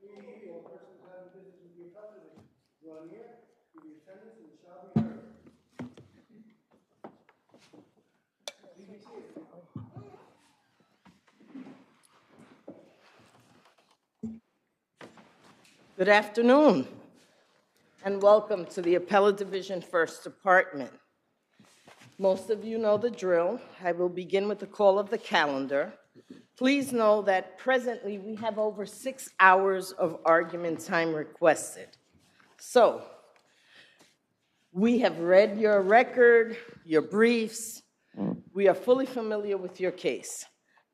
He or persons having business with the appellate draw near, give the attendance, and it shall be heard. Please be seated. Good afternoon, and welcome to the Appellate Division First Department. Most of you know the drill. I will begin with the call of the calendar. Please know that presently we have over 6 hours of argument time requested. So, we have read your record, your briefs. We are fully familiar with your case.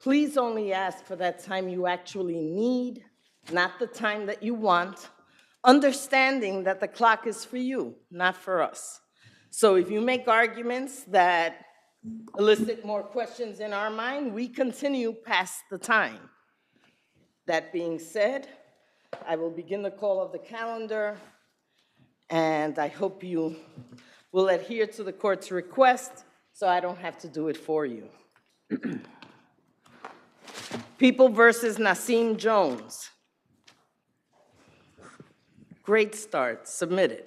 Please only ask for that time you actually need, not the time that you want, understanding that the clock is for you, not for us. So if you make arguments that elicit more questions in our mind, we continue past the time. That being said, I will begin the call of the calendar, and I hope you will adhere to the court's request so I don't have to do it for you. People versus Nasim Jones. Great start, submitted.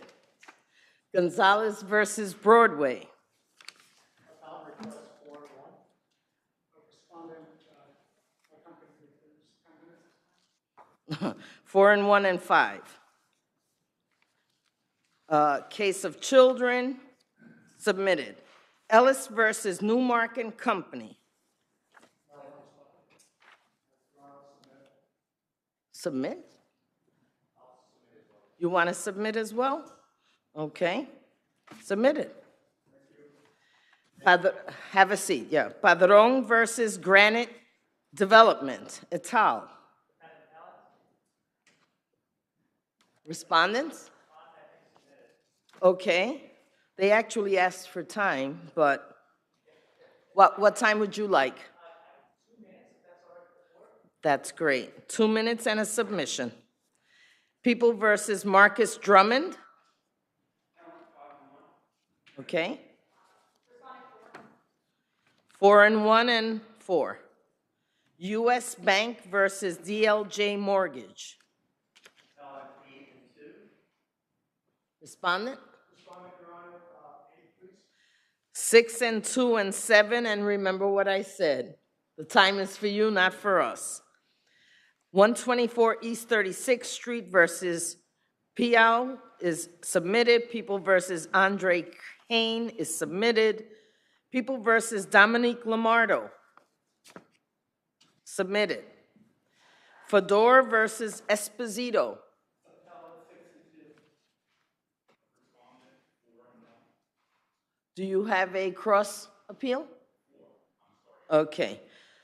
Gonzalez versus Broadway. Appellate request 4-1. Respondent, accompanied with 10 minutes. 4 and 1 and 5. Case of children, submitted. Ellis versus Newmark and Company. Submit? You want to submit as well? Okay. Submitted. Have a seat, yeah. Padron versus Granite Development, et al. Respondents? Okay. They actually asked for time, but what time would you like? 2 minutes, if that's all right. That's great. 2 minutes and a submission. People versus Marcus Drummond. Okay. 4 and 1 and 4. U.S. Bank versus DLJ Mortgage. 8 and 2. Respondent? Respondent, Your Honor, 8, please. 6 and 2 and 7, and remember what I said. The time is for you, not for us. 124 East 36th Street versus Piao is submitted. People versus Andre Kane is submitted. People versus Dominique Lamardo, submitted. Fedor versus Esposito. Do you have a cross appeal? Okay.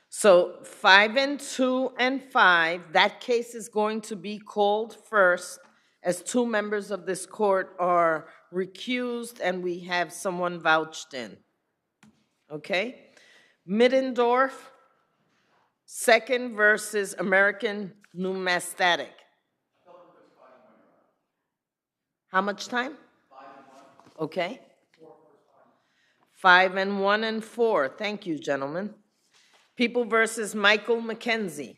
So 5 and 2 and 5, that case is going to be called first as 2 members of this court are recused and we have someone vouched in. Okay? Middendorf, second versus American Numismatic. How much time? 5 and 1. Okay. 5 and 1 and 4. Thank you, gentlemen. People versus Michael McKenzie.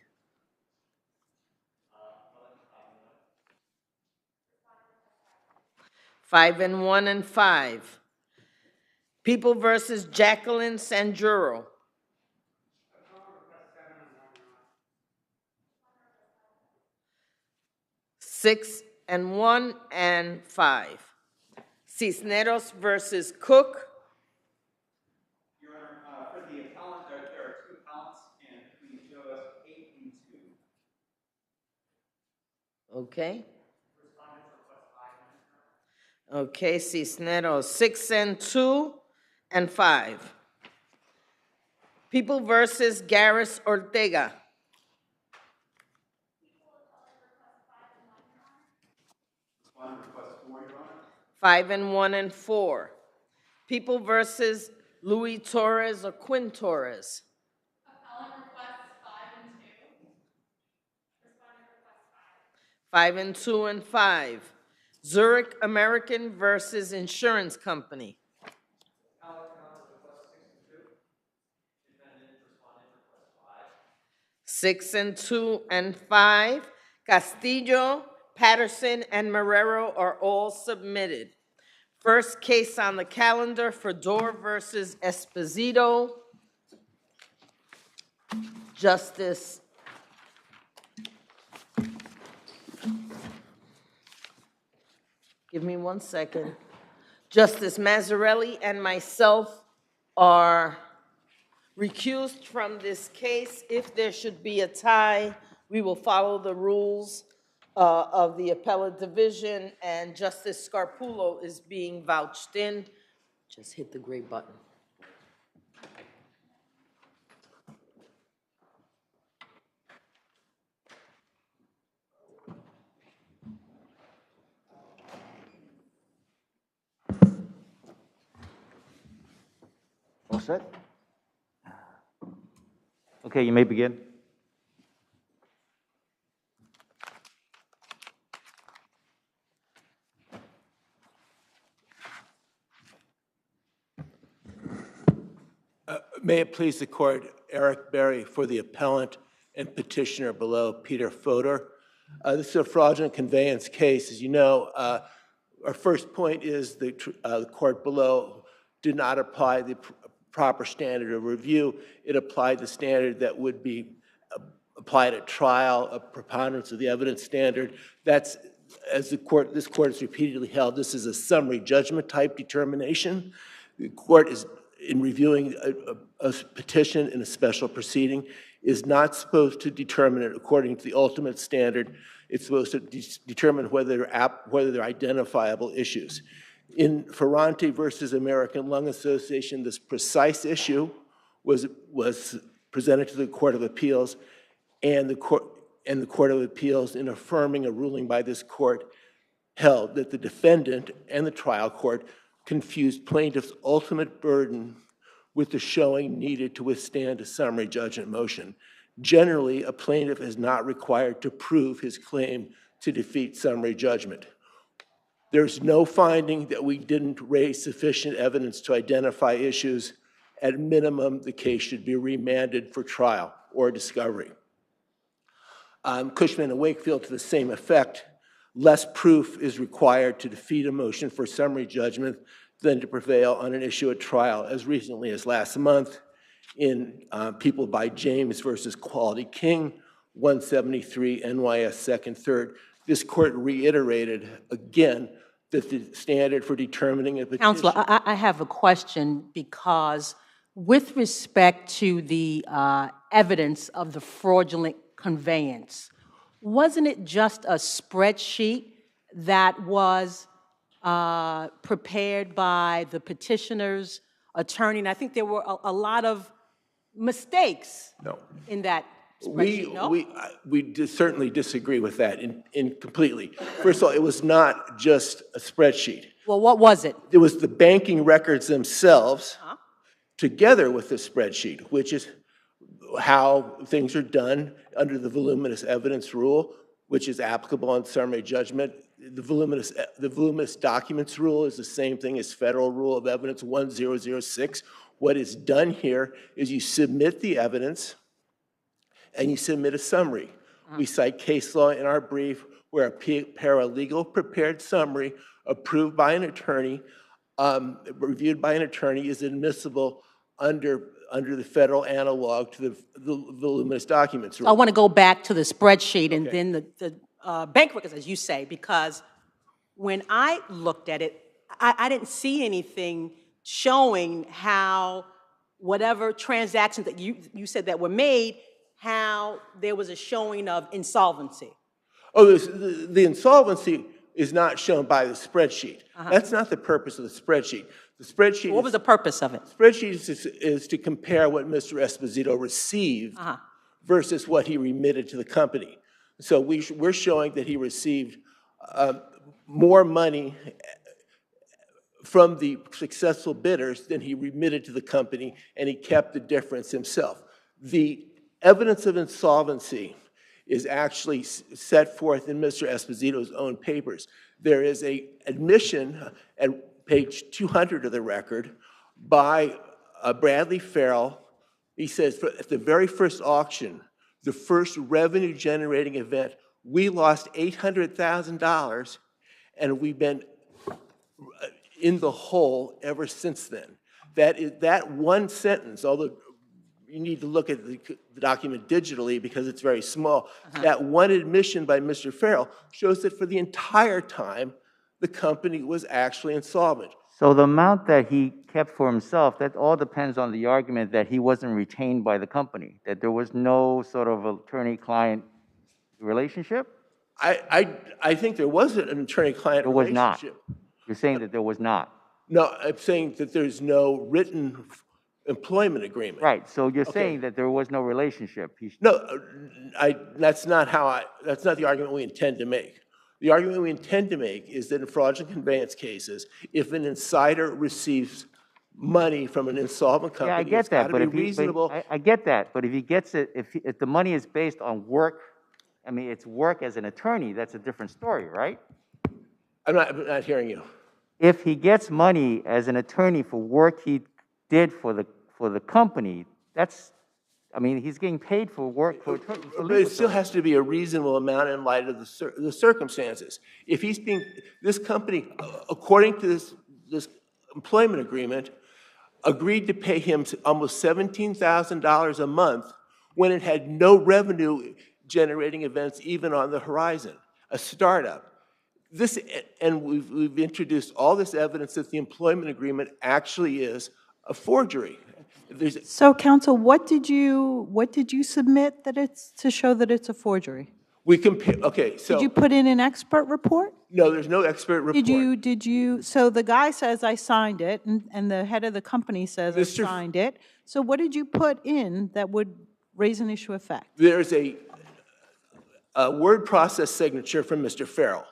5 and 1 and 5. People versus Jacqueline Sanjuro. 6 and 1 and 5. Cisneros versus Cook. Your Honor, for the appellant, there are 2 appellants, and we show us 8 and 2. Okay. Respondents request 5 minutes. Okay, Cisneros, 6 and 2 and 5. People versus Garris Ortega. Respondent request 4, Your Honor. 5 and 1 and 4. People versus Louis Torres or Quinn Torres. Appellant requests 5 and 2. Respondent requests 5 and 2 and 5. Zurich American versus Insurance Company. Appellant request 6 and 2. Defendant respondent request 5. 6 and 2 and 5. Castillo, Patterson, and Marrero are all submitted. First case on the calendar, Fedor versus Esposito. Justice Give me 1 second. Justice Mazzarelli and myself are recused from this case. If there should be a tie, we will follow the rules of the appellate division, and Justice Scarpullo is being vouched in. Just hit the gray button. All set? Okay, you may begin. May it please the court, Eric Berry for the appellant and petitioner below, Peter Fodor. This is a fraudulent conveyance case. As you know, our first point is the court below did not apply the proper standard of review. It applied the standard that would be applied at trial, a preponderance of the evidence standard. That's, as this court has repeatedly held, this is a summary judgment type determination. The court is, in reviewing a petition in a special proceeding, is not supposed to determine it according to the ultimate standard. It's supposed to determine whether they're identifiable issues. In Ferranti versus American Lung Association, this precise issue was presented to the Court of Appeals, and the Court of Appeals, in affirming a ruling by this court, held that the defendant and the trial court confused plaintiff's ultimate burden with the showing needed to withstand a summary judgment motion. Generally, a plaintiff is not required to prove his claim to defeat summary judgment. There's no finding that we didn't raise sufficient evidence to identify issues. At minimum, the case should be remanded for trial or discovery. Cushman and Wakefield, to the same effect, less proof is required to defeat a motion for summary judgment than to prevail on an issue at trial. As recently as last month, in People by James versus Quality King, 173 NYS 2nd 3rd, this court reiterated again that the standard for determining a petition— Counselor, I have a question, because with respect to the evidence of the fraudulent conveyance, wasn't it just a spreadsheet that was prepared by the petitioner's attorney? And I think there were a lot of mistakes in that spreadsheet, no? We certainly disagree with that completely. First of all, it was not just a spreadsheet. Well, what was it? It was the banking records themselves together with the spreadsheet, which is how things are done under the voluminous evidence rule, which is applicable on summary judgment. The voluminous documents rule is the same thing as Federal Rule of Evidence 1006. What is done here is you submit the evidence and you submit a summary. We cite case law in our brief where a paralegal prepared summary approved by an attorney, reviewed by an attorney, is admissible under the federal analog to the voluminous documents rule. I want to go back to the spreadsheet and then the bank records, as you say, because when I looked at it, I didn't see anything showing how whatever transactions that you said that were made, how there was a showing of insolvency. Oh, the insolvency is not shown by the spreadsheet. That's not the purpose of the spreadsheet. The spreadsheet— What was the purpose of it? The spreadsheet is to compare what Mr. Esposito received versus what he remitted to the company. So we're showing that he received more money from the successful bidders than he remitted to the company, and he kept the difference himself. The evidence of insolvency is actually set forth in Mr. Esposito's own papers. There is an admission at page 200 of the record by Bradley Farrell. He says, at the very first auction, the first revenue-generating event We lost $800,000, and we've been in the hole ever since then. That one sentence, although you need to look at the document digitally because it's very small, that one admission by Mr. Farrell shows that for the entire time, the company was actually insolvent. So the amount that he kept for himself, that all depends on the argument that he wasn't retained by the company, that there was no sort of attorney-client relationship? I think there was an attorney-client There was not. relationship. You're saying that there was not. No, I'm saying that there's no written employment agreement. Right, so you're saying that there was no relationship. No, that's not the argument we intend to make. The argument we intend to make is that in fraudulent conveyance cases, if an insider receives money from an insolvent Yeah, I company, get it's got that, to but be reasonable. I get that, but if he gets it, if the money is based on work, I mean, it's work as an attorney, that's a different story, right? I'm not hearing you. If he gets money as an attorney for work he did for the company, that's, I mean, he's getting paid for work for But legal it still service. has to be a reasonable amount in light of the circumstances. If he's being, this company, according to this employment agreement, agreed to pay him almost $17,000 a month when it had no revenue generating events even on the horizon, a startup. And we've introduced all this evidence that the employment agreement actually is a forgery. So, counsel, what did you submit that it's to show that it's a forgery? We compare, okay, so. Did you put in an expert report? No, there's no expert report. Did you, so the guy says I signed it, and the head of the company says I signed it. So what did you put in that would raise an issue of fact? There's a word process signature from Mr. Farrell.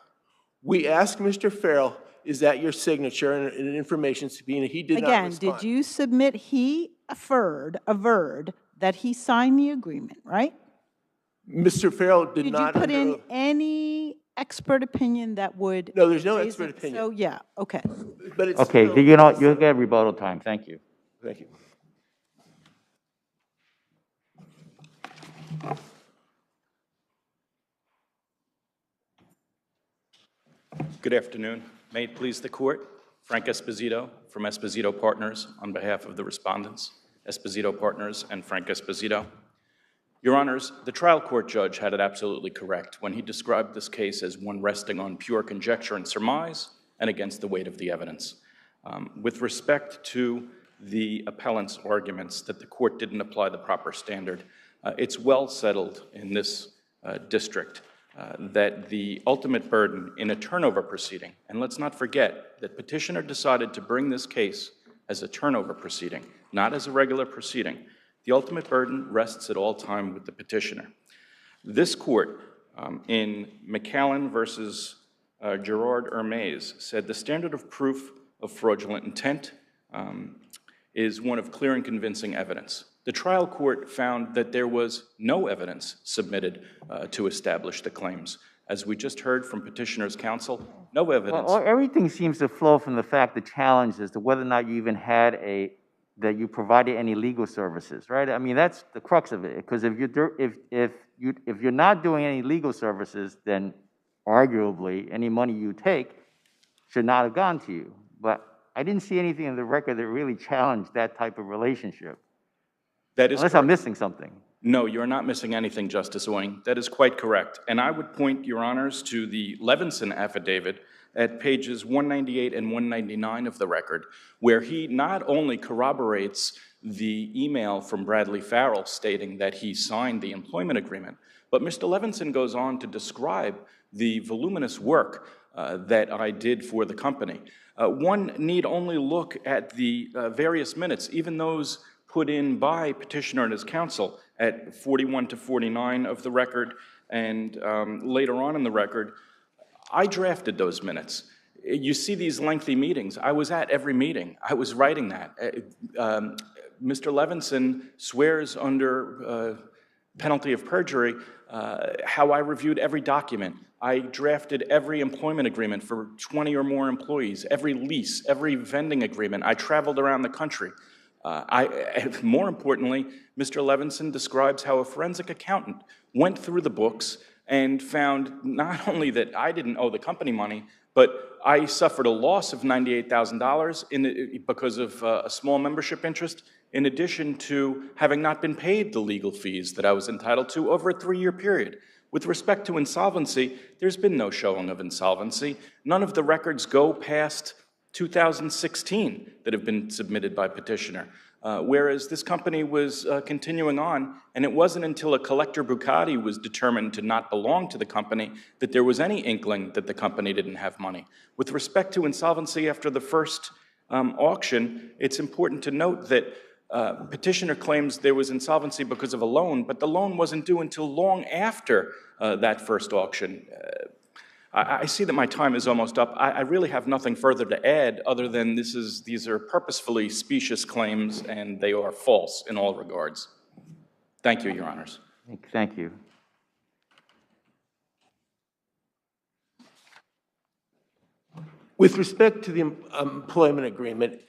We asked Mr. Farrell, is that your signature and an information subpoena? He did not respond. Again, did you submit, he averred that he signed the agreement, right? Mr. Farrell did Did you not. put in any expert opinion that would? No, there's no raise expert it? opinion. So, yeah, okay. But it's Okay, still- you'll get rebuttal time, thank you. Thank you. Good afternoon. May it please the court, Frank Esposito from Esposito Partners on behalf of the respondents, Esposito Partners and Frank Esposito. Your Honors, the trial court judge had it absolutely correct when he described this case as one resting on pure conjecture and surmise and against the weight of the evidence. With respect to the appellant's arguments that the court didn't apply the proper standard, it's well settled in this district that the ultimate burden in a turnover proceeding, and let's not forget that petitioner decided to bring this case as a turnover proceeding, not as a regular proceeding. The ultimate burden rests at all time with the petitioner. This court, in McAllen versus Gerard Hermes, said the standard of proof of fraudulent intent is one of clear and convincing evidence. The trial court found that there was no evidence submitted to establish the claims. As we just heard from petitioner's counsel, no evidence. Well, everything seems to flow from the fact, the challenge as to whether or not you even had that you provided any legal services, right? I mean, that's the crux of it, because if you're not doing any legal services, then arguably any money you take should not have gone to you. But I didn't see anything in the record that really challenged that type of relationship. That is Unless correct. I'm missing something. No, you're not missing anything, Justice Oing. That is quite correct. And I would point, Your Honors, to the Levinson affidavit at pages 198 and 199 of the record, where he not only corroborates the email from Bradley Farrell stating that he signed the employment agreement, but Mr. Levinson goes on to describe the voluminous work that I did for the company. One need only look at the various minutes, even those put in by petitioner and his counsel at 41 to 49 of the record, and later on in the record, I drafted those minutes. You see these lengthy meetings. I was at every meeting. I was writing that. Mr. Levinson swears under penalty of perjury how I reviewed every document. I drafted every employment agreement for 20 or more employees, every lease, every vending agreement. I traveled around the country. More importantly, Mr. Levinson describes how a forensic accountant went through the books and found not only that I didn't owe the company money, but I suffered a loss of $98,000 because of a small membership interest, in addition to having not been paid the legal fees that I was entitled to over a 3-year period. With respect to insolvency, there's been no showing of insolvency. None of the records go past 2016 that have been submitted by petitioner, whereas this company was continuing on, and it wasn't until a collector Bucati was determined to not belong to the company that there was any inkling that the company didn't have money. With respect to insolvency after the first auction, it's important to note that petitioner claims there was insolvency because of a loan, but the loan wasn't due until long after that first auction. I see that my time is almost up. I really have nothing further to add other than these are purposefully specious claims, and they are false in all regards. Thank you, Your Honors. Thank you. With respect to the employment agreement,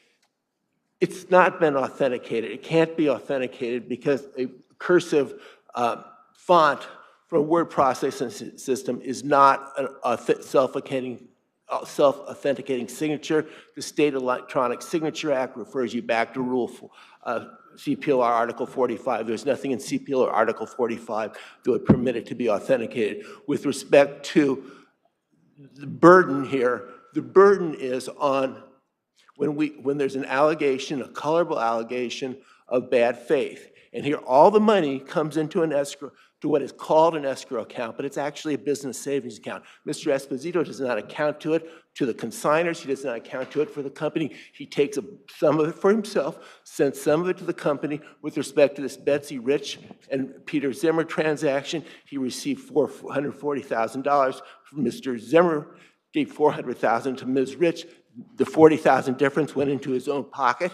it's not been authenticated. It can't be authenticated because a cursive font for a word processing system is not a self-authenticating signature. The State Electronic Signature Act refers you back to Rule CPLR Article 45. There's nothing in CPLR Article 45 that would permit it to be authenticated. With respect to the burden here, the burden is on when there's an allegation, a colorable allegation of bad faith. And here all the money comes into an escrow, to what is called an escrow account, but it's actually a business savings account. Mr. Esposito does not account to it to the consignors. He does not account to it for the company. He takes some of it for himself, sends some of it to the company. With respect to this Betsy Rich and Peter Zimmer transaction, he received $440,000 from Mr. Zimmer, gave $400,000 to Ms. Rich. The $40,000 difference went into his own pocket.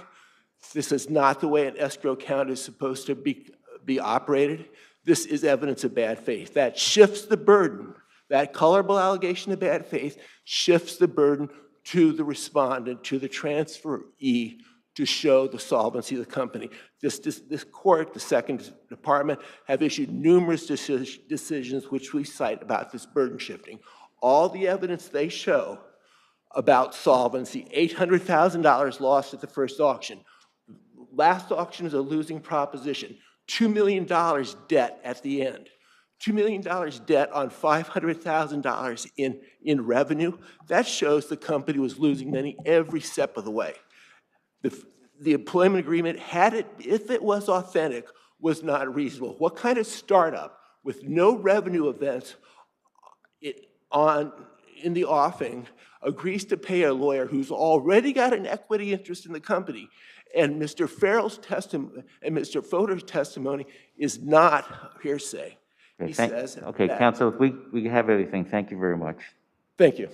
This is not the way an escrow account is supposed to be operated. This is evidence of bad faith. That shifts the burden. That colorable allegation of bad faith shifts the burden to the respondent, to the transferee, to show the solvency of the company. This court, the Second Department, have issued numerous decisions which we cite about this burden shifting. All the evidence they show about solvency, $800,000 lost at the first auction. Last auction is a losing proposition. $2 million debt at the end. $2 million debt on $500,000 in revenue. That shows the company was losing money every step of the way. The employment agreement, if it was authentic, was not reasonable. What kind of startup with no revenue events in the offing agrees to pay a lawyer who's already got an equity interest in the company? And Mr. Farrell's testimony and Mr. Fodor's testimony is not hearsay. He says okay, that. counsel, we have everything. Thank you very much. Thank you.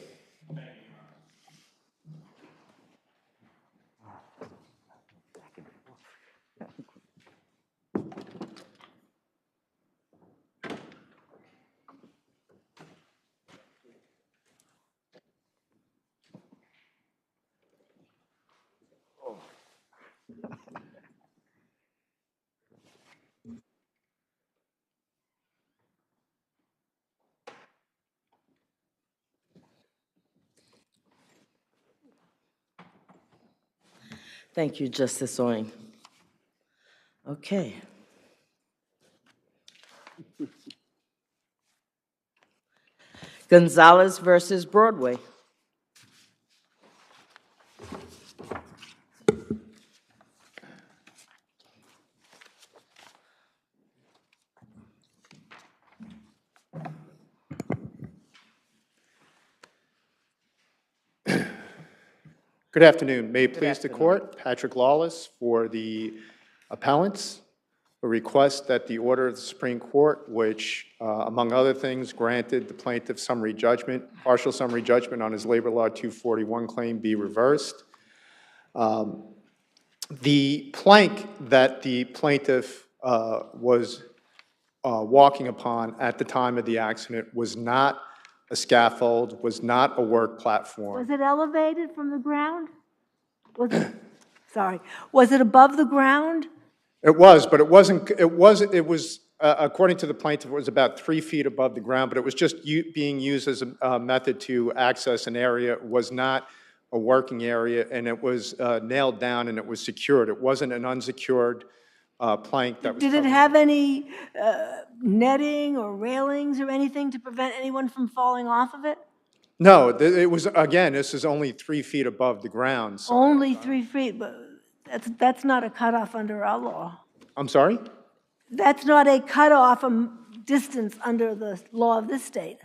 Thank you, Justice Owen. Okay. Gonzalez versus Broadway. Good afternoon. May it please the court, Patrick Lawless for the appellants. A request that the order of the Supreme Court, which, among other things, granted the plaintiff summary judgment, partial summary judgment on his Labor Law 241 claim, be reversed. The plank that the plaintiff was walking upon at the time of the accident was not a scaffold, was not a work platform. Was it elevated from the ground? Was it sorry. Was it above the ground? It was, but it wasn't, it was, according to the plaintiff, it was about 3 feet above the ground, but it was just being used as a method to access an area. It was not a working area, and it was nailed down and it was secured. It wasn't an unsecured plank that was Did it covered. have any netting or railings or anything to prevent anyone from falling off of it? No, it was, again, this is only 3 feet above the ground. So Only 3 feet, but that's not a cutoff under our law. I'm sorry? That's not a cutoff distance under the law of this state.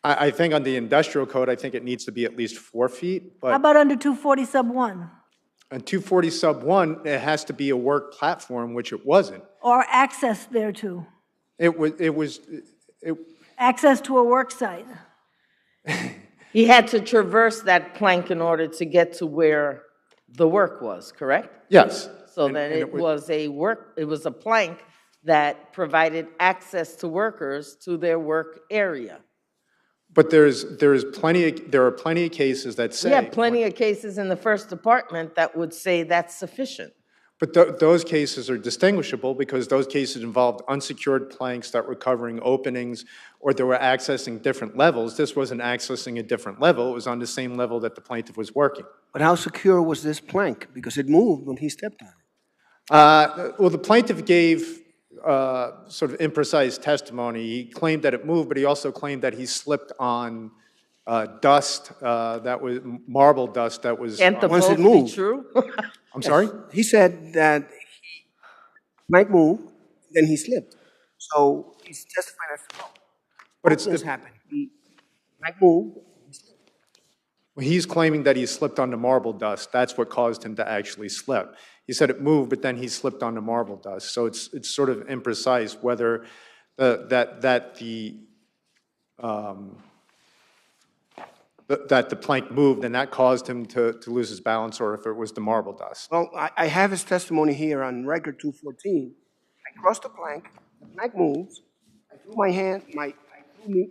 I think on the industrial code, I think it needs to be at least 4 feet, How but about under 240 sub 1? on 240 sub 1, it has to be a work platform, which it wasn't. Or access thereto? Access to a work site? He had to traverse that plank in order to get to where the work was, correct? Yes. So And- then and it was a plank that provided access to workers to their work area. But there are plenty of cases that say. We have plenty of cases in the first department that would say that's sufficient. But those cases are distinguishable because those cases involved unsecured planks that were covering openings or they were accessing different levels. This wasn't accessing a different level. It was on the same level that the plaintiff was working. But how secure was this plank? Because it moved when he stepped on it. Well, the plaintiff gave sort of imprecise testimony. He claimed that it moved, but he also claimed that he slipped on dust that was marble dust that was. Can't the Once both it be moved. true? I'm sorry? He said that plank moved, then he slipped. So he's testifying as to both. But Both things happened. Plank moved, he slipped. He's claiming that he slipped onto marble dust. That's what caused him to actually slip. He said it moved, but then he slipped onto marble dust. So it's sort of imprecise whether that the plank moved and that caused him to lose his balance, or if it was the marble dust. Well, I have his testimony here on record 214. I crossed the plank moves. I threw my hand, it threw me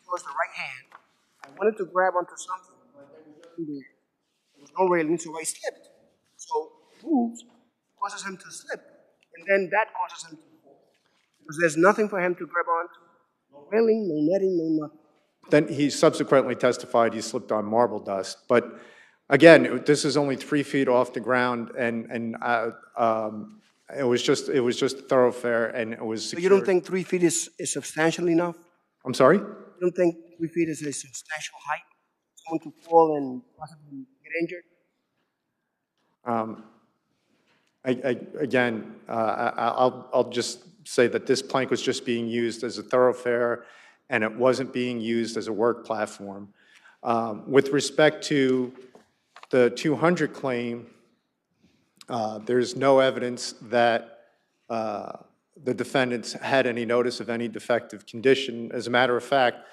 towards the right hand. I wanted to grab onto something, but there was no railing, so I slipped. So moves causes him to slip, and then that causes him to fall. Because there's nothing for him to grab onto. No railing, no netting, no nothing. Then he subsequently testified he slipped on marble dust. But again, this is only 3 feet off the ground, and it was just a thoroughfare, and it was So secured. you don't think 3 feet is substantial enough? I'm sorry? You don't think 3 feet is a substantial height? Someone to fall and possibly get injured? I'll just say that this plank was just being used as a thoroughfare, and it wasn't being used as a work platform. With respect to the 200 claim, there's no evidence that the defendants had any notice of any defective condition. As a matter of fact,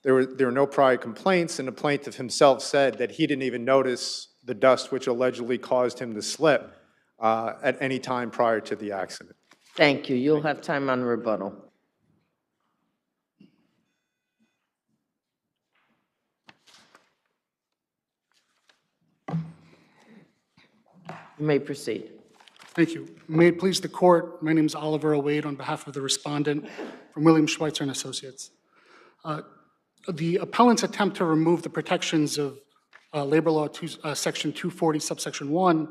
there were no prior complaints, and the plaintiff himself said that he didn't even notice the dust which allegedly caused him to slip at any time prior to the accident. Thank you. You'll have time on rebuttal. You may proceed. Thank you. May it please the court, my name is Oliver O'Wade on behalf of the respondent from William Schweitzer and Associates. The appellant's attempt to remove the protections of Labor Law Section 240, subsection 1,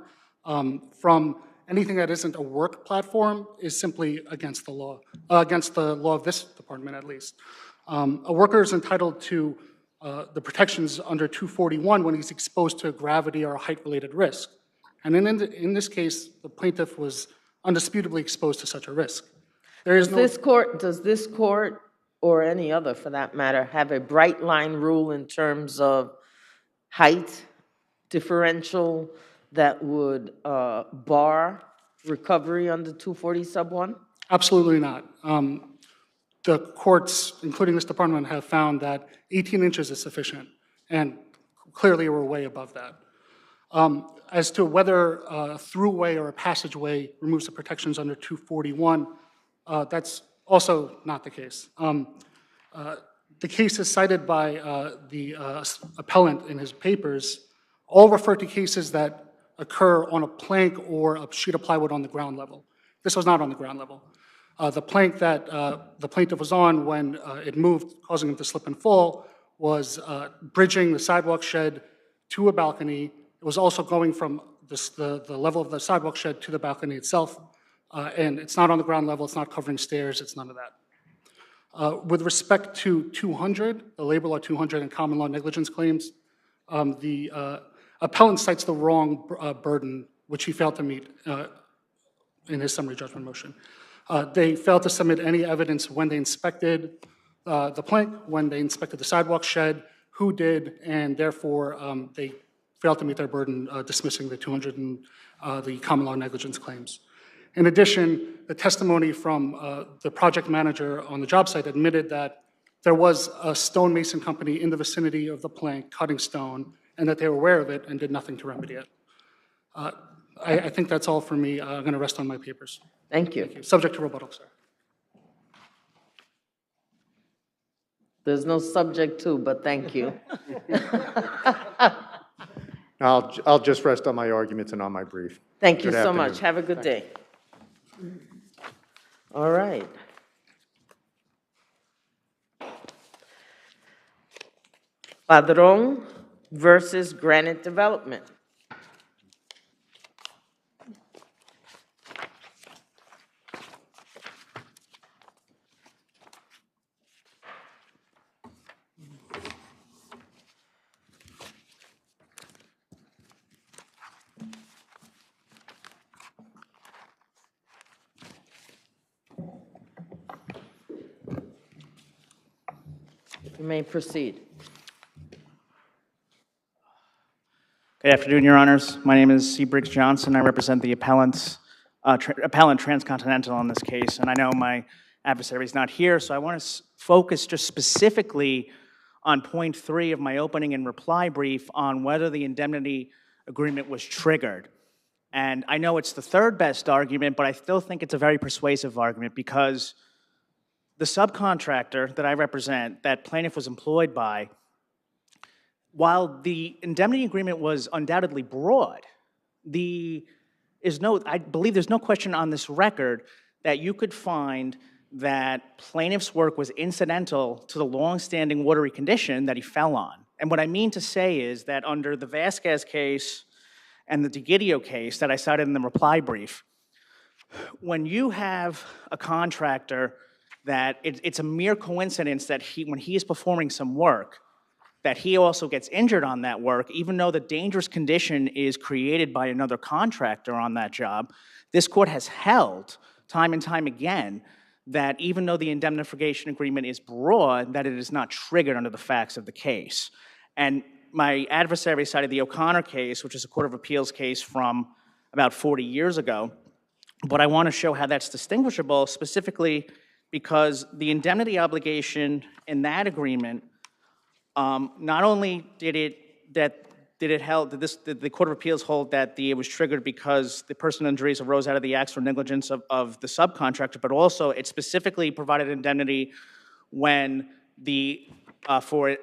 from anything that isn't a work platform is simply against the law of this department at least. A worker is entitled to the protections under 241 when he's exposed to gravity or a height-related risk. And in this case, the plaintiff was undisputably exposed to such a risk. Does this court, or any other for that matter, have a bright line rule in terms of height differential that would bar recovery under 240 sub 1? Absolutely not. The courts, including this department, have found that 18 inches is sufficient, and clearly we're way above that. As to whether a throughway or a passageway removes the protections under 241, that's also not the case. The cases cited by the appellant in his papers all refer to cases that occur on a plank or a sheet of plywood on the ground level. This was not on the ground level. The plank that the plaintiff was on when it moved, causing him to slip and fall, was bridging the sidewalk shed to a balcony. It was also going from the level of the sidewalk shed to the balcony itself. And it's not on the ground level, it's not covering stairs, it's none of that. With respect to 200, the labor law 200 and common law negligence claims, the appellant cites the wrong burden, which he failed to meet in his summary judgment motion. They failed to submit any evidence when they inspected the plank, when they inspected the sidewalk shed, who did, and therefore they failed to meet their burden dismissing the 200 and the common law negligence claims. In addition, the testimony from the project manager on the job site admitted that there was a stonemason company in the vicinity of the plank cutting stone, and that they were aware of it and did nothing to remedy it. I think that's all for me. I'm going to rest on my papers. Thank you. Thank you. Subject to rebuttal, sir. There's no subject to, but thank you. I'll just rest on my arguments and on my brief. Thank you Good so afternoon. much. Have a good day. All right. Padron versus Granite Development. You may proceed. Good afternoon, Your Honors. My name is C. Briggs Johnson. I represent the appellant Transcontinental in this case, and I know my adversary is not here, so I want to focus just specifically on point 3 of my opening and reply brief on whether the indemnity agreement was triggered. And I know it's the third best argument, but I still think it's a very persuasive argument because the subcontractor that I represent, that plaintiff was employed by, while the indemnity agreement was undoubtedly broad, I believe there's no question on this record that you could find that plaintiff's work was incidental to the long-standing watery condition that he fell on. And what I mean to say is that under the Vasquez case and the DeGidio case that I cited in the reply brief, when you have a contractor that it's a mere coincidence that when he is performing some work, that he also gets injured on that work, even though the dangerous condition is created by another contractor on that job, this court has held time and time again that even though the indemnification agreement is broad, that it is not triggered under the facts of the case. And my adversary cited the O'Connor case, which is a Court of Appeals case from about 40 years ago, but I want to show how that's distinguishable, specifically because the indemnity obligation in that agreement, not only did the Court of Appeals hold that it was triggered because the personal injuries arose out of the acts or negligence of the subcontractor, but also it specifically provided indemnity when for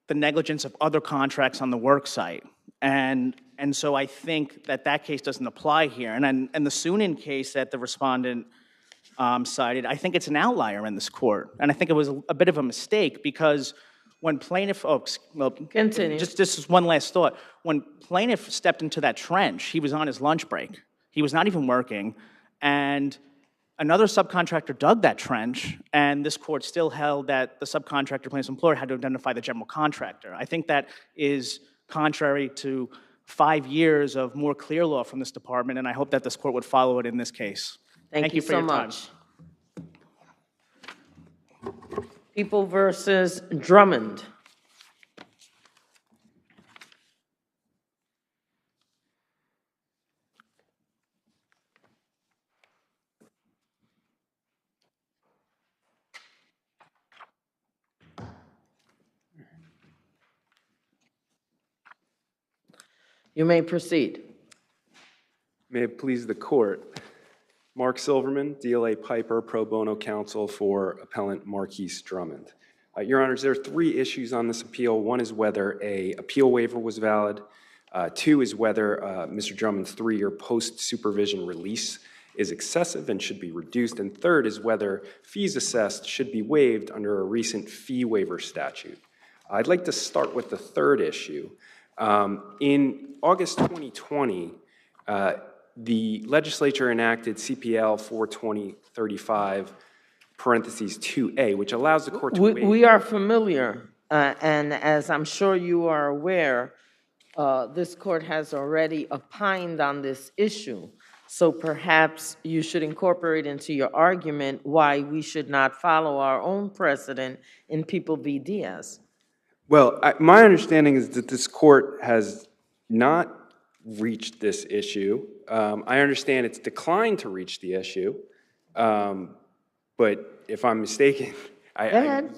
the negligence of other contracts on the work site. And so I think that case doesn't apply here. And the Sunin case that the respondent cited, I think it's an outlier in this court. And I think it was a bit of a mistake because when plaintiff, Continue. Just this is one last thought. When plaintiff stepped into that trench, he was on his lunch break. He was not even working. And another subcontractor dug that trench, and this court still held that the subcontractor plaintiff's employer had to identify the general contractor. I think that is contrary to 5 years of more clear law from this department, and I hope that this court would follow it in this case. Thank you for so your time. much. People versus Drummond. You may proceed. May it please the court. Mark Silverman, DLA Piper, pro bono counsel for appellant Marquise Drummond. Your Honors, there are 3 issues on this appeal. One is whether an appeal waiver was valid. Two is whether Mr. Drummond's 3-year post-supervision release is excessive and should be reduced. And third is whether fees assessed should be waived under a recent fee waiver statute. I'd like to start with the third issue. In August 2020, the legislature enacted CPL 42035, parentheses 2A, which allows the court to waive. We are familiar, and as I'm sure you are aware, this court has already opined on this issue. So perhaps you should incorporate into your argument why we should not follow our own precedent in People v. Diaz. Well, my understanding is that this court has not reached this issue. I understand it's declined to reach the issue, but if I'm mistaken, Go ahead.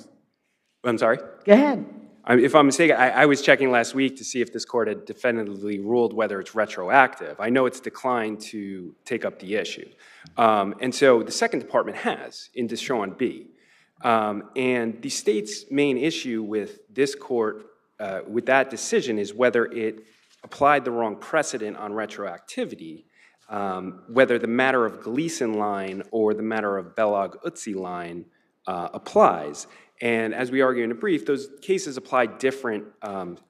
I'm sorry? Go ahead. If I'm mistaken, I was checking last week to see if this court had definitively ruled whether it's retroactive. I know it's declined to take up the issue. And so the Second Department has in Deshaun B. And the state's main issue with this court, with that decision, is whether it applied the wrong precedent on retroactivity, whether the matter of Gleason line or the matter of Bellag-Utsi line applies. And as we argue in a brief, those cases apply different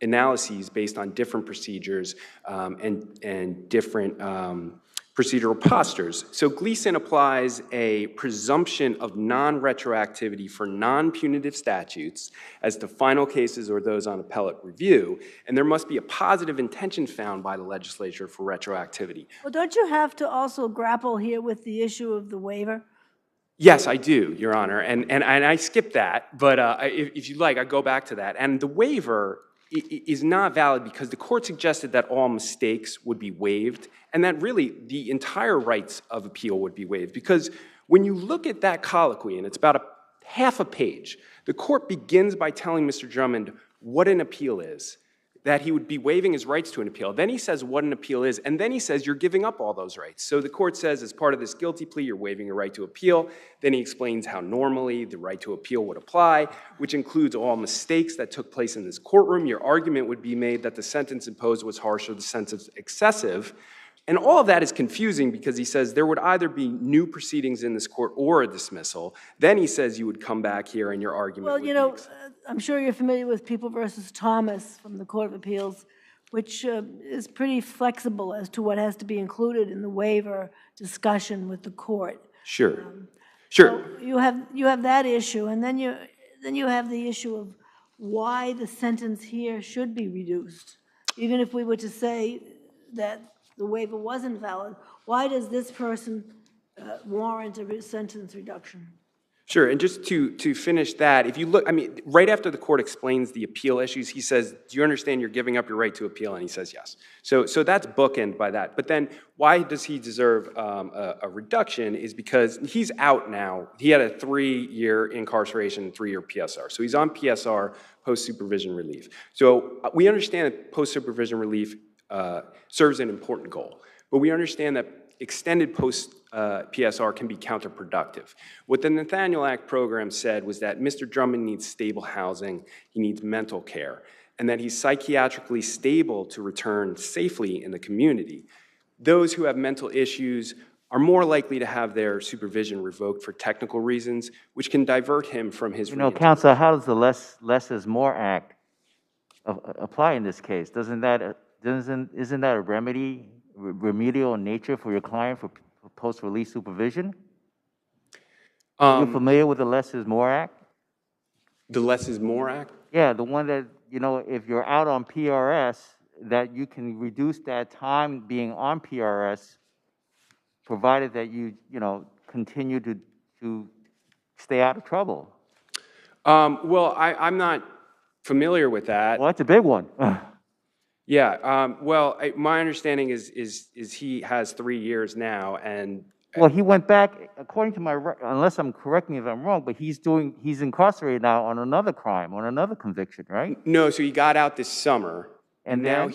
analyses based on different procedures and different procedural postures. So Gleason applies a presumption of non-retroactivity for non-punitive statutes as to final cases or those on appellate review, and there must be a positive intention found by the legislature for retroactivity. Well, don't you have to also grapple here with the issue of the waiver? Yes, I do, Your Honor, and I skipped that, but if you'd like, I'll go back to that. And the waiver is not valid because the court suggested that all mistakes would be waived, and that really the entire rights of appeal would be waived. Because when you look at that colloquy, and it's about half a page, the court begins by telling Mr. Drummond what an appeal is, that he would be waiving his rights to an appeal. Then he says what an appeal is, and then he says you're giving up all those rights. So the court says as part of this guilty plea, you're waiving your right to appeal. Then he explains how normally the right to appeal would apply, which includes all mistakes that took place in this courtroom. Your argument would be made that the sentence imposed was harsh or the sentence excessive. And all of that is confusing because he says there would either be new proceedings in this court or a dismissal. Then he says you would come back here and your argument would be I'm sure you're familiar with People versus Thomas from the Court of Appeals, which is pretty flexible as to what has to be included in the waiver discussion with the court. Sure. So you have that issue, and then you have the issue of why the sentence here should be reduced. Even if we were to say that the waiver wasn't valid, why does this person warrant a sentence reduction? Sure, and just to finish that, if you look, I mean, right after the court explains the appeal issues, he says, do you understand you're giving up your right to appeal? And he says yes. So that's bookend by that. But then why does he deserve a reduction is because he's out now. He had a 3-year incarceration, 3-year PSR. So he's on PSR, post-supervision relief. So we understand that post-supervision relief serves an important goal. But we understand that extended post-PSR can be counterproductive. What the Nathaniel Act program said was that Mr. Drummond needs stable housing, he needs mental care, and that he's psychiatrically stable to return safely in the community. Those who have mental issues are more likely to have their supervision revoked for technical reasons, which can divert him from his Counsel, how does the Less is More Act apply in this case? Isn't that a remedial in nature for your client for post-release supervision? Are you familiar with the Less is More Act? The Less is More Act? Yeah, the one that, if you're out on PRS, that you can reduce that time being on PRS, provided that you continue to stay out of trouble. Well, I'm not familiar with that. Well, that's a big one. Yeah, well, my understanding is he has 3 years now, and well, he went back, according to unless I'm correcting me if I'm wrong, but he's incarcerated now on another crime, on another conviction, right? No, so he got out this summer, and now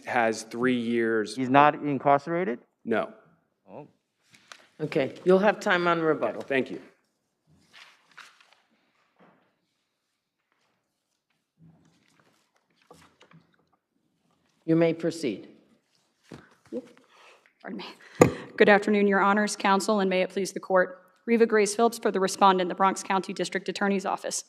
has 3 years. He's not incarcerated? No. Oh. Okay, you'll have time on rebuttal. Thank you. You may proceed. Pardon me. Good afternoon, Your Honors, Counsel, and may it please the Court. Reva Grace Phillips for the respondent, the Bronx County District Attorney's Office.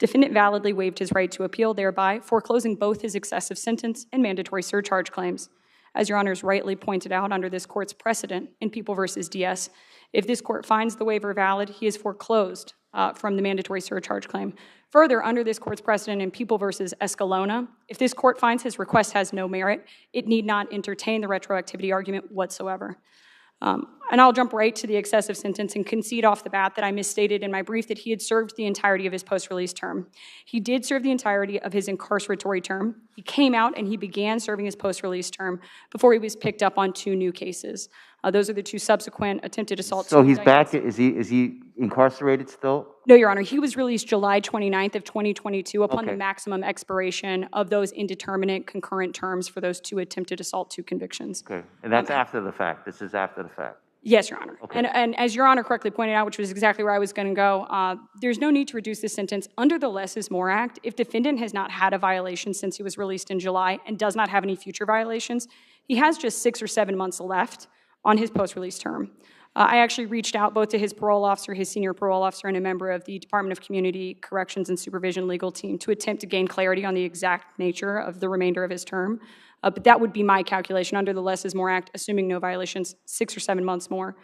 Defendant validly waived his right to appeal, thereby foreclosing both his excessive sentence and mandatory surcharge claims. As Your Honors rightly pointed out under this Court's precedent in People v. DS, if this Court finds the waiver valid, he is foreclosed from the mandatory surcharge claim. Further, under this Court's precedent in People v. Escalona, if this Court finds his request has no merit, it need not entertain the retroactivity argument whatsoever. And I'll jump right to the excessive sentence and concede off the bat that I misstated in my brief that he had served the entirety of his post-release term. He did serve the entirety of his incarceratory term. He came out and he began serving his post-release term before he was picked up on 2 new cases. Those are the 2 subsequent attempted assault. So he's back, is he incarcerated still? No, Your Honor, he was released July 29th of 2022 upon the maximum expiration of those indeterminate concurrent terms for those 2 attempted assault 2 convictions. Okay, and that's after the fact, this is after the fact? Yes, Your Honor. Okay. And as Your Honor correctly pointed out, which was exactly where I was going to go, there's no need to reduce this sentence under the Less is More Act. If defendant has not had a violation since he was released in July and does not have any future violations, he has just 6 or 7 months left on his post-release term. I actually reached out both to his parole officer, his senior parole officer, and a member of the Department of Community Corrections and Supervision legal team to attempt to gain clarity on the exact nature of the remainder of his term. But that would be my calculation under the Less is More Act, assuming no violations, 6 or 7 months more.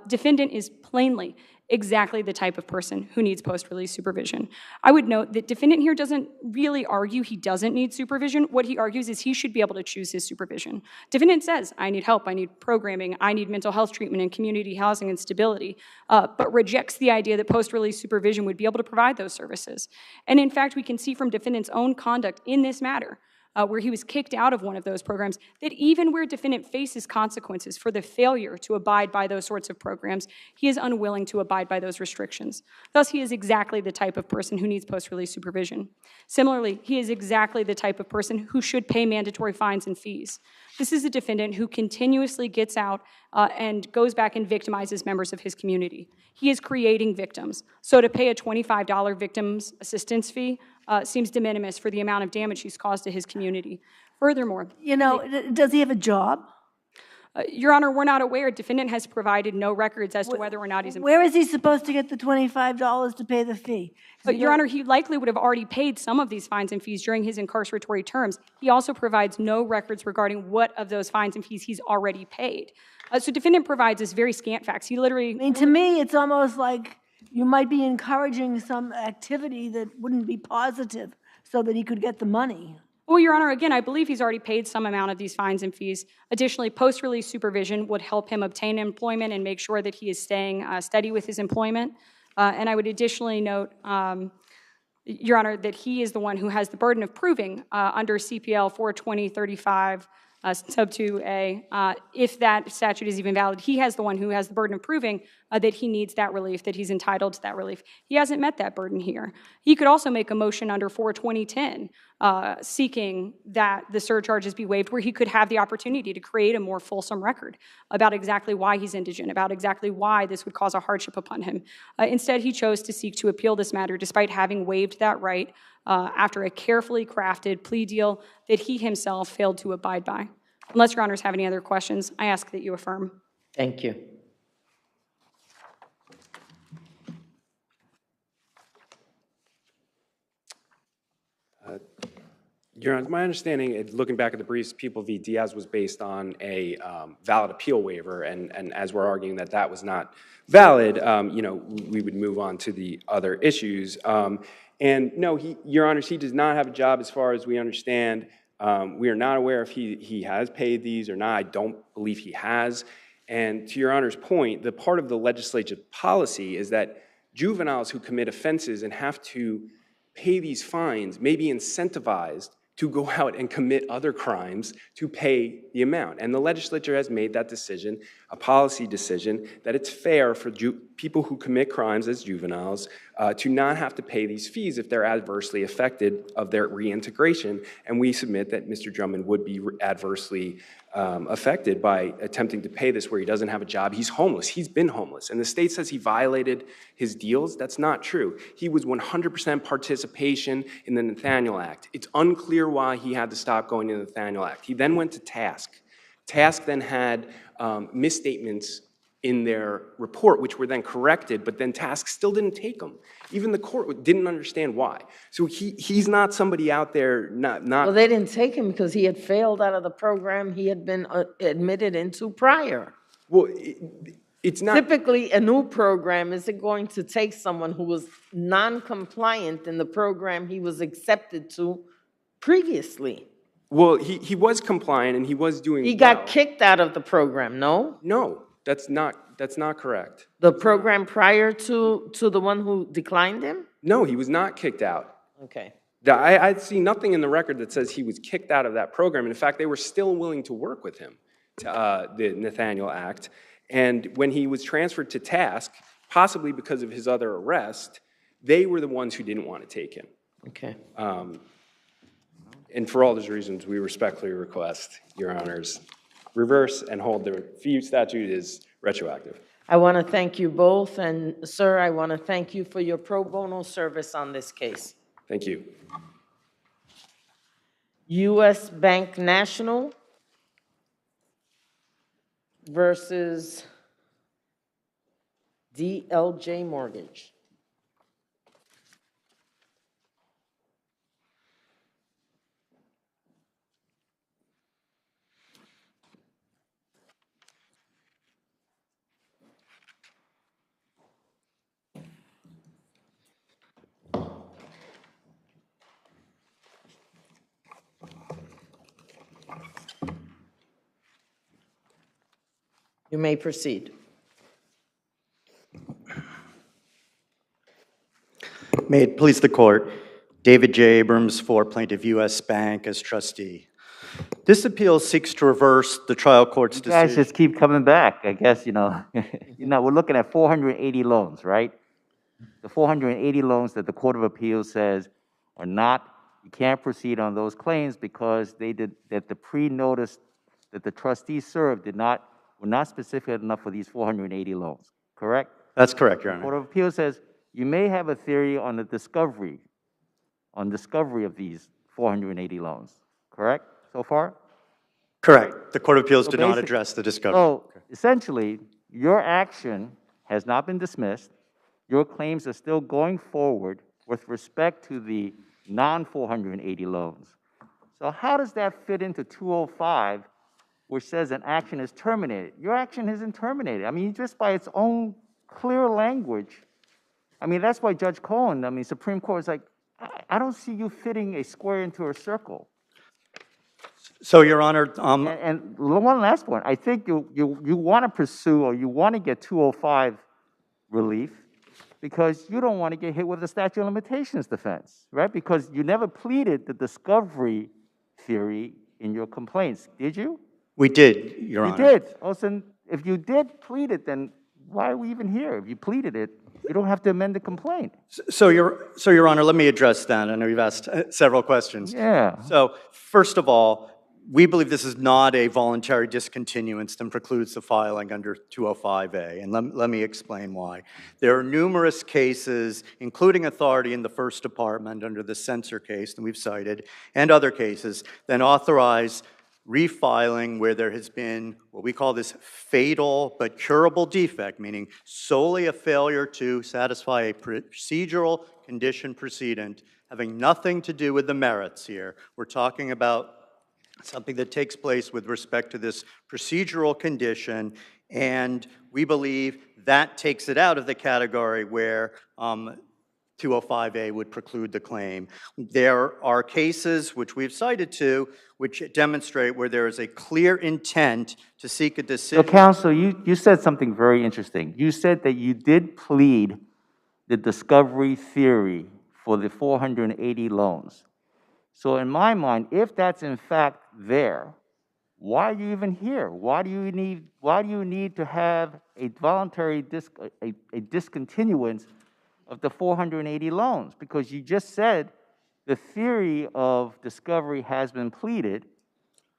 Defendant is plainly exactly the type of person who needs post-release supervision. I would note that defendant here doesn't really argue he doesn't need supervision. What he argues is he should be able to choose his supervision. Defendant says, I need help, I need programming, I need mental health treatment and community housing and stability, but rejects the idea that post-release supervision would be able to provide those services. And in fact, we can see from defendant's own conduct in this matter, where he was kicked out of one of those programs, that even where defendant faces consequences for the failure to abide by those sorts of programs, he is unwilling to abide by those restrictions. Thus, he is exactly the type of person who needs post-release supervision. Similarly, he is exactly the type of person who should pay mandatory fines and fees. This is a defendant who continuously gets out and goes back and victimizes members of his community. He is creating victims. So to pay a $25 victims assistance fee seems de minimis for the amount of damage he's caused to his community. Furthermore, You know, does he have a job? Your Honor, we're not aware. Defendant has provided no records as to whether or not he's employed. Where is he supposed to get the $25 to pay the fee? But Your Honor, he likely would have already paid some of these fines and fees during his incarceratory terms. He also provides no records regarding what of those fines and fees he's already paid. So defendant provides us very scant facts. He literally... I mean, to me, it's almost like you might be encouraging some activity that wouldn't be positive so that he could get the money. Well, Your Honor, again, I believe he's already paid some amount of these fines and fees. Additionally, post-release supervision would help him obtain employment and make sure that he is staying steady with his employment. And I would additionally note, Your Honor, that he is the one who has the burden of proving under CPL 42035 sub 2A, if that statute is even valid, he has the one who has the burden of proving that he needs that relief, that he's entitled to that relief. He hasn't met that burden here. He could also make a motion under 42010 seeking that the surcharges be waived, where he could have the opportunity to create a more fulsome record about exactly why he's indigent, about exactly why this would cause a hardship upon him. Instead, he chose to seek to appeal this matter despite having waived that right after a carefully crafted plea deal that he himself failed to abide by. Unless Your Honors have any other questions, I ask that you affirm. Thank you. Your Honor, my understanding, looking back at the briefs, People v. Diaz was based on a valid appeal waiver, and as we're arguing that that was not valid, you know, we would move on to the other issues. And no, Your Honors, he does not have a job as far as we understand. We are not aware if he has paid these or not. I don't believe he has. And to Your Honor's point, the part of the legislature's policy is that juveniles who commit offenses and have to pay these fines may be incentivized to go out and commit other crimes to pay the amount. And the legislature has made that decision a policy decision that it's fair for people who commit crimes as juveniles to not have to pay these fees if they're adversely affected of their reintegration. And we submit that Mr. Drummond would be adversely affected by attempting to pay this where he doesn't have a job. He's homeless. He's been homeless. And the state says he violated his deals. That's not true. He was 100% participation in the Nathaniel Act. It's unclear why he had to stop going to the Nathaniel Act. He then went to Task. Task then had misstatements in their report, which were then corrected, but then Task still didn't take them. Even the court didn't understand why. So he's not somebody out there, not. Well, they didn't take him because he had failed out of the program he had been admitted into prior. Well, it's not. Typically, a new program isn't going to take someone who was non-compliant in the program he was accepted to previously. Well, he was compliant and he was doing He got kicked out of the program, no? No, that's not correct. The program prior to the one who declined him? No, he was not kicked out. Okay. I see nothing in the record that says he was kicked out of that program. In fact, they were still willing to work with him, the Nathaniel Act. And when he was transferred to Task, possibly because of his other arrest, they were the ones who didn't want to take him. Okay. And for all those reasons, we respectfully request, Your Honors, reverse and hold the fee statute is retroactive. I want to thank you both, and sir, I want to thank you for your pro bono service on this case. Thank you. U.S. Bank National versus DLJ Mortgage. You may proceed. May it please the court, David J. Abrams for Plaintiff U.S. Bank as trustee. This appeal seeks to reverse the trial court's decision. You guys just keep coming back, I guess, we're looking at 480 loans, right? The 480 loans that the Court of Appeals says are not, you can't proceed on those claims because that the pre-notice that the trustee served were not specific enough for these 480 loans, correct? That's correct, Your Honor. The Court of Appeals says you may have a theory on the discovery of these 480 loans, correct so far? Correct. The Court of Appeals did not address the discovery. So essentially, your action has not been dismissed. Your claims are still going forward with respect to the non-480 loans. So how does that fit into 205, which says an action is terminated? Your action isn't terminated. I mean, just by its own clear language. I mean, that's why Judge Cohen, Supreme Court is like, I don't see you fitting a square into a circle. So, Your Honor, and one last one. I think you want to pursue or you want to get 205 relief because you don't want to get hit with a statute of limitations defense, right? Because you never pleaded the discovery theory in your complaints, did you? We did, Your Honor. You did. Also, if you did plead it, then why are we even here? If you pleaded it, you don't have to amend the complaint. So, Your Honor, let me address that. I know you've asked several questions. Yeah. So, first of all, we believe this is not a voluntary discontinuance that precludes the filing under 205A, and let me explain why. There are numerous cases, including authority in the First Department under the censor case that we've cited, and other cases, that authorize refiling where there has been what we call this fatal but curable defect, meaning solely a failure to satisfy a procedural condition precedent having nothing to do with the merits here. We're talking about something that takes place with respect to this procedural condition, and we believe that takes it out of the category where 205A would preclude the claim. There are cases, which we've cited to, which demonstrate where there is a clear intent to seek a decision. So, counsel, you said something very interesting. You said that you did plead the discovery theory for the 480 loans. So in my mind, if that's in fact there, why are you even here? Why do you need to have a voluntary a discontinuance of the 480 loans? Because you just said the theory of discovery has been pleaded,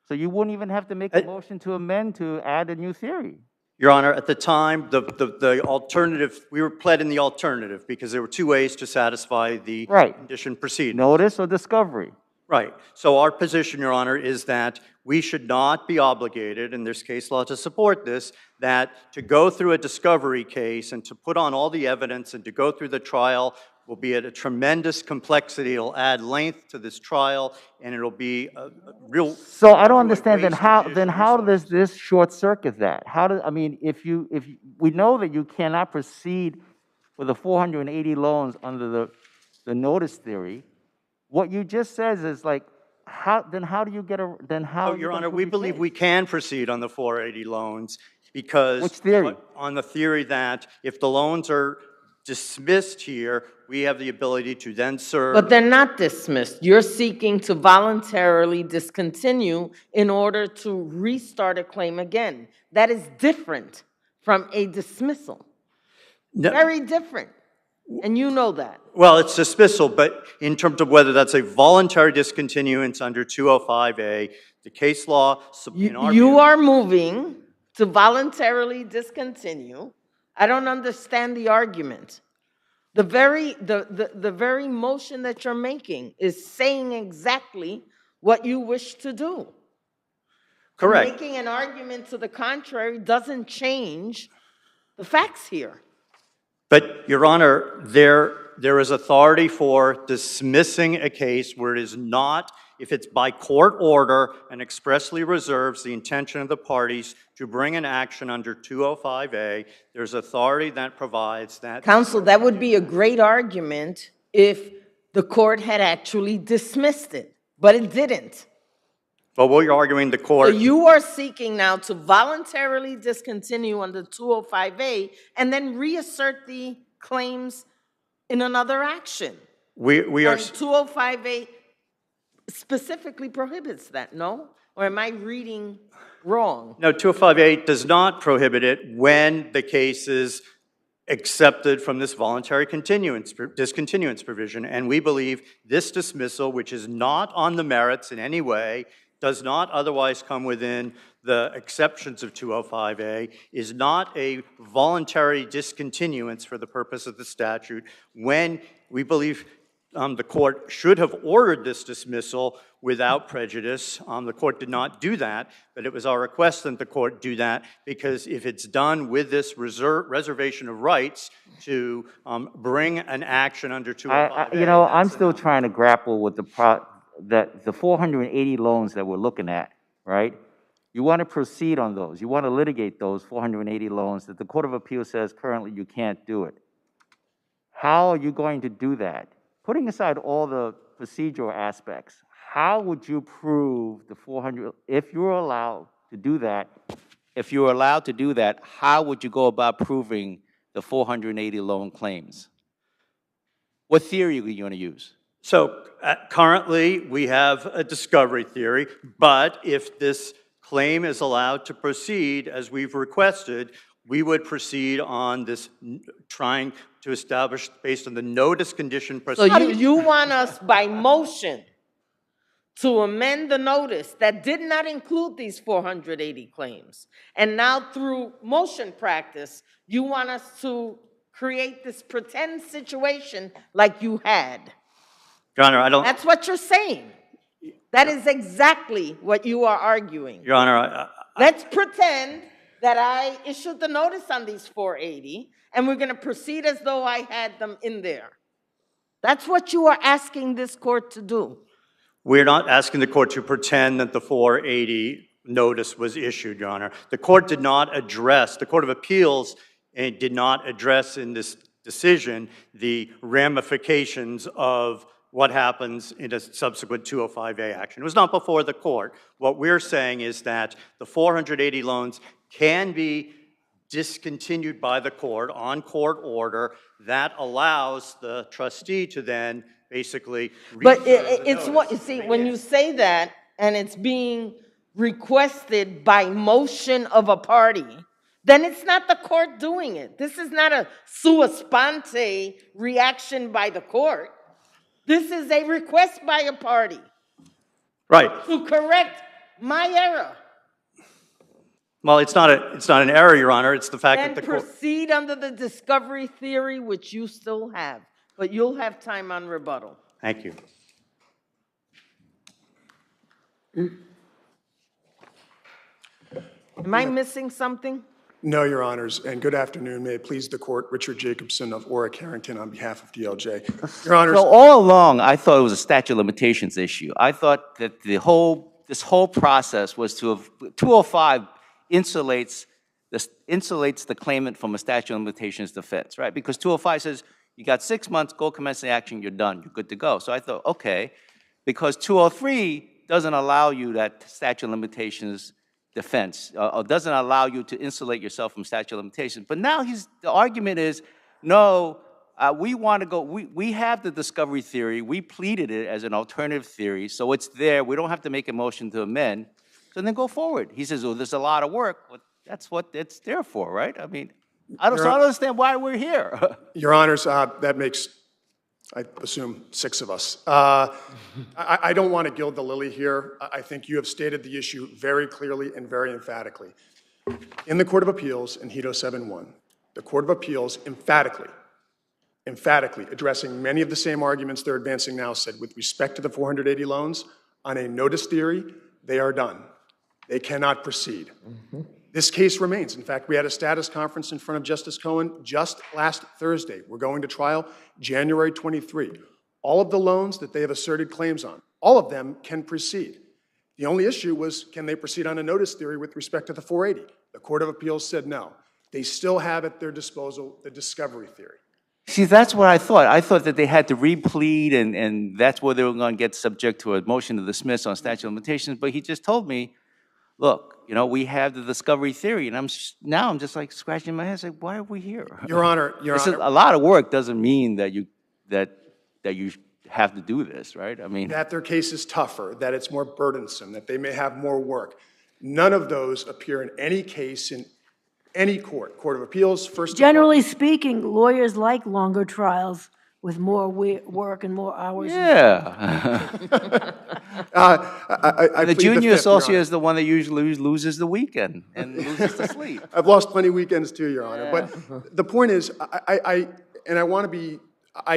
so you wouldn't even have to make a motion to amend to add a new theory. Your Honor, at the time, the alternative, we were pled in the alternative because there were two ways to satisfy the condition proceeding. Notice or discovery. Right. So our position, Your Honor, is that we should not be obligated, and there's case law to support this, that to go through a discovery case and to put on all the evidence and to go through the trial will be at a tremendous complexity. It'll add length to this trial, and it'll be a real. So I don't understand. Then how does this short circuit that? I mean, if we know that you cannot proceed with the 480 loans under the notice theory. What you just says is like, how do you get a, then how? Oh, Your Honor, we believe we can proceed on the 480 loans because. Which theory? On the theory that if the loans are dismissed here, we have the ability to then serve. But they're not dismissed. You're seeking to voluntarily discontinue in order to restart a claim again. That is different from a dismissal. No. Very different. And you know that. Well, it's dismissal, but in terms of whether that's a voluntary discontinuance under 205A, the case law, in our You view, are moving to voluntarily discontinue. I don't understand the argument. The very motion that you're making is saying exactly what you wish to do. correct. And making an argument to the contrary doesn't change the facts here. But, Your Honor, there is authority for dismissing a case where it is not, if it's by court order and expressly reserves the intention of the parties to bring an action under 205A, there's authority that provides that. Counsel, that would be a great argument if the court had actually dismissed it, but it didn't. But what you're arguing, the court. So you are seeking now to voluntarily discontinue under 205A and then reassert the claims in another action. We are. And 205A specifically prohibits that, no? Or am I reading wrong? No, 205A does not prohibit it when the case is accepted from this voluntary discontinuance provision. And we believe this dismissal, which is not on the merits in any way, does not otherwise come within the exceptions of 205A, is not a voluntary discontinuance for the purpose of the statute, when we believe the court should have ordered this dismissal without prejudice. The court did not do that, but it was our request that the court do that, because if it's done with this reservation of rights to bring an action under 205A. I'm still trying to grapple with the 480 loans that we're looking at, right? You want to proceed on those. You want to litigate those 480 loans that the Court of Appeal says currently you can't do it. How are you going to do that? Putting aside all the procedural aspects, how would you prove the 400, if you're allowed to do that, how would you go about proving the 480 loan claims? What theory are you going to use? So currently, we have a discovery theory, but if this claim is allowed to proceed as we've requested, we would proceed on this trying to establish based on the notice condition procedure. So you want us by motion to amend the notice that did not include these 480 claims. And now through motion practice, you want us to create this pretend situation like you had. Your Honor, I don't. That's what you're saying. That is exactly what you are arguing. Your Honor, Let's pretend that I issued the notice on these 480, and we're going to proceed as though I had them in there. That's what you are asking this court to do. We're not asking the court to pretend that the 480 notice was issued, Your Honor. The court did not address, the Court of Appeals did not address in this decision the ramifications of what happens in a subsequent 205A action. It was not before the court. What we're saying is that the 480 loans can be discontinued by the court on court order. That allows the trustee to then basically. But it's what, you see, when you say that, and it's being requested by motion of a party, then it's not the court doing it. This is not a sua sponte reaction by the court. This is a request by a party Right. to correct my error. Well, it's not an error, Your Honor. It's the fact that Then the court... proceed under the discovery theory, which you still have, but you'll have time on rebuttal. Thank you. Am I missing something? No, Your Honors, and good afternoon. May it please the court, Richard Jacobson of Orrick Harrington on behalf of DLJ. Your Honors. So all along, I thought it was a statute of limitations issue. I thought that this whole process was 205 insulates the claimant from a statute of limitations defense, right? Because 205 says, you got 6 months, go commence the action, you're done, you're good to go. So I thought, okay, because 203 doesn't allow you that statute of limitations defense, or doesn't allow you to insulate yourself from statute of limitations. But now the argument is, no, we want to go, we have the discovery theory, we pleaded it as an alternative theory, so it's there, we don't have to make a motion to amend, so then go forward. He says, well, there's a lot of work, but that's what it's there for, right? I mean, I don't understand why we're here. Your Honors, that makes, I assume, 6 of us. I don't want to gild the lily here. I think you have stated the issue very clearly and very emphatically. In the Court of Appeals in Hito 7-1, the Court of Appeals emphatically addressing many of the same arguments they're advancing now said, with respect to the 480 loans, on a notice theory, they are done. They cannot proceed. This case remains. In fact, we had a status conference in front of Justice Cohen just last Thursday. We're going to trial January 23. All of the loans that they have asserted claims on, all of them can proceed. The only issue was, can they proceed on a notice theory with respect to the 480? The Court of Appeals said no. They still have at their disposal the discovery theory. See, that's what I thought. I thought that they had to replead, and that's where they were going to get subject to a motion to dismiss on statute of limitations. But he just told me, look, you know, we have the discovery theory, and I'm just like scratching my head, like, why are we here? Your Honor, a lot of work doesn't mean that you have to do this, right? I mean, that their case is tougher, that it's more burdensome, that they may have more work. None of those appear in any case in any court, Court of Appeals, First Generally speaking, lawyers like longer trials with more work and more hours. Yeah. The junior associate is the one that usually loses the weekend and loses the sleep. I've lost plenty of weekends too, Your Honor. But the point is, I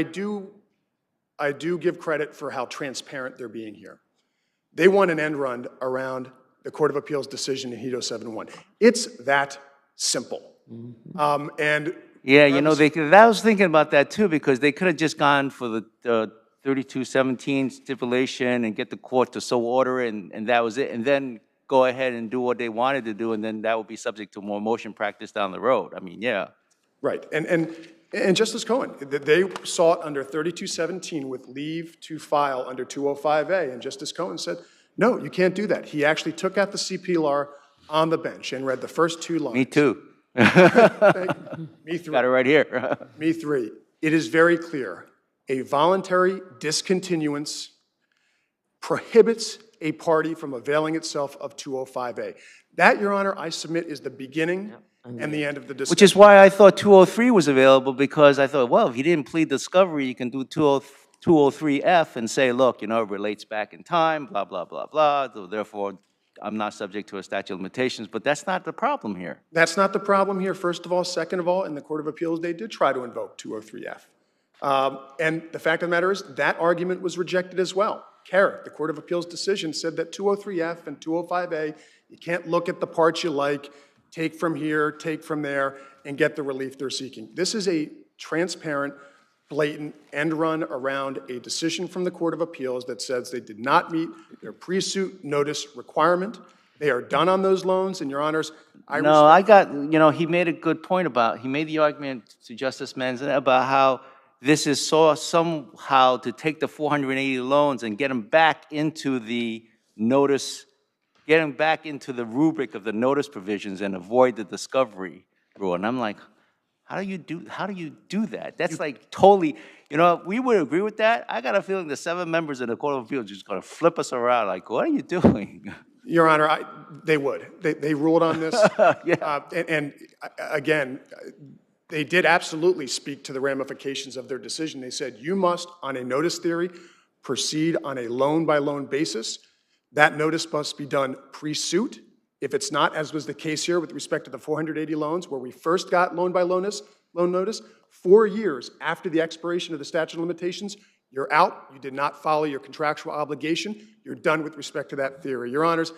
do give credit for how transparent they're being here. They want an end run around the Court of Appeals decision in Hito 7-1. It's that simple. Yeah, you know, I was thinking about that too, because they could have just gone for the 3217 stipulation and get the court to so order it, and that was it, and then go ahead and do what they wanted to do, and then that would be subject to more motion practice down the road. I mean, yeah. Right, and Justice Cohen, they sought under 3217 with leave to file under 205A, and Justice Cohen said, no, you can't do that. He actually took out the CPLR on the bench and read the first 2 lines. Me too. Me 3. Got it right here. Me 3. It is very clear. A voluntary discontinuance prohibits a party from availing itself of 205A. That, Your Honor, I submit is the beginning and the end of the discussion. Which is why I thought 203 was available, because I thought, well, if he didn't plead discovery, you can do 203F and say, look, you know, it relates back in time, blah, blah, blah, blah, so therefore I'm not subject to a statute of limitations, but that's not the problem here. That's not the problem here, first of all. Second of all, in the Court of Appeals, they did try to invoke 203F. And the fact of the matter is, that argument was rejected as well. Carrick, the Court of Appeals decision, said that 203F and 205A, you can't look at the parts you like, take from here, take from there, and get the relief they're seeking. This is a transparent, blatant end run around a decision from the Court of Appeals that says they did not meet their pre-suit notice requirement. They are done on those loans, and Your Honors, he made a good point he made the argument to Justice Manzana about how this is somehow to take the 480 loans and get them back into the notice, get them back into the rubric of the notice provisions and avoid the discovery rule. And I'm like, how do you do that? That's like totally, you know, we would agree with that. I got a feeling the 7 members of the Court of Appeals are just going to flip us around like, what are you doing? Your Honor, they would. They ruled on this. Yeah. And again, they did absolutely speak to the ramifications of their decision. They said, you must, on a notice theory, proceed on a loan-by-loan basis. That notice must be done pre-suit. If it's not, as was the case here with respect to the 480 loans, where we first got loan notice, 4 years after the expiration of the statute of limitations, you're out, you did not follow your contractual obligation, you're done with respect to that theory. Your Honors,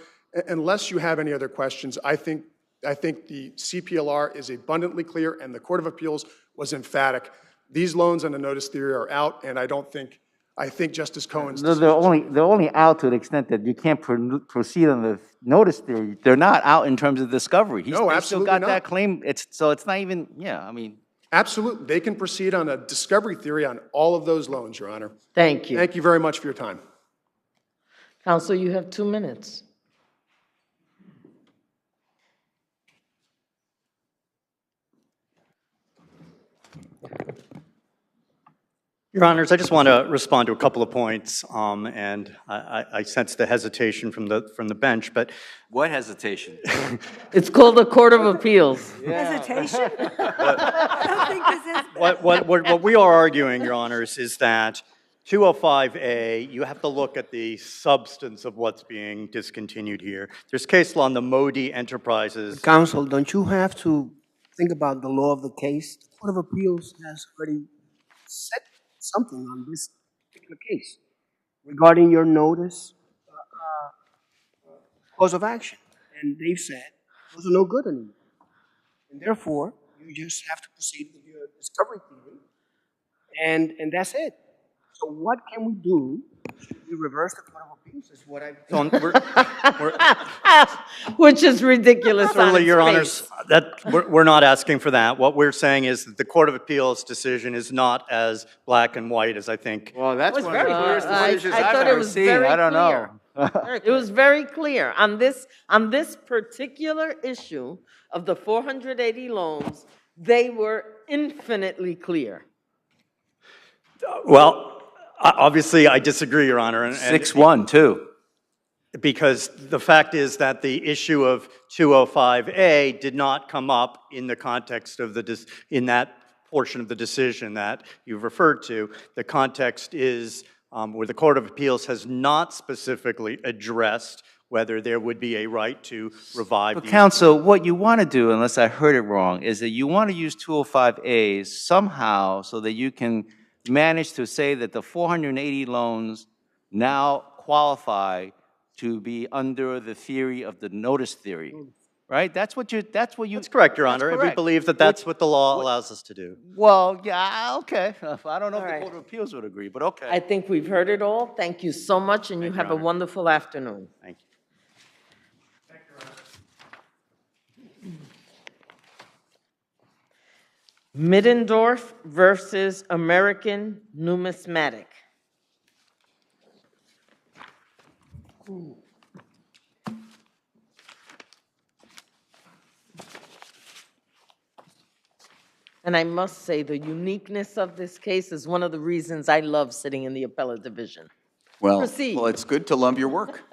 unless you have any other questions, I think the CPLR is abundantly clear and the Court of Appeals was emphatic. These loans on the notice theory are out, and I think Justice Cohen's They're only out to the extent that you can't proceed on the notice theory. They're not out in terms of discovery. No, they absolutely still got not. that claim. So it's not even, yeah, I mean. Absolutely. They can proceed on a discovery theory on all of those loans, Your Honor. Thank you. Thank you very much for your time. Counsel, you have 2 minutes. Your Honors, I just want to respond to a couple of points, and I sense the hesitation from the bench, but... What hesitation? It's called the Court of Appeals. Hesitation? I don't think this is. What we are arguing, Your Honors, is that 205A, you have to look at the substance of what's being discontinued here. There's case law on the Modi Enterprises. Counsel, don't you have to think about the law of the case? The Court of Appeals has already set something on this particular case regarding your notice cause of action. And they've said those are no good anymore. And therefore, you just have to proceed with your discovery theory. And that's it. So what can we do? Should we reverse the Court of Appeals? Is what Which is ridiculous. Certainly, Your Honors, we're not asking for that. What we're saying is that the Court of Appeals decision is not as black and white as I think. Well, that's one of the clearest decisions I I've thought ever it was seen. very I don't clear. know. It was very clear. On this particular issue of the 480 loans, they were infinitely clear. Well, obviously, I disagree, Your Honor. 6-1, too. Because the fact is that the issue of 205A did not come up in the context of in that portion of the decision that you've referred to. The context is where the Court of Appeals has not specifically addressed whether there would be a right to revive. But counsel, what you want to do, unless I heard it wrong, is that you want to use 205A somehow so that you can manage to say that the 480 loans now qualify to be under the theory of the notice theory, right? That's correct, Your Honor, and we believe that that's what the law allows us to do. Well, yeah, okay. I don't know if the Court of Appeals would agree, but okay. I think we've heard it all. Thank you so much, and you have a wonderful afternoon. Thank you. Middendorf versus American Numismatic. And I must say, the uniqueness of this case is one of the reasons I love sitting in the appellate division. Well, Proceed. it's good to love your work.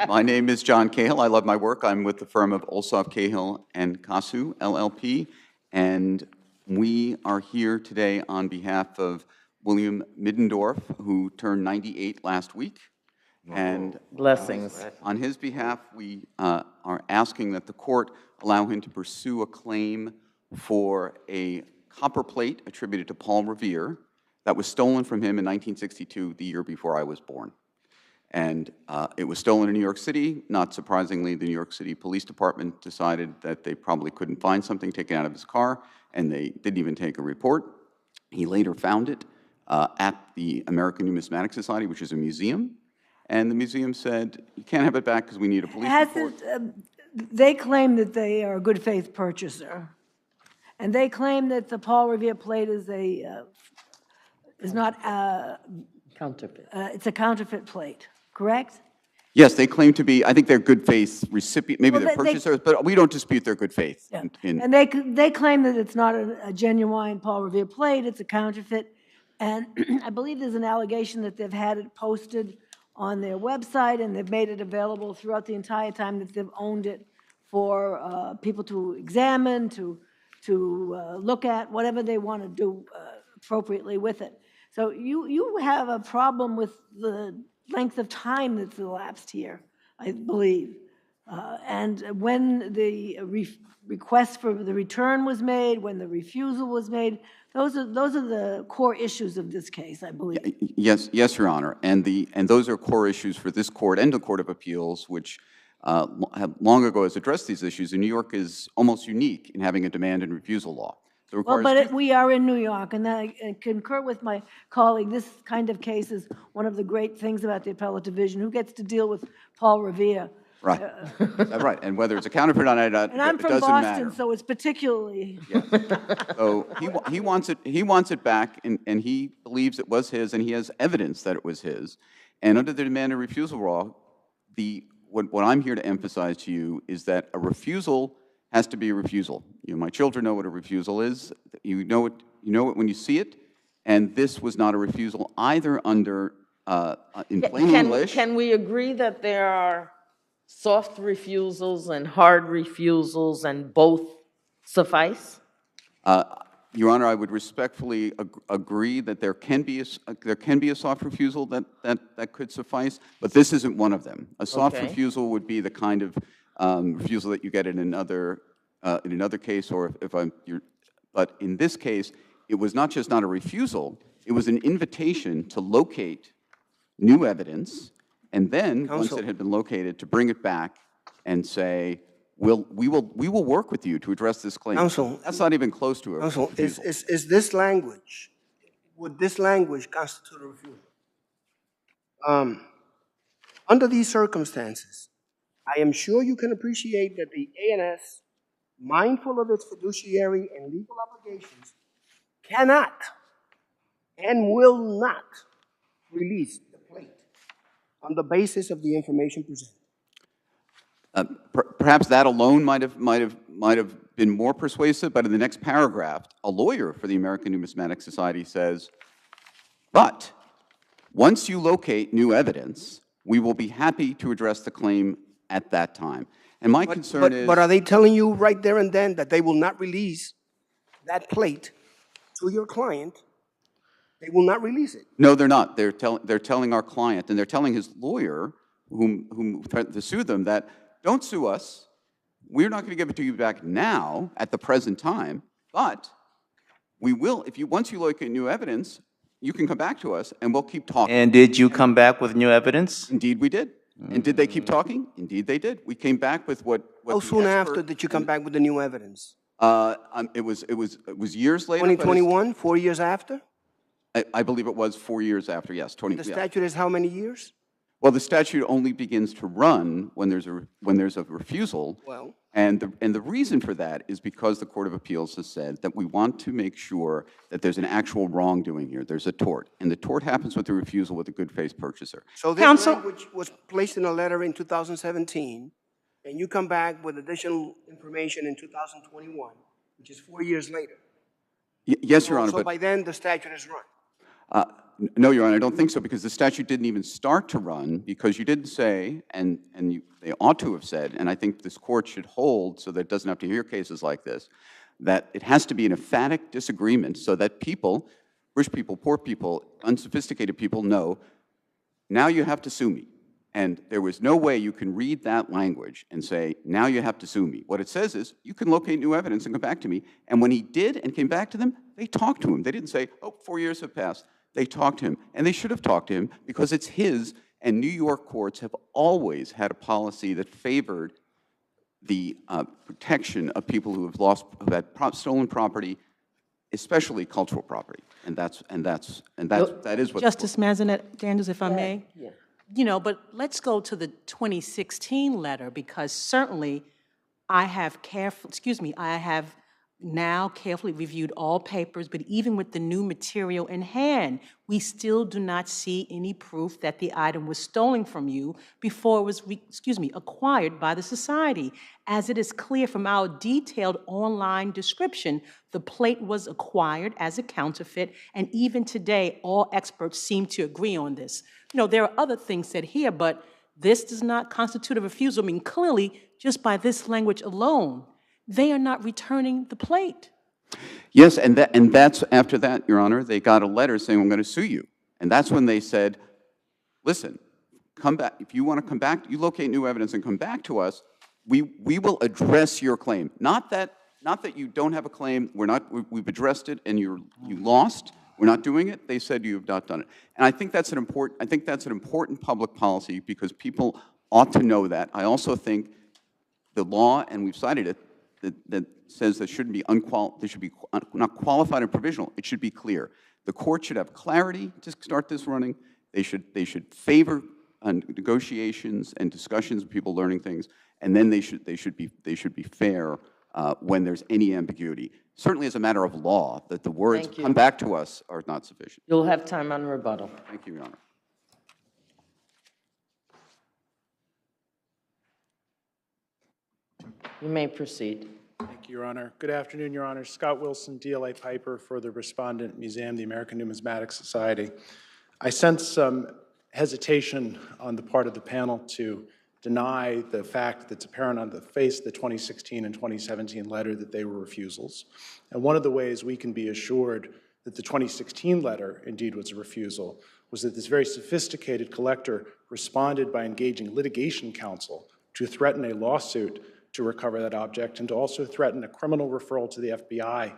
My name is John Cahill. I love my work. I'm with the firm of Olsov, Cahill, and Kasu, LLP, and we are here today on behalf of William Middendorf, who turned 98 last week. And blessings. On his behalf, we are asking that the court allow him to pursue a claim for a copper plate attributed to Paul Revere that was stolen from him in 1962, the year before I was born. And it was stolen in New York City. Not surprisingly, the New York City Police Department decided that they probably couldn't find something taken out of his car, and they didn't even take a report. He later found it at the American Numismatic Society, which is a museum, and the museum said, you can't have it back because we need a police report. They claim that they are a good faith purchaser, and they claim that the Paul Revere plate is not counterfeit. It's a counterfeit plate, correct? Yes, they claim to be, I think they're good faith recipient, maybe they're purchasers, but we don't dispute their good faith. Yeah. And they claim that it's not a genuine Paul Revere plate, it's a counterfeit. And I believe there's an allegation that they've had it posted on their website, and they've made it available throughout the entire time that they've owned it for people to examine, to look at, whatever they want to do appropriately with it. So you have a problem with the length of time that's elapsed here, I believe. And when the request for the return was made, when the refusal was made, those are the core issues of this case, I believe. Yes, Your Honor, and those are core issues for this court and the Court of Appeals, which have long ago has addressed these issues. And New York is almost unique in having a demand and refusal law. So it Well, requires we are in New York, and I concur with my colleague. This kind of case is one of the great things about the appellate division. Who gets to deal with Paul Revere? Right, right, and whether it's accounted for or not, it And I'm from doesn't Boston, matter. so it's particularly. So he wants it back, and he believes it was his, and he has evidence that it was his. And under the demand and refusal law, what I'm here to emphasize to you is that a refusal has to be a refusal. My children know what a refusal is. You know it when you see it, and this was not a refusal either under in plain English. Can we agree that there are soft refusals and hard refusals, and both suffice? Your Honor, I would respectfully agree that there can be a soft refusal that could suffice, but this isn't one of them. A soft refusal would be the kind of refusal that you get in another case, or but in this case, it was not just not a refusal; it was an invitation to locate new evidence, and then once it had been located, to bring it back and say, we will work with you to address this claim. Counsel, that's not even close to a Counsel, refusal. is this language, would this language constitute a refusal? Under these circumstances, I am sure you can appreciate that the ANS, mindful of its fiduciary and legal obligations, cannot and will not release the plate on the basis of the information presented. Perhaps that alone might have been more persuasive, but in the next paragraph, a lawyer for the American Numismatic Society says, but once you locate new evidence, we will be happy to address the claim at that time. And my concern is... But are they telling you right there and then that they will not release that plate to your client? They will not release it? No, they're not. They're telling our client, and they're telling his lawyer, whom threatened to sue them, that don't sue us. We're not going to give it to you back now at the present time, but we will, once you locate new evidence, you can come back to us and we'll keep talking. And did you come back with new evidence? Indeed we did. And did they keep talking? Indeed they did. We came back with what How soon after did you come back with the new evidence? It was years later. 2021, 4 years after? I believe it was 4 years after, yes. The statute is how many years? Well, the statute only begins to run when there's a refusal. Well. And the reason for that is because the Court of Appeals has said that we want to make sure that there's an actual wrongdoing here. There's a tort. And the tort happens with the refusal with a good faith purchaser. So this language was placed in a letter in 2017, and you come back with additional information in 2021, which is 4 years later. Yes, Your Honor. So by then the statute is run. No, Your Honor, I don't think so, because the statute didn't even start to run, because you didn't say, and they ought to have said, and I think this court should hold so that it doesn't have to hear cases like this, that it has to be an emphatic disagreement so that people, rich people, poor people, unsophisticated people know, now you have to sue me. And there was no way you can read that language and say, now you have to sue me. What it says is, you can locate new evidence and come back to me. And when he did and came back to them, they talked to him. They didn't say, oh, 4 years have passed. They talked to him, and they should have talked to him because it's his, and New York courts have always had a policy that favored the protection of people who have had stolen property, especially cultural property, and that is what. Justice Mazanet-Daniels, if I may. Yeah. You know, but let's go to the 2016 letter, because certainly I have now carefully reviewed all papers, but even with the new material in hand, we still do not see any proof that the item was stolen from you before it was, acquired by the society. As it is clear from our detailed online description, the plate was acquired as a counterfeit, and even today, all experts seem to agree on this. There are other things said here, but this does not constitute a refusal. Clearly, just by this language alone, they are not returning the plate. Yes, and that's after that, Your Honor, they got a letter saying, I'm going to sue you. And that's when they said, listen, come back. If you want to come back, you locate new evidence and come back to us, we will address your claim. Not that you don't have a claim, we've addressed it and you lost, we're not doing it. They said you have not done it. And I think that's an important public policy because people ought to know that. I also think the law, and we've cited it, that says there shouldn't be not qualified and provisional. It should be clear. The court should have clarity to start this running. They should favor negotiations and discussions of people learning things, and then they should be fair when there's any ambiguity. Certainly, as a matter of law, that the words "come back to us" are not sufficient. You'll have time on rebuttal. Thank you, Your Honor. You may proceed. Thank you, Your Honor. Good afternoon, Your Honor. Scott Wilson, DLA Piper for the Respondent Museum, the American Numismatic Society. I sense some hesitation on the part of the panel to deny the fact that's apparent on the face of the 2016 and 2017 letter that they were refusals. And one of the ways we can be assured that the 2016 letter indeed was a refusal was that this very sophisticated collector responded by engaging litigation counsel to threaten a lawsuit to recover that object and to also threaten a criminal referral to the FBI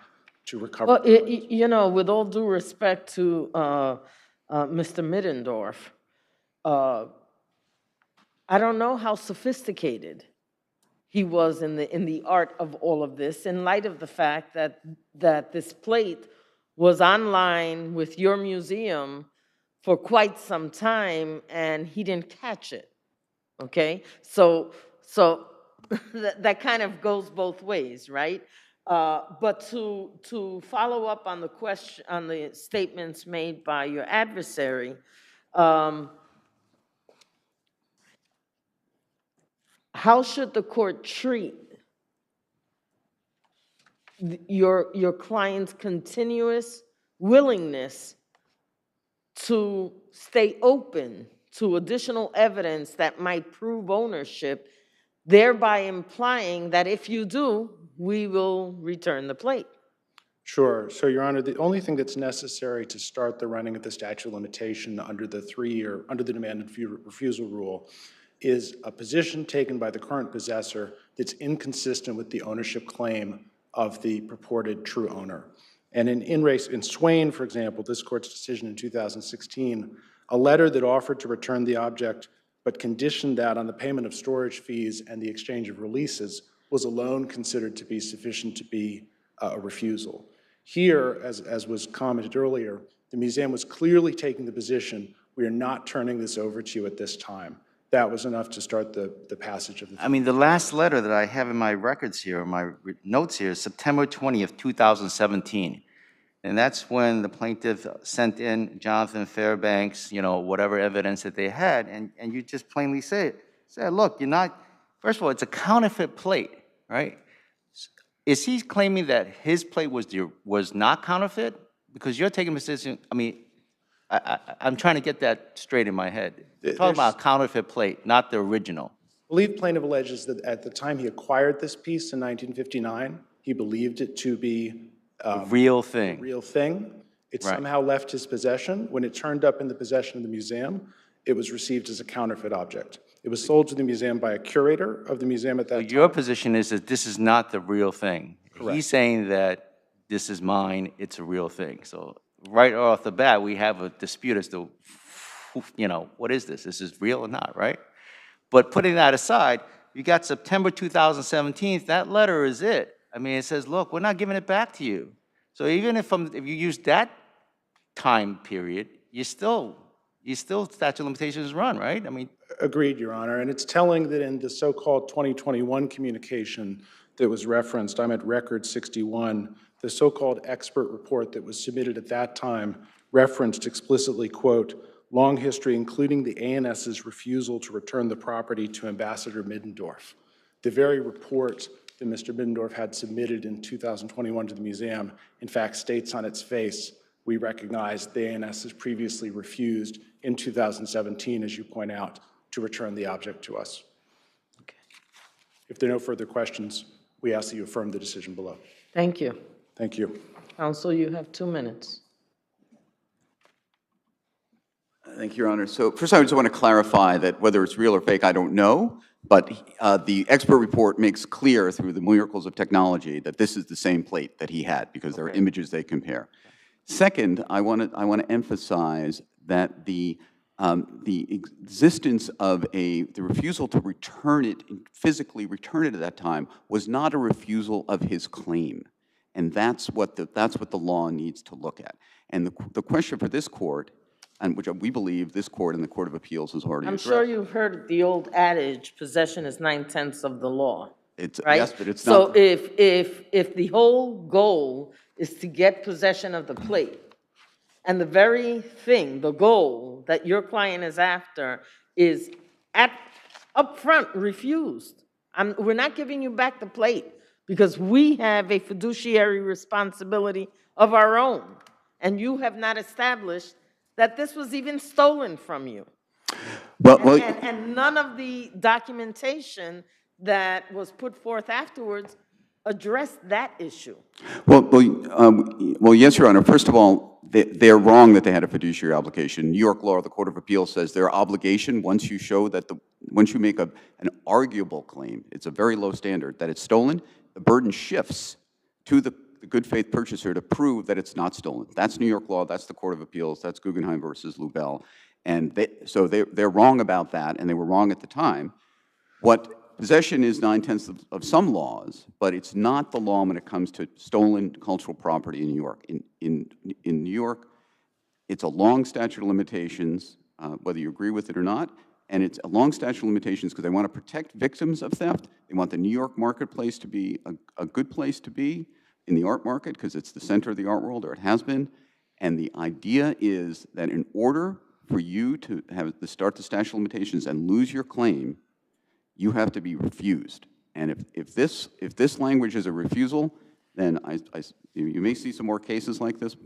to recover. Well, with all due respect to Mr. Middendorf, I don't know how sophisticated he was in the art of all of this in light of the fact that this plate was online with your museum for quite some time and he didn't catch it, okay? So that kind of goes both ways, right? But to follow up on the question, on the statements made by your adversary, how should the court treat your client's continuous willingness to stay open to additional evidence that might prove ownership, thereby implying that if you do, we will return the plate? Sure. So, Your Honor, the only thing that's necessary to start the running of the statute of limitation under the demand and refusal rule is a position taken by the current possessor that's inconsistent with the ownership claim of the purported true owner. And in Swain, for example, this court's decision in 2016, a letter that offered to return the object but conditioned that on the payment of storage fees and the exchange of releases was alone considered to be sufficient to be a refusal. Here, as was commented earlier, the museum was clearly taking the position, we are not turning this over to you at this time. That was enough to start the passage of the... I mean, the last letter that I have in my records here, my notes here, is September 20th, 2017. And that's when the plaintiff sent in Jonathan Fairbanks, whatever evidence that they had, and you just plainly said, look, you're not, first of all, it's a counterfeit plate, right? Is he claiming that his plate was not counterfeit? Because you're taking a position, I mean, I'm trying to get that straight in my head. You're talking about a counterfeit plate, not the original. I believe plaintiff alleges that at the time he acquired this piece in 1959, he believed it to be a real thing. Real thing. It somehow left his possession. When it turned up in the possession of the museum, it was received as a counterfeit object. It was sold to the museum by a curator of the museum at that time. Your position is that this is not the real thing. Correct. He's saying that this is mine, it's a real thing. So right off the bat, we have a dispute as to, what is this? This is real or not, right? But putting that aside, you got September 2017, that letter is it. I mean, it says, look, we're not giving it back to you. So even if you use that time period, you still statute of limitations run, right? I mean. Agreed, Your Honor. And it's telling that in the so-called 2021 communication that was referenced, I'm at record 61. The so-called expert report that was submitted at that time referenced explicitly, quote, long history including the ANS's refusal to return the property to Ambassador Middendorf. The very report that Mr. Middendorf had submitted in 2021 to the museum, in fact, states on its face, we recognize the ANS has previously refused in 2017, as you point out, to return the object to us. Okay. If there are no further questions, we ask that you affirm the decision below. Thank you. Thank you. Counsel, you have 2 minutes. Thank you, Your Honor. So first, I just want to clarify that whether it's real or fake, I don't know, but the expert report makes clear through the miracles of technology that this is the same plate that he had, because there are images they compare. Second, I want to emphasize that the existence of the refusal to return it, physically return it at that time, was not a refusal of his claim. And that's what the law needs to look at. And the question for this court, and which we believe this court and the Court of Appeals has already addressed. I'm sure you've heard the old adage, possession is 9/10 of the law, right? Yes, but it's so not. So if the whole goal is to get possession of the plate, and the very thing, the goal that your client is after is up front refused. We're not giving you back the plate because we have a fiduciary responsibility of our own, and you have not established that this was even stolen from you. And none of the documentation that was put forth afterwards addressed that issue. Well, yes, Your Honor. First of all, they're wrong that they had a fiduciary obligation. New York law, the Court of Appeals says their obligation, once you show that once you make an arguable claim, it's a very low standard, that it's stolen, the burden shifts to the good faith purchaser to prove that it's not stolen. That's New York law, that's the Court of Appeals, that's Guggenheim versus Lubell. And so they're wrong about that, and they were wrong at the time. What possession is 9/10 of some laws, but it's not the law when it comes to stolen cultural property in New York. In New York, it's a long statute of limitations, whether you agree with it or not, and it's a long statute of limitations because they want to protect victims of theft. They want the New York marketplace to be a good place to be in the art market because it's the center of the art world, or it has been. And the idea is that in order for you to start the statute of limitations and lose your claim, you have to be refused. And if this language is a refusal, then you may see some more cases like this,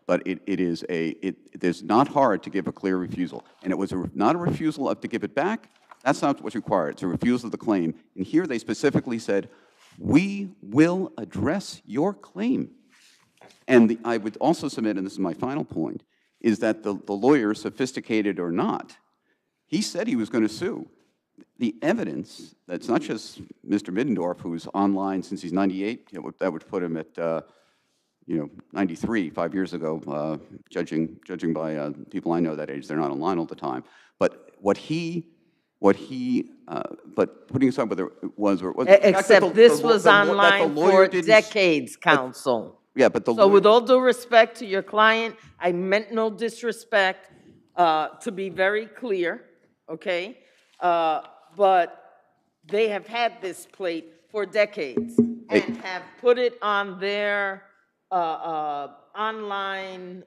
but it's not hard to give a clear refusal. And it was not a refusal to give it back. That's not what's required. It's a refusal of the claim. And here they specifically said, we will address your claim. And I would also submit, and this is my final point, is that the lawyer, sophisticated or not, he said he was going to sue. The evidence, that's not just Mr. Middendorf, who's online since he's 98, that would put him at 93, 5 years ago, judging by people I know that age, they're not online all the time. But but putting aside whether it was or it wasn't. Except this was online for decades, counsel. Yeah, but so with all due respect to your client, I meant no disrespect, to be very clear, okay? But they have had this plate for decades and have put it on their online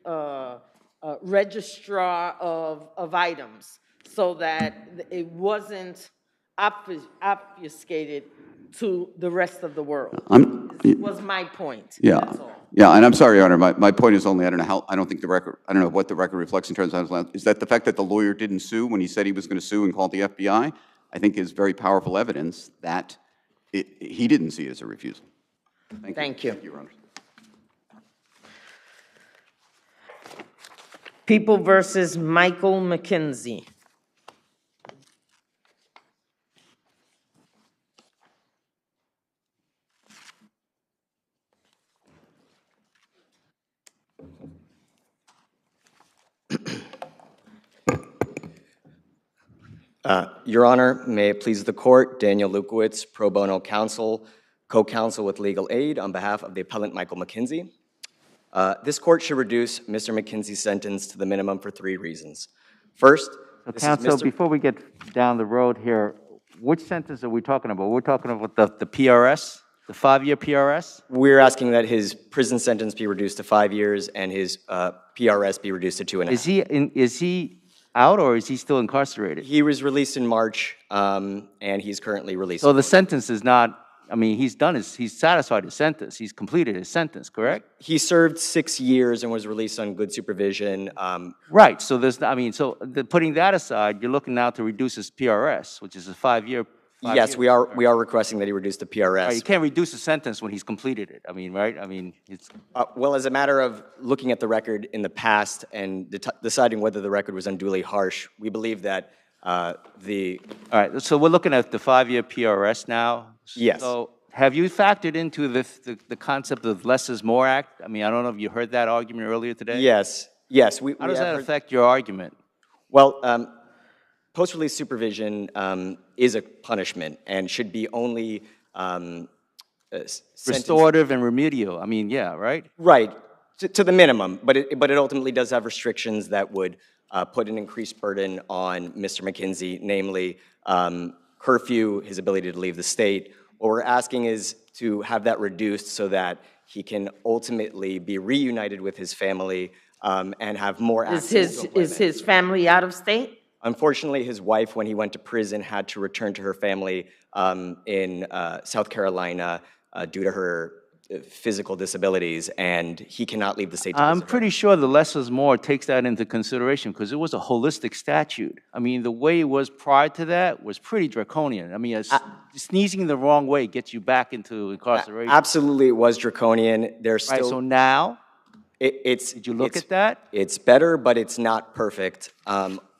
registrar of items so that it wasn't obfuscated to the rest of the world. Was my point. Yeah. That's all. Yeah, and I'm sorry, Your Honor, my point is only, I don't know what the record reflects in terms of, is that the fact that the lawyer didn't sue when he said he was going to sue and called the FBI, I think is very powerful evidence that he didn't see it as a refusal. Thank you. Thank you, Your Honor. People versus Michael McKenzie. Your Honor, may it please the court, Daniel Lukowitz, pro bono counsel, co-counsel with legal aid on behalf of the appellant Michael McKenzie. This court should reduce Mr. McKenzie's sentence to the minimum for 3 reasons. First, counsel, before we get down the road here, which sentence are we talking about? We're talking about the PRS, the 5-year PRS? We're asking that his prison sentence be reduced to 5 years and his PRS be reduced to 2.5. Is he out or is he still incarcerated? He was released in March, and he's currently released. So the sentence is not, I mean, he's satisfied his sentence. He's completed his sentence, correct? He served 6 years and was released on good supervision. Right, so putting that aside, you're looking now to reduce his PRS, which is a 5-year. Yes, we are requesting that he reduce the PRS. Right, you can't reduce a sentence when he's completed it. I mean, right? I mean, it's. Well, as a matter of looking at the record in the past and deciding whether the record was unduly harsh, we believe that All right, so we're looking at the 5-year PRS now. Yes. So have you factored into the concept of less is more act? I mean, I don't know if you heard that argument earlier today. Yes. How does that affect your argument? Well, post-release supervision is a punishment and should be only Restorative and remedial. I mean, yeah, right? Right, to the minimum, but it ultimately does have restrictions that would put an increased burden on Mr. McKenzie, namely curfew, his ability to leave the state. What we're asking is to have that reduced so that he can ultimately be reunited with his family and have more access to employment. Is his family out of state? Unfortunately, his wife, when he went to prison, had to return to her family in South Carolina due to her physical disabilities, and he cannot leave the state to I'm visit her. pretty sure the less is more takes that into consideration because it was a holistic statute. I mean, the way it was prior to that was pretty draconian. I mean, sneezing the wrong way gets you back into incarceration. Absolutely, it was draconian. There's still. Right, so now, did you look at that? It's better, but it's not perfect.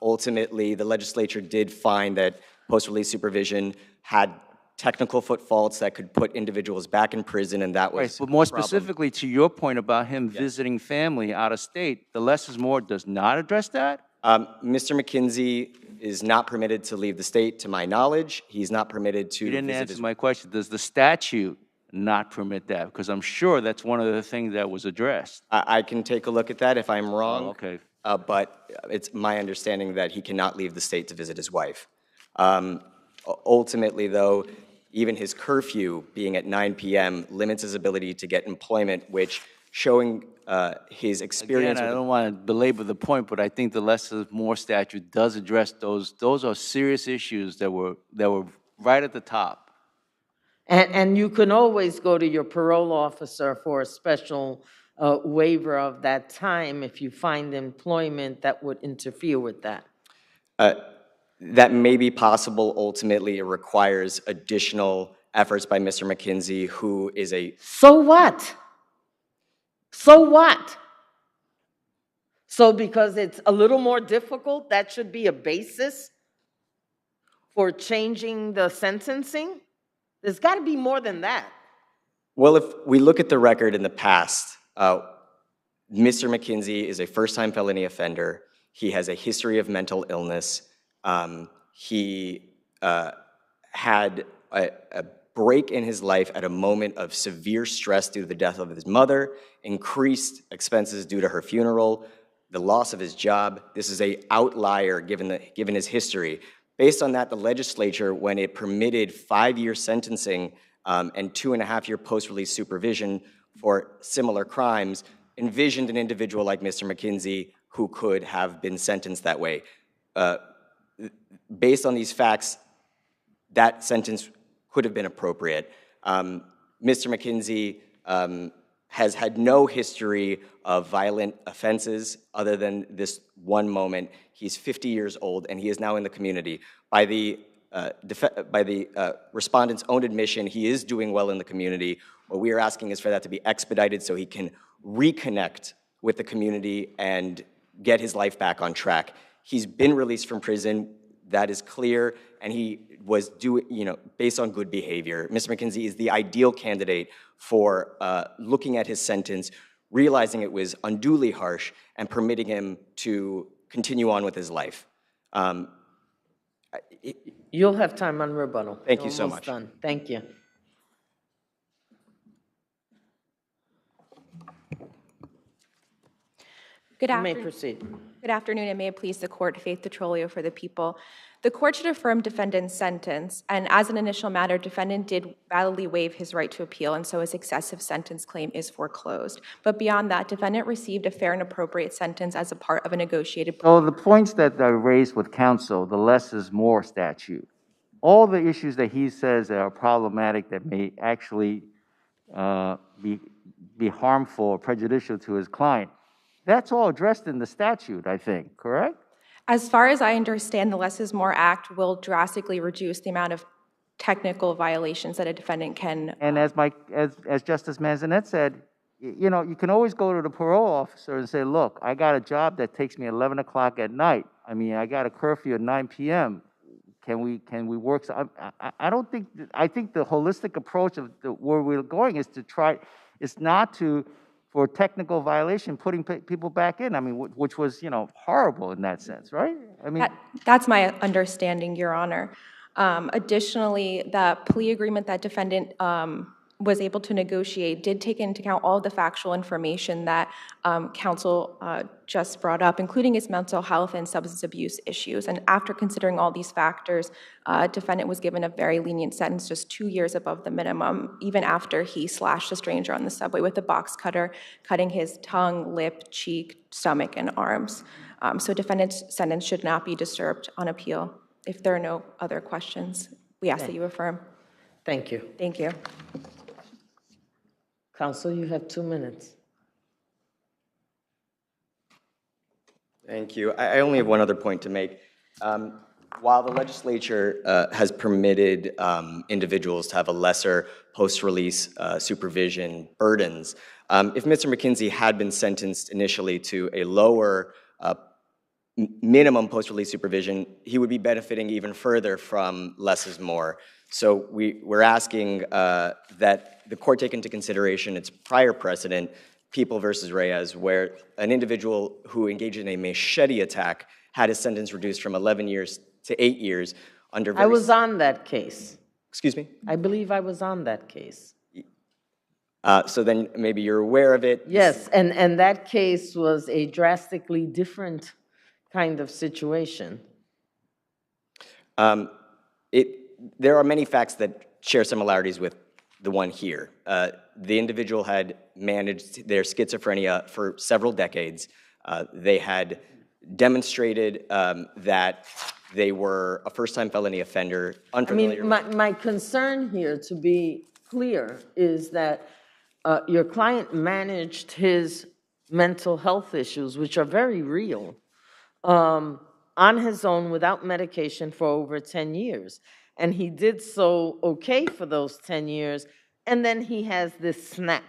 Ultimately, the legislature did find that post-release supervision had technical faults that could put individuals back in prison, and that was Right, but more a problem. specifically to your point about him visiting family out of state, the less is more does not address that? Mr. McKenzie is not permitted to leave the state, to my knowledge. He's not permitted to You didn't visit answer his. my question. Does the statute not permit that? Because I'm sure that's one of the things that was addressed. I can take a look at that if I'm wrong. Oh, okay. But it's my understanding that he cannot leave the state to visit his wife. Ultimately, though, even his curfew being at 9 p.m. limits his ability to get employment, which showing his experience. Again, I don't want to belabor the point, but I think the less is more statute does address those. Those are serious issues that were right at the top. And you can always go to your parole officer for a special waiver of that time if you find employment that would interfere with that. That may be possible. Ultimately, it requires additional efforts by Mr. McKenzie, who is a... So what? So what? So because it's a little more difficult, that should be a basis for changing the sentencing? There's got to be more than that. Well, if we look at the record in the past, Mr. McKenzie is a first-time felony offender. He has a history of mental illness. He had a break in his life at a moment of severe stress due to the death of his mother, increased expenses due to her funeral, the loss of his job. This is an outlier given his history. Based on that, the legislature, when it permitted 5-year sentencing and 2.5-year post-release supervision for similar crimes, envisioned an individual like Mr. McKenzie who could have been sentenced that way. Based on these facts, that sentence could have been appropriate. Mr. McKenzie has had no history of violent offenses other than this one moment. He's 50 years old, and he is now in the community. By the respondent's own admission, he is doing well in the community. What we are asking is for that to be expedited so he can reconnect with the community and get his life back on track. He's been released from prison. That is clear, and he was based on good behavior. Mr. McKenzie is the ideal candidate for looking at his sentence, realizing it was unduly harsh, and permitting him to continue on with his life. You'll have time on rebuttal. Thank you so Almost much. Done. Thank you. Good You may afternoon. proceed. Good afternoon, and may it please the court, Faith Petrolio for the people. The court should affirm defendant's sentence, and as an initial matter, defendant did validly waive his right to appeal, and so his excessive sentence claim is foreclosed. But beyond that, defendant received a fair and appropriate sentence as a part of a negotiated plea. So the points that I raised with counsel, the less is more statute, all the issues that he says that are problematic that may actually be harmful or prejudicial to his client, that's all addressed in the statute, I think, correct? As far as I understand, the Less is More Act will drastically reduce the amount of technical violations that a defendant can. And as Justice Manzanet said, you know, you can always go to the parole officer and say, look, I got a job that takes me 11 o'clock at night. I mean, I got a curfew at 9 p.m. Can we work? So I don't think, I think the holistic approach of where we're going is to try, it's not to, for technical violation, putting people back in. I mean, which was, you know, horrible in that sense, right? I mean, That's my understanding, Your Honor. Additionally, the plea agreement that defendant was able to negotiate did take into account all the factual information that counsel just brought up, including his mental health and substance abuse issues. And after considering all these factors, defendant was given a very lenient sentence, just 2 years above the minimum, even after he slashed a stranger on the subway with a box cutter, cutting his tongue, lip, cheek, stomach, and arms. So defendant's sentence should not be disturbed on appeal. If there are no other questions, we ask that you affirm. Thank you. Thank you. Counsel, you have 2 minutes. Thank you. I only have one other point to make. While the legislature has permitted individuals to have a lesser post-release supervision burdens, if Mr. McKenzie had been sentenced initially to a lower minimum post-release supervision, he would be benefiting even further from less is more. So we're asking that the court take into consideration its prior precedent, People versus Reyes, where an individual who engaged in a machete attack had his sentence reduced from 11 years to 8 years under I was on that case. Excuse me? I believe I was on that case. So then maybe you're aware of it. Yes, and that case was a drastically different kind of situation. There are many facts that share similarities with the one here. The individual had managed their schizophrenia for several decades. They had demonstrated that they were a first-time felony offender, unfamiliar. I mean, my concern here, to be clear, is that your client managed his mental health issues, which are very real, on his own without medication for over 10 years. And he did so okay for those 10 years, and then he has this snap,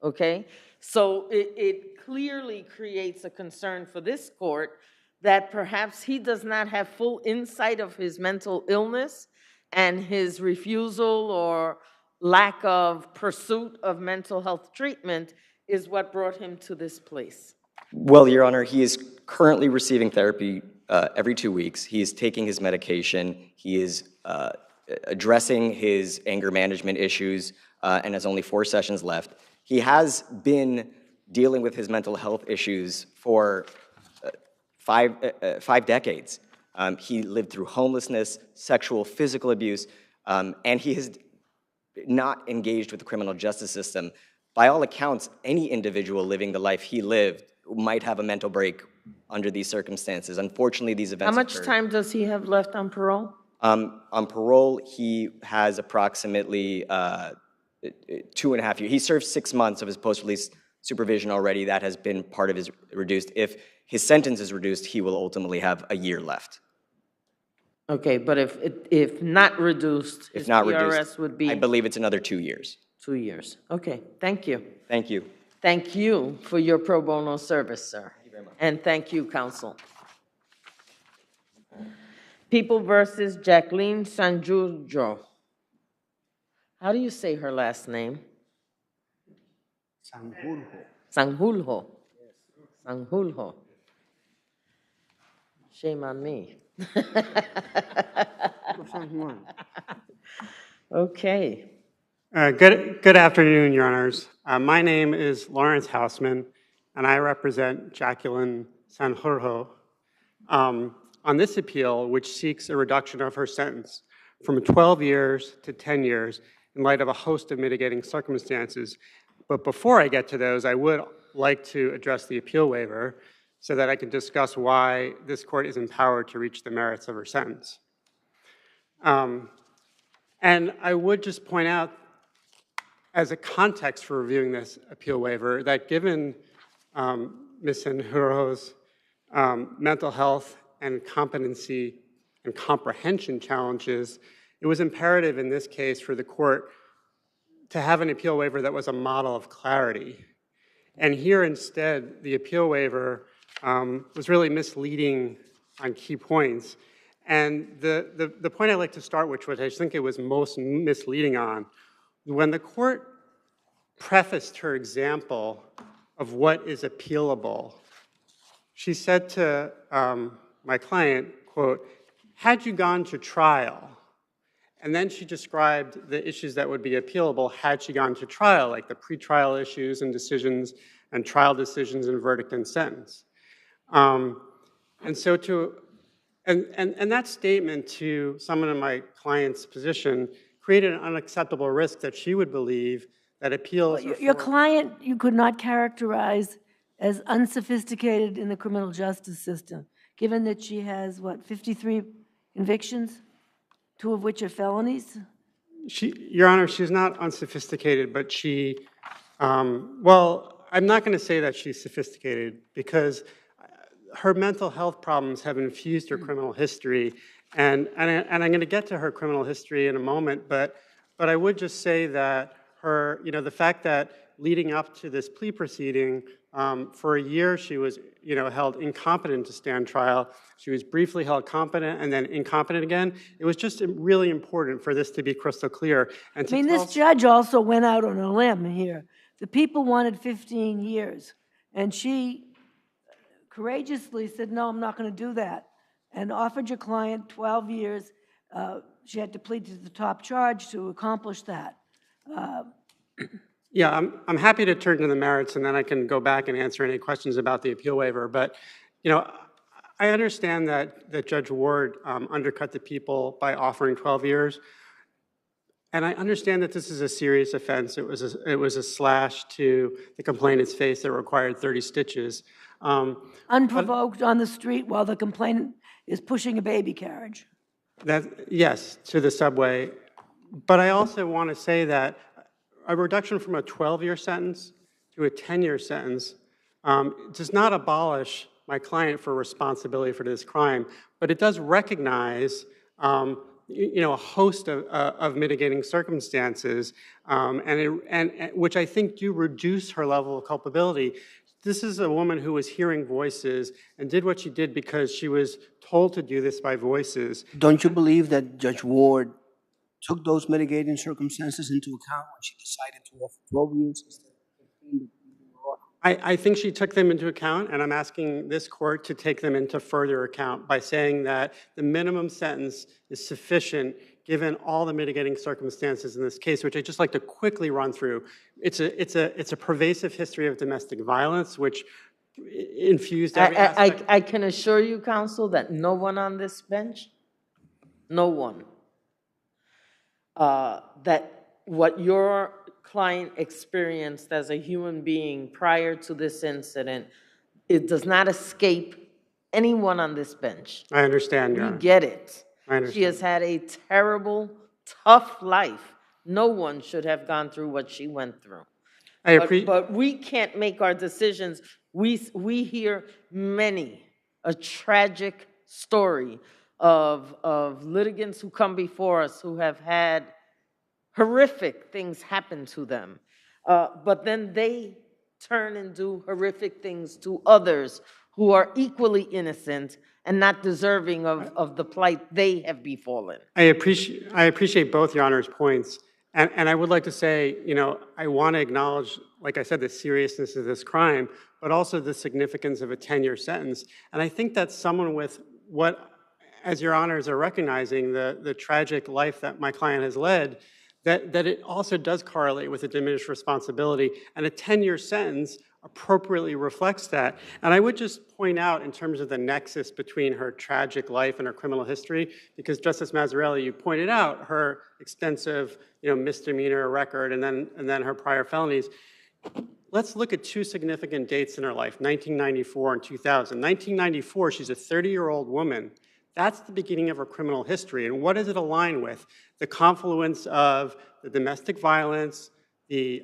okay? So it clearly creates a concern for this court that perhaps he does not have full insight of his mental illness and his refusal or lack of pursuit of mental health treatment is what brought him to this place. Well, Your Honor, he is currently receiving therapy every 2 weeks. He is taking his medication. He is addressing his anger management issues and has only 4 sessions left. He has been dealing with his mental health issues for 5 decades. He lived through homelessness, sexual, physical abuse, and he has not engaged with the criminal justice system. By all accounts, any individual living the life he lived might have a mental break under these circumstances. Unfortunately, these events How much occurred. time does he have left on parole? On parole, he has approximately 2.5 years. He served 6 months of his post-release supervision already. That has been part of his reduced. If his sentence is reduced, he will ultimately have a year left. Okay, but if not reduced, his PRS would be? I believe it's another 2 years. 2 years. Okay, thank you. Thank you. Thank you for your pro bono service, sir. Thank you very much. And thank you, counsel. People versus Jacqueline Sanjurjo. How do you say her last name? Sanjurjo. Sanjurjo. Sanjurjo. Shame on me. Okay. Good afternoon, Your Honors. My name is Lawrence Hausman, and I represent Jacqueline Sanjurjo on this appeal, which seeks a reduction of her sentence from 12 years to 10 years in light of a host of mitigating circumstances. But before I get to those, I would like to address the appeal waiver so that I can discuss why this court is empowered to reach the merits of her sentence. And I would just point out, as a context for reviewing this appeal waiver, that given Ms. Sanjurjo's mental health and competency and comprehension challenges, it was imperative in this case for the court to have an appeal waiver that was a model of clarity. And here instead, the appeal waiver was really misleading on key points. And the point I'd like to start with, which I think it was most misleading on, when the court prefaced her example of what is appealable, she said to my client, quote, "Had you gone to trial," and then she described the issues that would be appealable had she gone to trial, like the pretrial issues and decisions and trial decisions and verdict and sentence. And so that statement to someone in my client's position created an unacceptable risk that she would believe that appeals... Your client, you could not characterize as unsophisticated in the criminal justice system, given that she has, what, 53 convictions, 2 of which are felonies? Your Honor, she's not unsophisticated, but she, well, I'm not going to say that she's sophisticated because her mental health problems have infused her criminal history, and I'm going to get to her criminal history in a moment, but I would just say that her, the fact that leading up to this plea proceeding, for a year she was, held incompetent to stand trial. She was briefly held competent and then incompetent again. It was just really important for this to be crystal clear. And I mean, this judge also went out on a limb here. The people wanted 15 years, and she courageously said, no, I'm not going to do that, and offered your client 12 years. She had to plead to the top charge to accomplish that. Yeah, I'm happy to turn to the merits, and then I can go back and answer any questions about the appeal waiver. But, I understand that Judge Ward undercut the people by offering 12 years. And I understand that this is a serious offense. It was a slash to the complainant's face that required 30 stitches. Unprovoked on the street while the complainant is pushing a baby carriage. Yes, to the subway. But I also want to say that a reduction from a 12-year sentence to a 10-year sentence does not abolish my client for responsibility for this crime, but it does recognize a host of mitigating circumstances, and which I think do reduce her level of culpability. This is a woman who was hearing voices and did what she did because she was told to do this by voices. Don't you believe that Judge Ward took those mitigating circumstances into account when she decided to offer 12 years instead of 15? I think she took them into account, and I'm asking this court to take them into further account by saying that the minimum sentence is sufficient given all the mitigating circumstances in this case, which I'd just like to quickly run through. It's a pervasive history of domestic violence, which infused every aspect. I can assure you, counsel, that no one on this bench, no one, that what your client experienced as a human being prior to this incident, it does not escape anyone on this bench. I understand, Your Honor. We get it. I understand. She has had a terrible, tough life. No one should have gone through what she went through. But we can't make our decisions. We hear a tragic story of litigants who come before us who have had horrific things happen to them. But then they turn and do horrific things to others who are equally innocent and not deserving of the plight they have befallen. I appreciate both Your Honor's points. And I would like to say, I want to acknowledge, like I said, the seriousness of this crime, but also the significance of a 10-year sentence. And I think that someone with what, as Your Honors are recognizing, the tragic life that my client has led, that it also does correlate with a diminished responsibility. And a 10-year sentence appropriately reflects that. And I would just point out in terms of the nexus between her tragic life and her criminal history, because Justice Mazzarelli, you pointed out her extensive, misdemeanor record and then her prior felonies. Let's look at two significant dates in her life, 1994 and 2000. 1994, she's a 30-year-old woman. That's the beginning of her criminal history. And what does it align with? The confluence of the domestic violence, the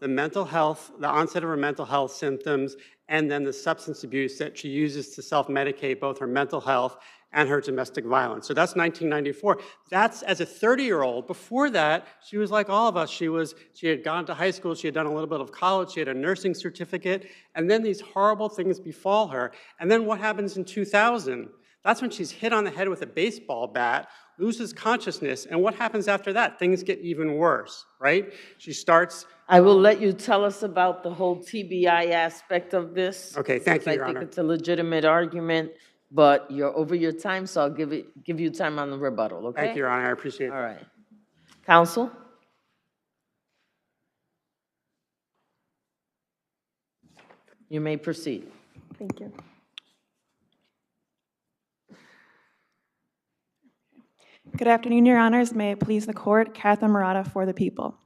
mental health, the onset of her mental health symptoms, and then the substance abuse that she uses to self-medicate both her mental health and her domestic violence. So that's 1994. That's as a 30-year-old. Before that, she was like all of us. She had gone to high school, she had done a little bit of college, she had a nursing certificate, and then these horrible things befall her. And then what happens in 2000? That's when she's hit on the head with a baseball bat, loses consciousness, and what happens after that? Things get even worse, right? She starts... I will let you tell us about the whole TBI aspect of this. Okay, thank you, Your I Honor. think it's a legitimate argument, but you're over your time, so I'll give you time on the rebuttal, okay? Thank you, Your Honor, I appreciate it. All right. Counsel? You may proceed. Thank you. Good afternoon, Your Honors. May it please the Court, Catherine Murata for the people.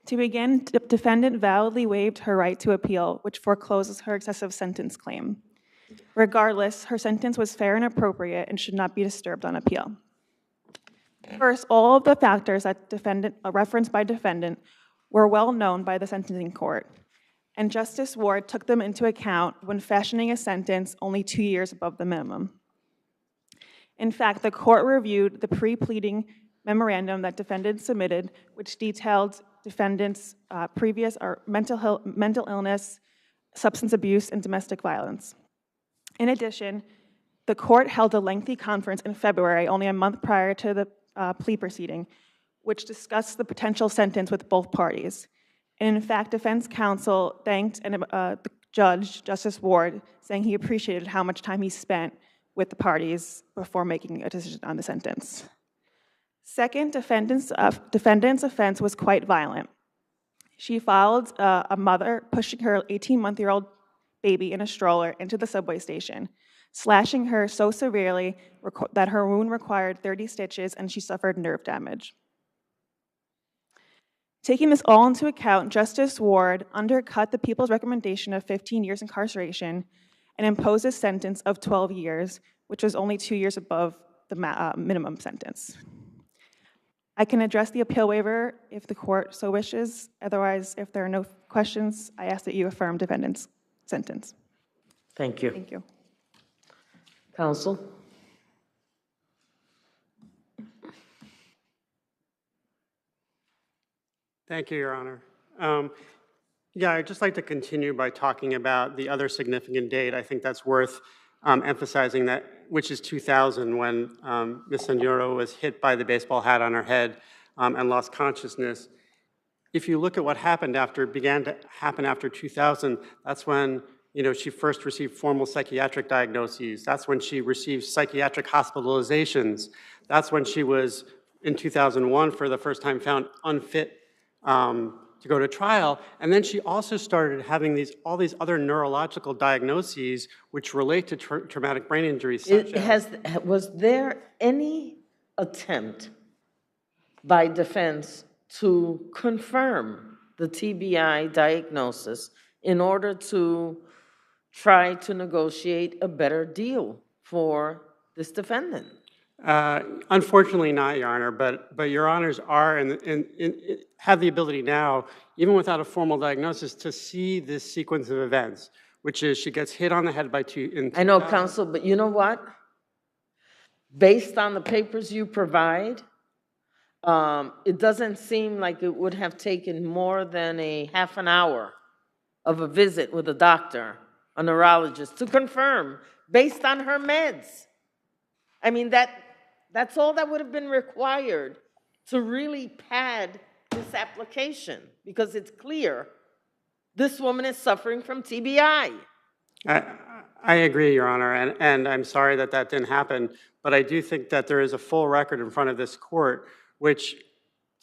To begin, the defendant validly waived her right to appeal, which forecloses her excessive sentence claim. Regardless, her sentence was fair and appropriate and should not be disturbed on appeal. First, all of the factors that referenced by defendant were well known by the sentencing court, and Justice Ward took them into account when fashioning a sentence only 2 years above the minimum. In fact, the court reviewed the pre-pleading memorandum that defendant submitted, which detailed defendant's previous mental illness, substance abuse, and domestic violence. In addition, the court held a lengthy conference in February, only a month prior to the plea proceeding, which discussed the potential sentence with both parties. And in fact, defense counsel thanked the judge, Justice Ward, saying he appreciated how much time he spent with the parties before making a decision on the sentence. Second, defendant's offense was quite violent. She followed a mother pushing her 18-month-old baby in a stroller into the subway station, slashing her so severely that her wound required 30 stitches and she suffered nerve damage. Taking this all into account, Justice Ward undercut the people's recommendation of 15 years incarceration and imposed a sentence of 12 years, which was only 2 years above the minimum sentence. I can address the appeal waiver if the court so wishes. Otherwise, if there are no questions, I ask that you affirm defendant's sentence. Thank you. Thank you. Counsel? Thank you, Your Honor. Yeah, I'd just like to continue by talking about the other significant date. I think that's worth emphasizing, that, which is 2000, when Ms. Senduro was hit by the baseball hat on her head and lost consciousness. If you look at what happened began to happen after 2000, that's when she first received formal psychiatric diagnoses. That's when she received psychiatric hospitalizations. That's when she was, in 2001, for the first time found unfit to go to trial. And then she also started having all these other neurological diagnoses which relate to traumatic brain injuries. Was there any attempt by defense to confirm the TBI diagnosis in order to try to negotiate a better deal for this defendant? Unfortunately not, Your Honor, but Your Honors are and have the ability now, even without a formal diagnosis, to see this sequence of events, which is she gets hit on the head by two. I know, counsel, but you know what? Based on the papers you provide, it doesn't seem like it would have taken more than a half an hour of a visit with a doctor, a neurologist, to confirm, based on her meds. I mean, that's all that would have been required to really pad this application, because it's clear this woman is suffering from TBI. I agree, Your Honor, and I'm sorry that didn't happen, but I do think that there is a full record in front of this court, which,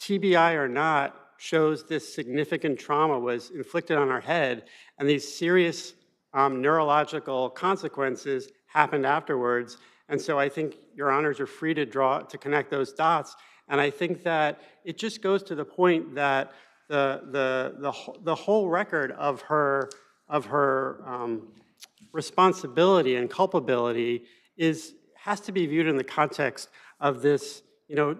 TBI or not, shows this significant trauma was inflicted on her head, and these serious neurological consequences happened afterwards. And so I think Your Honors are free to connect those dots. And I think that it just goes to the point that the whole record of her responsibility and culpability has to be viewed in the context of this,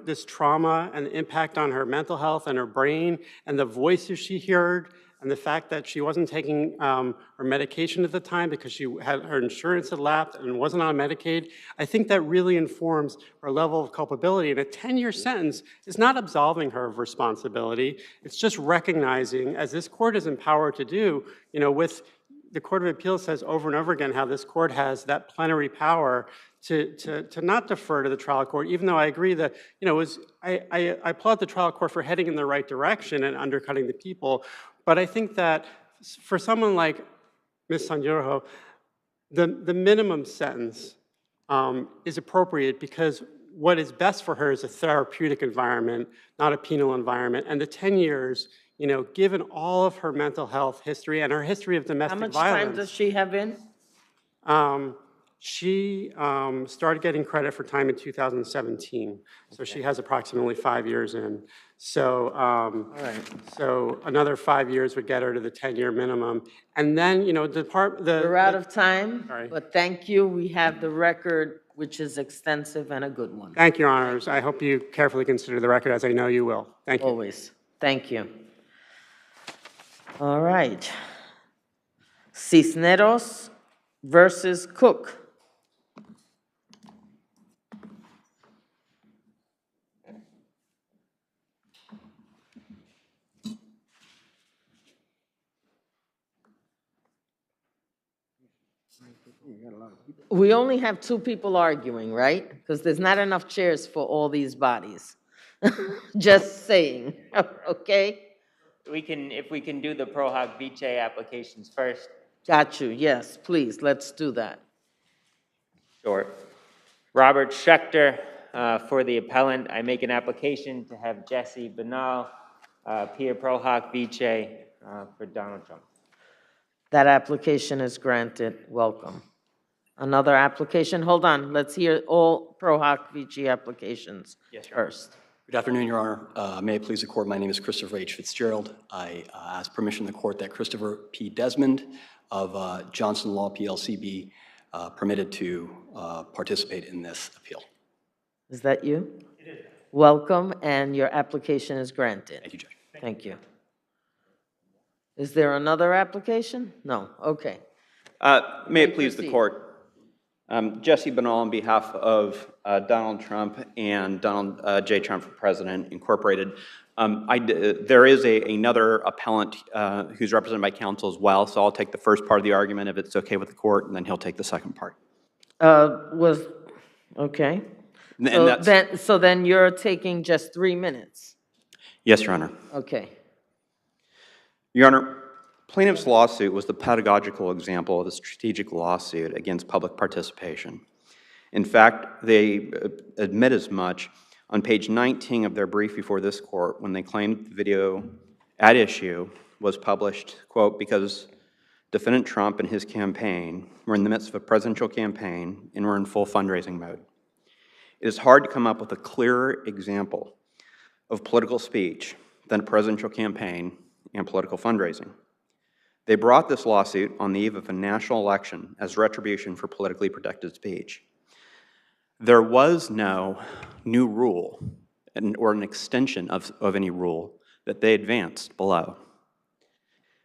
this trauma and the impact on her mental health and her brain and the voices she heard and the fact that she wasn't taking her medication at the time because her insurance had lapsed and wasn't on Medicaid. I think that really informs her level of culpability. And a 10-year sentence is not absolving her of responsibility. It's just recognizing, as this court is empowered to do, with the Court of Appeals says over and over again how this court has that plenary power to not defer to the trial court, even though I agree that, I applaud the trial court for heading in the right direction and undercutting the people. But I think that for someone like Ms. Sanjurjo, the minimum sentence is appropriate because what is best for her is a therapeutic environment, not a penal environment. And the 10 years, given all of her mental health history and her history of domestic violence. How much time does she have in? She started getting credit for time in 2017. So she has approximately 5 years in. So, so another 5 years would get her to the 10-year minimum. And then, We're out of time, but thank you. We have the record, which is extensive and a good one. Thank you, Your Honors. I hope you carefully consider the record, as I know you will. Thank you. Always. Thank you. All right. Cisneros versus Cook. We only have 2 people arguing, right? Because there's not enough chairs for all these bodies. Just saying, okay? If we can do the Pro Hoc Vice applications first. Got you, yes, please, let's do that. Sure. Robert Schechter, for the appellant, I make an application to have Jesse Banal appear Pro Hoc Vice for Donald Trump. That application is granted, welcome. Another application, hold on, let's hear all Pro Hoc Vici applications first. Good afternoon, Your Honor. May it please the court, my name is Christopher H. Fitzgerald. I ask permission of the court that Christopher P. Desmond of Johnson Law PLC be permitted to participate in this appeal. Is that you? It is. Welcome, and your application is granted. Thank you, Judge. Thank you. Is there another application? No, okay. May it please the court. Jesse Banal on behalf of Donald Trump and Donald J. Trump for President Incorporated. There is another appellant who's represented by counsel as well, so I'll take the first part of the argument if it's okay with the court, and then he'll take the second part. Okay. And so then you're taking just 3 minutes? Yes, Your Honor. Okay. Your Honor, plaintiff's lawsuit was the pedagogical example of a strategic lawsuit against public participation. In fact, they admit as much on page 19 of their brief before this court when they claimed the video at issue was published, quote, because defendant Trump and his campaign were in the midst of a presidential campaign and were in full fundraising mode. It is hard to come up with a clearer example of political speech than a presidential campaign and political fundraising. They brought this lawsuit on the eve of a national election as retribution for politically protected speech. There was no new rule or an extension of any rule that they advanced below.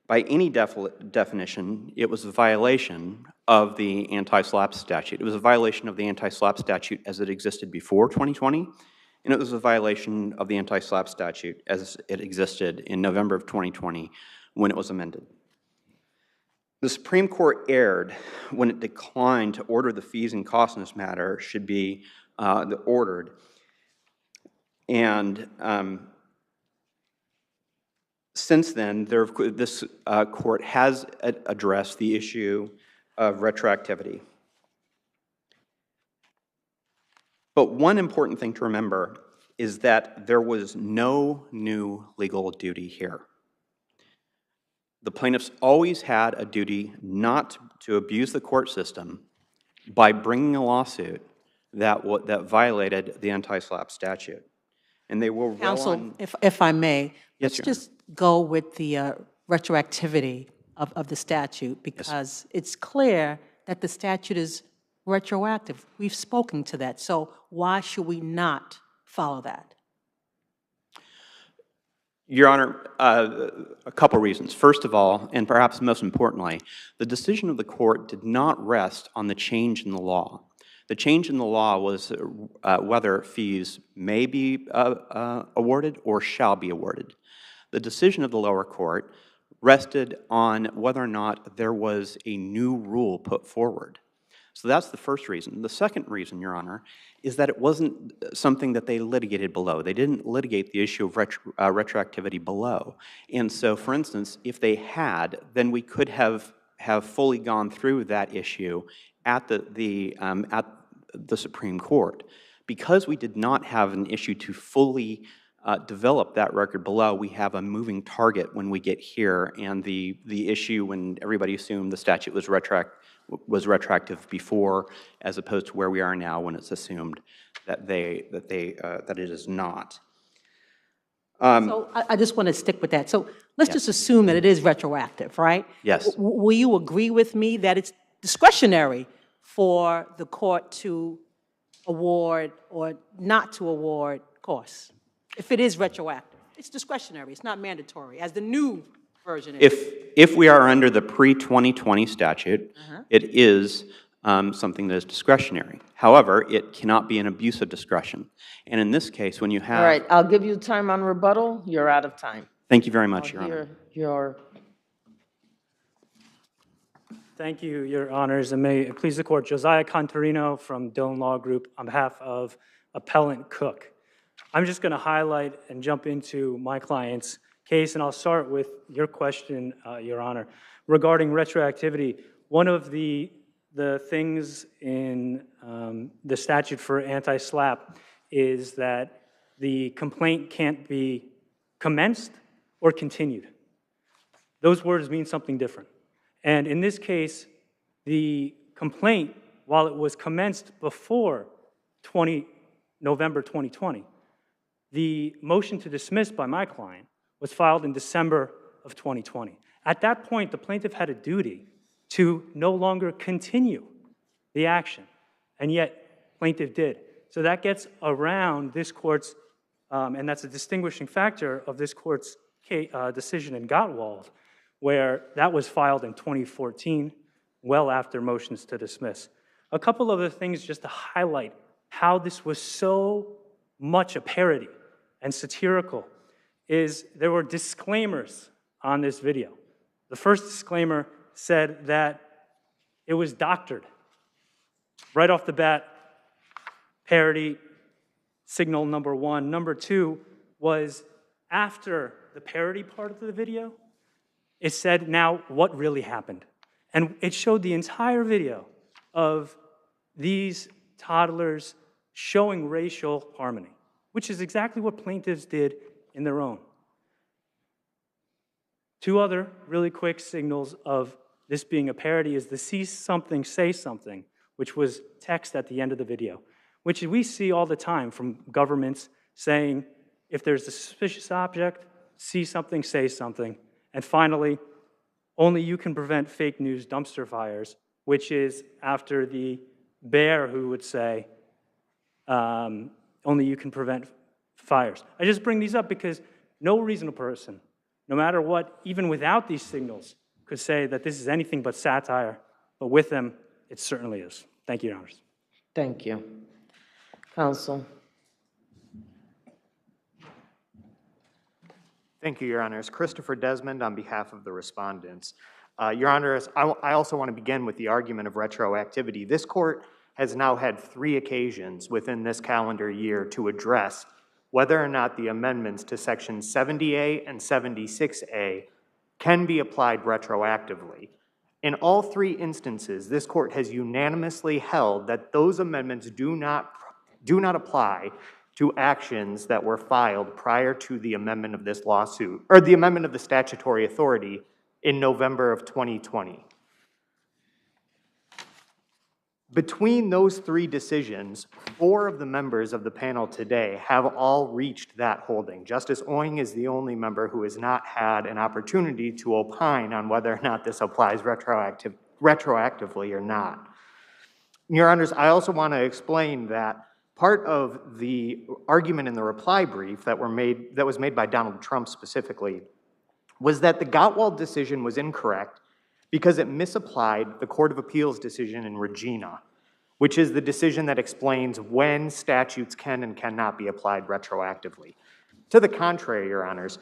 By any definition, it was a violation of the anti-SLAPP statute. It was a violation of the anti-SLAPP statute as it existed before 2020, and it was a violation of the anti-SLAPP statute as it existed in November of 2020 when it was amended. The Supreme Court erred when it declined to order the fees and costs in this matter should be ordered. And since then, this court has addressed the issue of retroactivity. But one important thing to remember is that there was no new legal duty here. The plaintiffs always had a duty not to abuse the court system by bringing a lawsuit that violated the anti-SLAPP statute. And they will Counsel, if I may, Yes, let's Your just go with the retroactivity of the statute, because it's clear that the statute is retroactive. We've spoken to that, so why should we not follow that? Your Honor, a couple reasons. First of all, and perhaps most importantly, the decision of the court did not rest on the change in the law. The change in the law was whether fees may be awarded or shall be awarded. The decision of the lower court rested on whether or not there was a new rule put forward. So that's the first reason. The second reason, Your Honor, is that it wasn't something that they litigated below. They didn't litigate the issue of retroactivity below. And so, for instance, if they had, then we could have fully gone through that issue at the Supreme Court. Because we did not have an issue to fully develop that record below, we have a moving target when we get here, and the issue when everybody assumed the statute was retroactive before, as opposed to where we are now when it's assumed that it is not. So I just want to stick with that. So let's just assume that it is retroactive, right? Yes. Will you agree with me that it's discretionary for the court to award or not to award costs? If it is retroactive, it's discretionary, it's not mandatory, as the new version is. If we are under the pre-2020 statute, it is something that is discretionary. However, it cannot be an abuse of discretion. And in this case, when you have... All right, I'll give you time on rebuttal. You're out of time. Thank you very much, Your Honor. Thank you, Your Honors, and may it please the Court. Josiah Contarino from Dillon Law Group on behalf of Appellant Cook. I'm just going to highlight and jump into my client's case, and I'll start with your question, Your Honor, regarding retroactivity. One of the things in the statute for anti-SLAPP is that the complaint can't be commenced or continued. Those words mean something different. And in this case, the complaint, while it was commenced before November 2020, the motion to dismiss by my client was filed in December of 2020. At that point, the plaintiff had a duty to no longer continue the action, and yet plaintiff did. So that gets around this court's, and that's a distinguishing factor of this court's decision in Gottwald, where that was filed in 2014, well after motions to dismiss. A couple other things just to highlight how this was so much a parody and satirical is there were disclaimers on this video. The first disclaimer said that it was doctored. Right off the bat, parody, signal number one. Number two was after the parody part of the video, it said, now, what really happened? And it showed the entire video of these toddlers showing racial harmony, which is exactly what plaintiffs did in their own. Two other really quick signals of this being a parody is the see something, say something, which was text at the end of the video, which we see all the time from governments saying, if there's a suspicious object, see something, say something. And finally, only you can prevent fake news dumpster fires, which is after the bear who would say, only you can prevent fires. I just bring these up because no reasonable person, no matter what, even without these signals, could say that this is anything but satire, but with them, it certainly is. Thank you, Your Honors. Thank you. Counsel. Thank you, Your Honors. Christopher Desmond on behalf of the respondents. Your Honors, I also want to begin with the argument of retroactivity. This court has now had 3 occasions within this calendar year to address whether or not the amendments to Section 70A and 76A can be applied retroactively. In all 3 instances, this court has unanimously held that those amendments do not apply to actions that were filed prior to the amendment of this lawsuit, or the amendment of the statutory authority in November of 2020. Between those three decisions, 4 of the members of the panel today have all reached that holding. Justice Oing is the only member who has not had an opportunity to opine on whether or not this applies retroactively or not. Your Honors, I also want to explain that part of the argument in the reply brief that was made by Donald Trump specifically was that the Gottwald decision was incorrect because it misapplied the Court of Appeals decision in Regina, which is the decision that explains when statutes can and cannot be applied retroactively. To the contrary, Your Honors,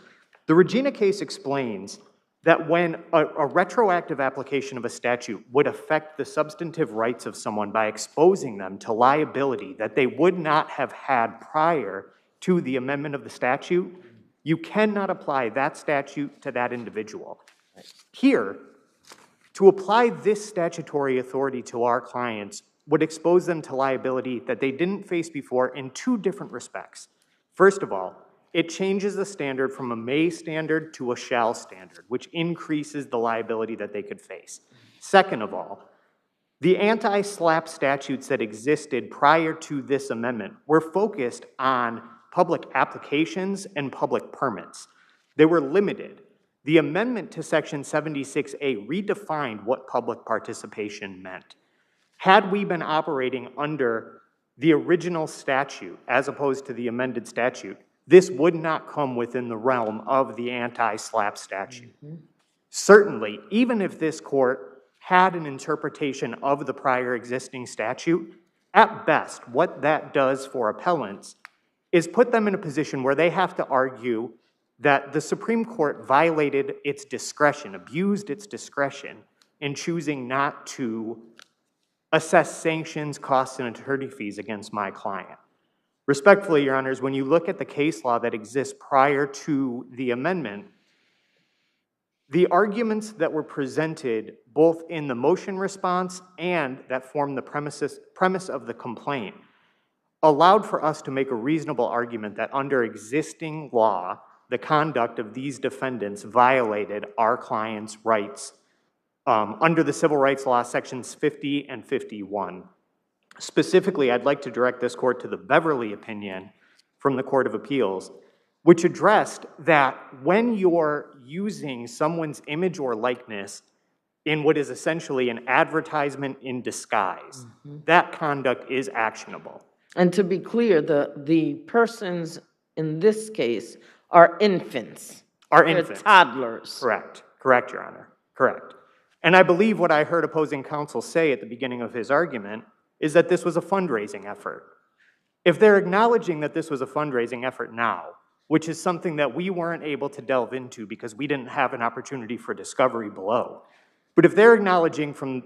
the Regina case explains that when a retroactive application of a statute would affect the substantive rights of someone by exposing them to liability that they would not have had prior to the amendment of the statute, you cannot apply that statute to that individual. Here, to apply this statutory authority to our clients would expose them to liability that they didn't face before in 2 different respects. First of all, it changes the standard from a may standard to a shall standard, which increases the liability that they could face. Second of all, the anti-SLAPP statutes that existed prior to this amendment were focused on public applications and public permits. They were limited. The amendment to Section 76A redefined what public participation meant. Had we been operating under the original statute as opposed to the amended statute, this would not come within the realm of the anti-SLAPP statute. Certainly, even if this court had an interpretation of the prior existing statute, at best, what that does for appellants is put them in a position where they have to argue that the Supreme Court violated its discretion, abused its discretion in choosing not to assess sanctions, costs, and attorney fees against my client. Respectfully, Your Honors, when you look at the case law that exists prior to the amendment, the arguments that were presented both in the motion response and that formed the premise of the complaint allowed for us to make a reasonable argument that under existing law, the conduct of these defendants violated our clients' rights under the Civil Rights Law Sections 50 and 51. Specifically, I'd like to direct this court to the Beverly opinion from the Court of Appeals, which addressed that when you're using someone's image or likeness in what is essentially an advertisement in disguise, that conduct is actionable. And to be clear, the persons in this case are infants. They're toddlers. Correct. Correct, Your Honor. Correct. And I believe what I heard opposing counsel say at the beginning of his argument is that this was a fundraising effort. If they're acknowledging that this was a fundraising effort now, which is something that we weren't able to delve into because we didn't have an opportunity for discovery below, but if they're acknowledging from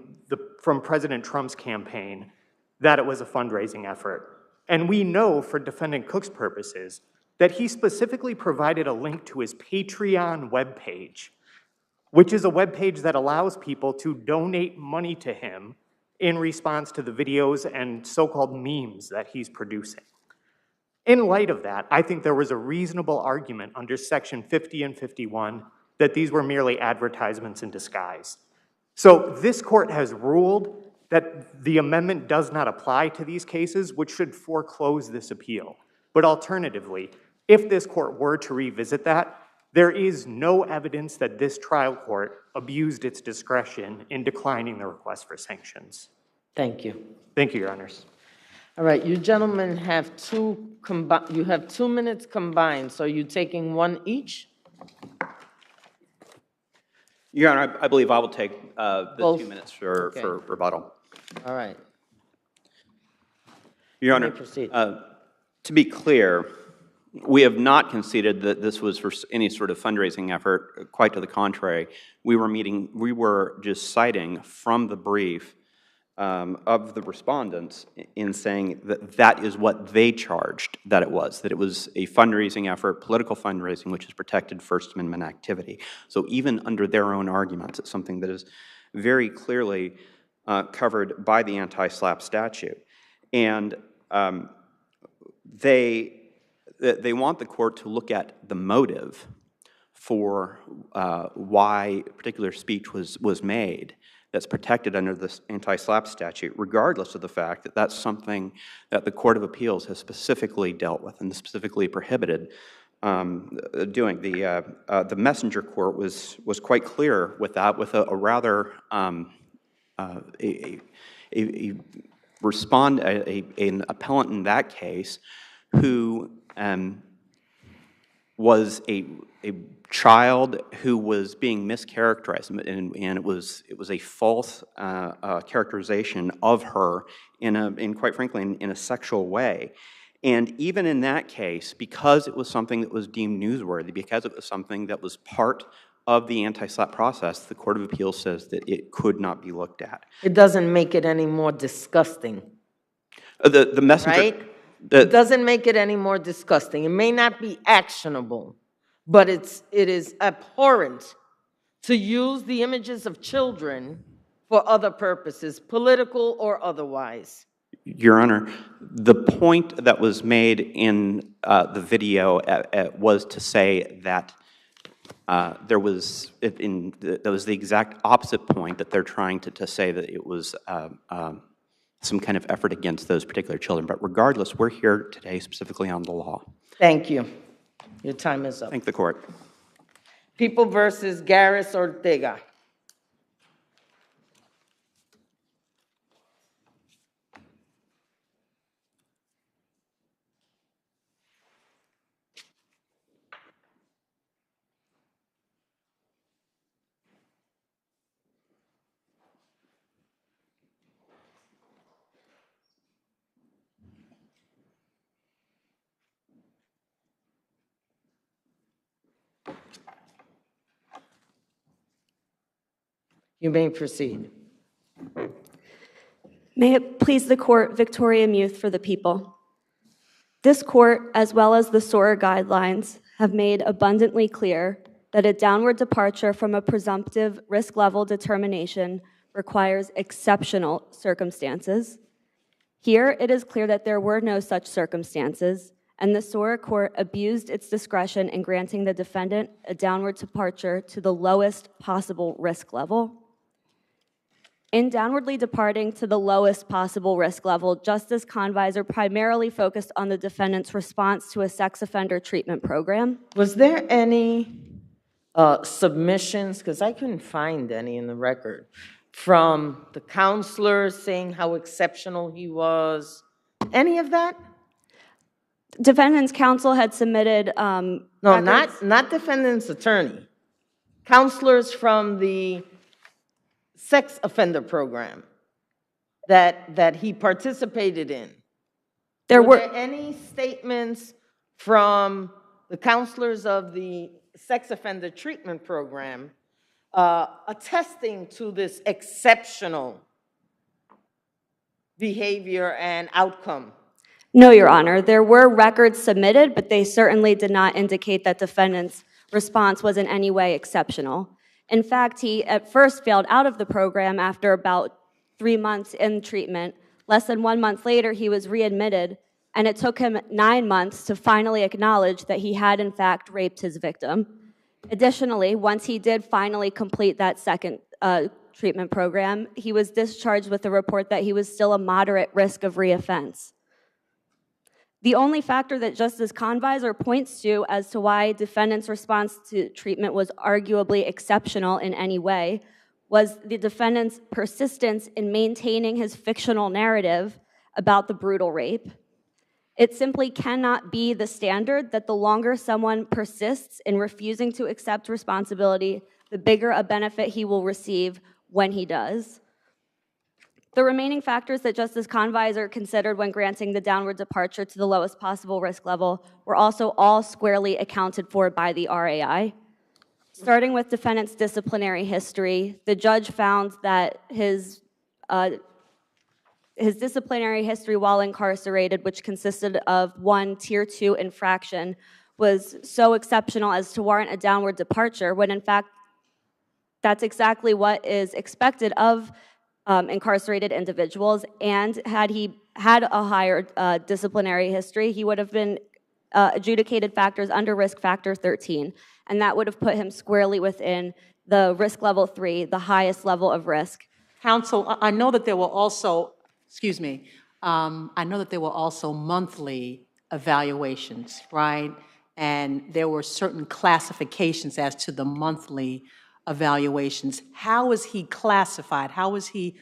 President Trump's campaign that it was a fundraising effort, and we know for Defendant Cook's purposes that he specifically provided a link to his Patreon webpage, which is a webpage that allows people to donate money to him in response to the videos and so-called memes that he's producing. In light of that, I think there was a reasonable argument under Section 50 and 51 that these were merely advertisements in disguise. So this court has ruled that the amendment does not apply to these cases, which should foreclose this appeal. But alternatively, if this court were to revisit that, there is no evidence that this trial court abused its discretion in declining the request for sanctions. Thank you. Thank you, Your Honors. All right, you gentlemen have you have 2 minutes combined, so you're taking one each? Your Honor, I believe I will take the Both? 2 minutes for rebuttal. All right. Your Honor, to be clear, we have not conceded that this was for any sort of fundraising effort. Quite to the contrary, we were just citing from the brief of the respondents in saying that that is what they charged that it was a fundraising effort, political fundraising, which is protected First Amendment activity. So even under their own arguments, it's something that is very clearly covered by the anti-SLAPP statute. And they they want the court to look at the motive for why particular speech was made that's protected under this anti-SLAPP statute, regardless of the fact that that's something that the Court of Appeals has specifically dealt with and specifically prohibited doing. The Messenger Court was quite clear with that, with a rather an appellant in that case who was a child who was being mischaracterized, and it was a false characterization of her in quite frankly in a sexual way. And even in that case, because it was something that was deemed newsworthy, because it was something that was part of the anti-SLAPP process, the Court of Appeals says that it could not be looked at. It doesn't make it any more disgusting. The Messenger, right? It doesn't make it any more disgusting. It may not be actionable, but it is abhorrent to use the images of children for other purposes, political or otherwise. Your Honor, the point that was made in the video was to say that that was the exact opposite point that they're trying to say, that it was some kind of effort against those particular children. But regardless, we're here today specifically on the law. Thank you. Your time is up. Thank the court. People versus Garris Ortega. You may proceed. May it please the court, Victoria Muth for the people. This court, as well as the SORA guidelines, have made abundantly clear that a downward departure from a presumptive risk level determination requires exceptional circumstances. Here, it is clear that there were no such circumstances, and the SORA court abused its discretion in granting the defendant a downward departure to the lowest possible risk level. In downwardly departing to the lowest possible risk level, Justice Convisor primarily focused on the defendant's response to a sex offender treatment program. Was there any submissions, because I couldn't find any in the record, from the counselors saying how exceptional he was? Any of that? Defendant's counsel had submitted No, not defendant's attorney. Counselors from the sex offender program that he participated in. Were there any statements from the counselors of the sex offender treatment program attesting to this exceptional behavior and outcome? No, Your Honor. There were records submitted, but they certainly did not indicate that defendant's response was in any way exceptional. In fact, he at first failed out of the program after about 3 months in treatment. Less than 1 month later, he was readmitted, and it took him 9 months to finally acknowledge that he had in fact raped his victim. Additionally, once he did finally complete that second treatment program, he was discharged with the report that he was still a moderate risk of reoffense. The only factor that Justice Convisor points to as to why defendant's response to treatment was arguably exceptional in any way was the defendant's persistence in maintaining his fictional narrative about the brutal rape. It simply cannot be the standard that the longer someone persists in refusing to accept responsibility, the bigger a benefit he will receive when he does. The remaining factors that Justice Convisor considered when granting the downward departure to the lowest possible risk level were also all squarely accounted for by the RAI. Starting with defendant's disciplinary history, the judge found that his disciplinary history while incarcerated, which consisted of 1 Tier 2 infraction, was so exceptional as to warrant a downward departure, when in fact that's exactly what is expected of incarcerated individuals, and had he had a higher disciplinary history, he would have been adjudicated factors under risk factor 13, and that would have put him squarely within the risk level 3, the highest level of risk. Counsel, I know that there were also, excuse me, I know that there were also monthly evaluations, right? And there were certain classifications as to the monthly evaluations. How was he classified? How was he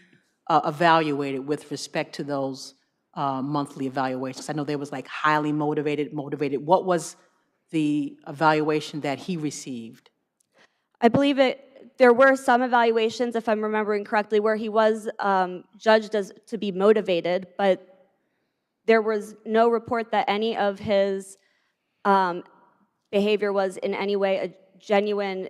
evaluated with respect to those monthly evaluations? I know there was like highly motivated. What was the evaluation that he received? I believe there were some evaluations, if I'm remembering correctly, where he was judged as to be motivated, but there was no report that any of his behavior was in any way a genuine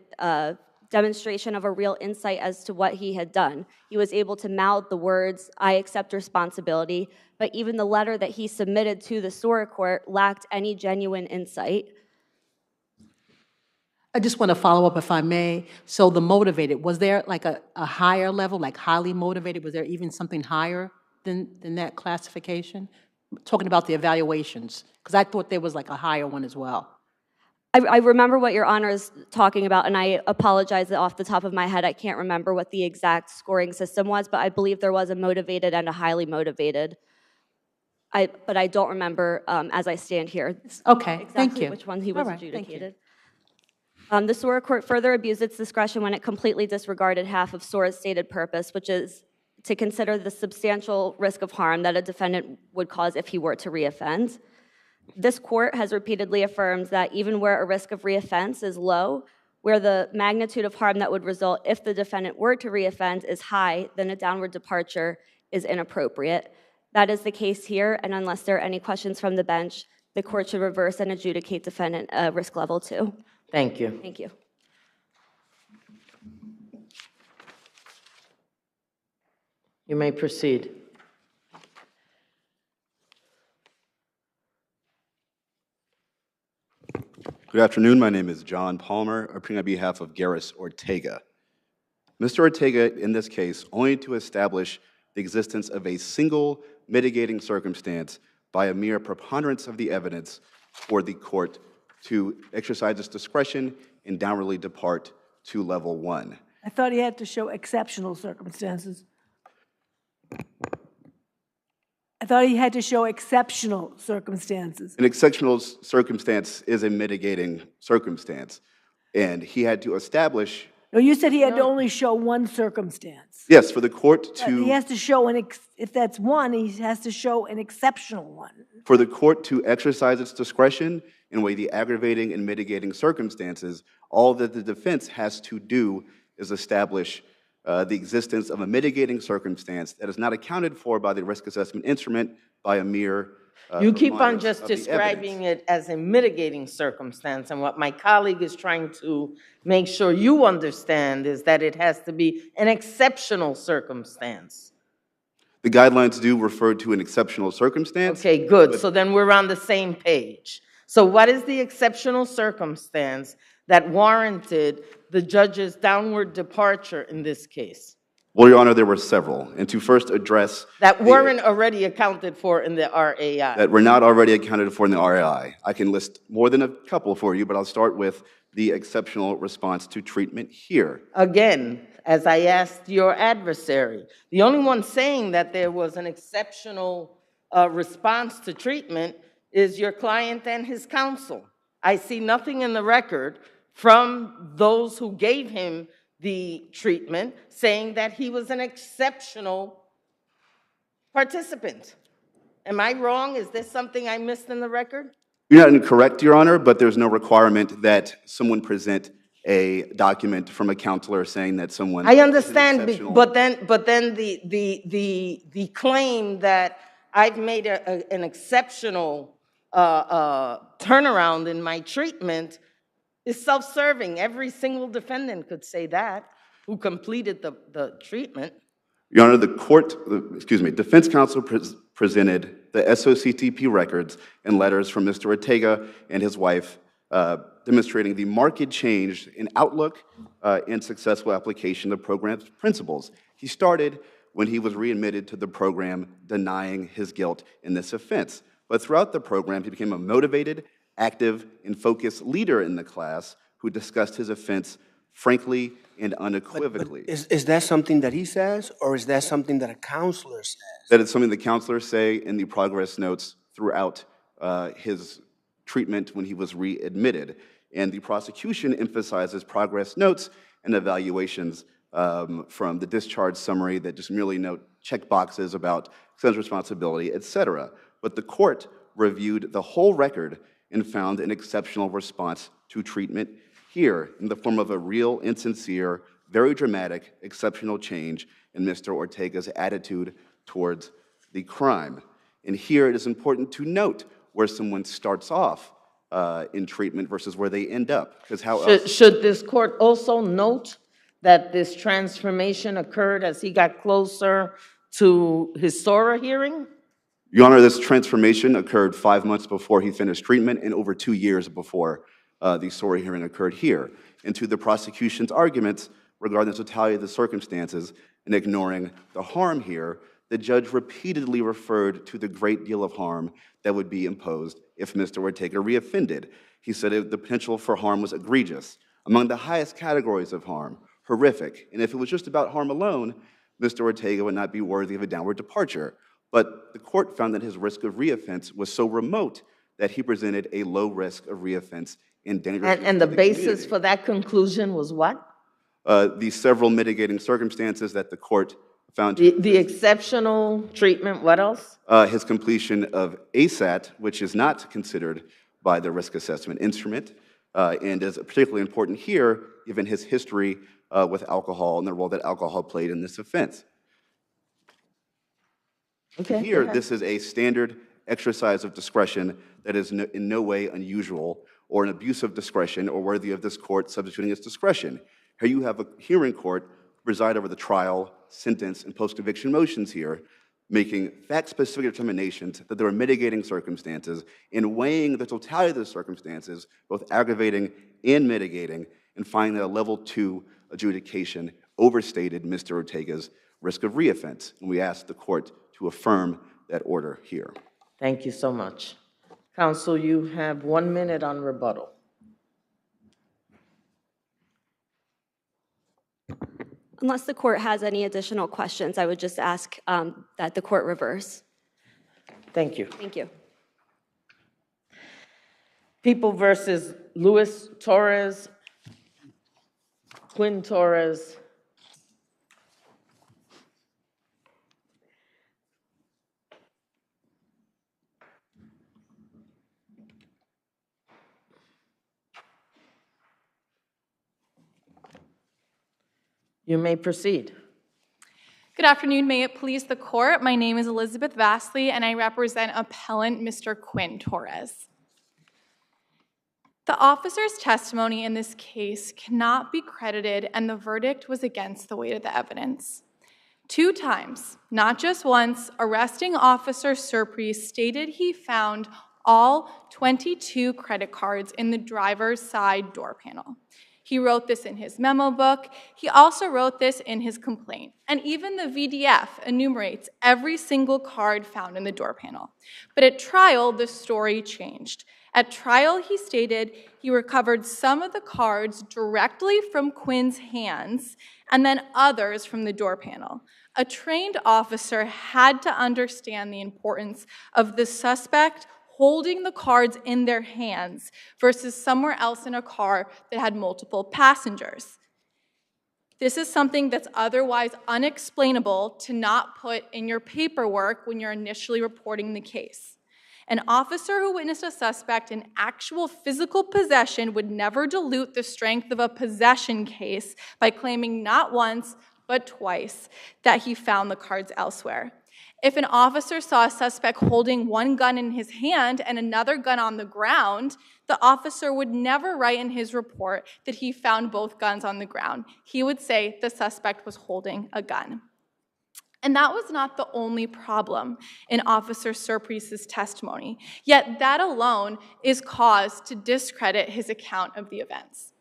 demonstration of a real insight as to what he had done. He was able to mouth the words, "I accept responsibility," but even the letter that he submitted to the SORA court lacked any genuine insight. I just want to follow up, if I may. So the motivated, was there like a higher level, like highly motivated? Was there even something higher than that classification? Talking about the evaluations, because I thought there was like a higher one as well. I remember what Your Honor is talking about, and I apologize that off the top of my head I can't remember what the exact scoring system was, but I believe there was a motivated and a highly motivated. But I don't remember as I stand here. Okay, exactly thank you. Which one he was All right, thank you. adjudicated. The SORA court further abused its discretion when it completely disregarded half of SORA's stated purpose, which is to consider the substantial risk of harm that a defendant would cause if he were to reoffend. This court has repeatedly affirmed that even where a risk of reoffense is low, where the magnitude of harm that would result if the defendant were to reoffend is high, then a downward departure is inappropriate. That is the case here, and unless there are any questions from the bench, the court should reverse and adjudicate defendant risk level 2. Thank you. Thank you. You may proceed. Good afternoon. My name is John Palmer, appearing on behalf of Garris Ortega. Mr. Ortega, in this case, only to establish the existence of a single mitigating circumstance by a mere preponderance of the evidence for the court to exercise its discretion and downwardly depart to level 1. I thought he had to show exceptional circumstances. I thought he had to show exceptional circumstances. An exceptional circumstance is a mitigating circumstance, and he had to establish. No, you said he had to only show one circumstance. Yes, for the court to. He has to show if that's one, he has to show an exceptional one. For the court to exercise its discretion and weigh the aggravating and mitigating circumstances, all that the defense has to do is establish the existence of a mitigating circumstance that is not accounted for by the risk assessment instrument by a mere you keep on just describing it as a mitigating circumstance, and what my colleague is trying to make sure you understand is that it has to be an exceptional circumstance. The guidelines do refer to an exceptional circumstance. Okay, good. So then we're on the same page. So what is the exceptional circumstance that warranted the judge's downward departure in this case? Well, Your Honor, there were several. And to first address... That weren't already accounted for in the RAI. That were not already accounted for in the RAI. I can list more than a couple for you, but I'll start with the exceptional response to treatment here. Again, as I asked your adversary, the only one saying that there was an exceptional response to treatment is your client and his counsel. I see nothing in the record from those who gave him the treatment saying that he was an exceptional participant. Am I wrong? Is this something I missed in the record? You're not incorrect, Your Honor, but there's no requirement that someone present a document from a counselor saying that someone... I understand, but then the claim that I've made an exceptional turnaround in my treatment is self-serving. Every single defendant could say that who completed the treatment. Your Honor, defense counsel presented the SOCTP records and letters from Mr. Ortega and his wife demonstrating the marked change in outlook and successful application of the program's principles. He started when he was readmitted to the program denying his guilt in this offense. But throughout the program, he became a motivated, active and focused leader in the class who discussed his offense frankly and unequivocally. Is that something that he says, or is that something that a counselor says? That is something the counselors say in the progress notes throughout his treatment when he was readmitted. And the prosecution emphasizes progress notes and evaluations from the discharge summary that just merely note check boxes about sense responsibility, et cetera. But the court reviewed the whole record and found an exceptional response to treatment here in the form of a real and sincere, very dramatic, exceptional change in Mr. Ortega's attitude towards the crime. And here it is important to note where someone starts off in treatment versus where they end up, because how else? Should this court also note that this transformation occurred as he got closer to his SORA hearing? Your Honor, this transformation occurred 5 months before he finished treatment and over 2 years before the SORA hearing occurred here. And to the prosecution's arguments regarding the totality of the circumstances and ignoring the harm here, the judge repeatedly referred to the great deal of harm that would be imposed if Mr. Ortega reoffended. He said the potential for harm was egregious, among the highest categories of harm, horrific, and if it was just about harm alone, Mr. Ortega would not be worthy of a downward departure. But the court found that his risk of reoffense was so remote that he presented a low risk of reoffense and dangerous. And the basis for that conclusion was what? The several mitigating circumstances that the court found. The exceptional treatment, what else? His completion of ASAT, which is not considered by the risk assessment instrument, and is particularly important here, given his history with alcohol and the role that alcohol played in this offense. Okay, here, this is a standard exercise of discretion that is in no way unusual or an abuse of discretion or worthy of this court substituting its discretion. Here you have a hearing court preside over the trial, sentence, and post-conviction motions here, making fact-specific determinations that there are mitigating circumstances and weighing the totality of the circumstances, both aggravating and mitigating, and finding that a level 2 adjudication overstated Mr. Ortega's risk of reoffense. And we ask the court to affirm that order here. Thank you so much. Counsel, you have 1 minute on rebuttal. Unless the court has any additional questions, I would just ask that the court reverse. Thank you. Thank you. People versus Luis Torres, Quinn Torres. You may proceed. Good afternoon. May it please the court. My name is Elizabeth Vastley, and I represent appellant Mr. Quinn Torres. The officer's testimony in this case cannot be credited, and the verdict was against the weight of the evidence. 2 times, not just once, arresting officer Surprise stated he found all 22 credit cards in the driver's side door panel. He wrote this in his memo book. He also wrote this in his complaint. And even the VDF enumerates every single card found in the door panel. But at trial, the story changed. At trial, he stated he recovered some of the cards directly from Quinn's hands and then others from the door panel. A trained officer had to understand the importance of the suspect holding the cards in their hands versus somewhere else in a car that had multiple passengers. This is something that's otherwise unexplainable to not put in your paperwork when you're initially reporting the case. An officer who witnessed a suspect in actual physical possession would never dilute the strength of a possession case by claiming not once, but twice that he found the cards elsewhere. If an officer saw a suspect holding one gun in his hand and another gun on the ground, the officer would never write in his report that he found both guns on the ground. He would say the suspect was holding a gun. And that was not the only problem in Officer Surprise's testimony, yet that alone is cause to discredit his account of the events.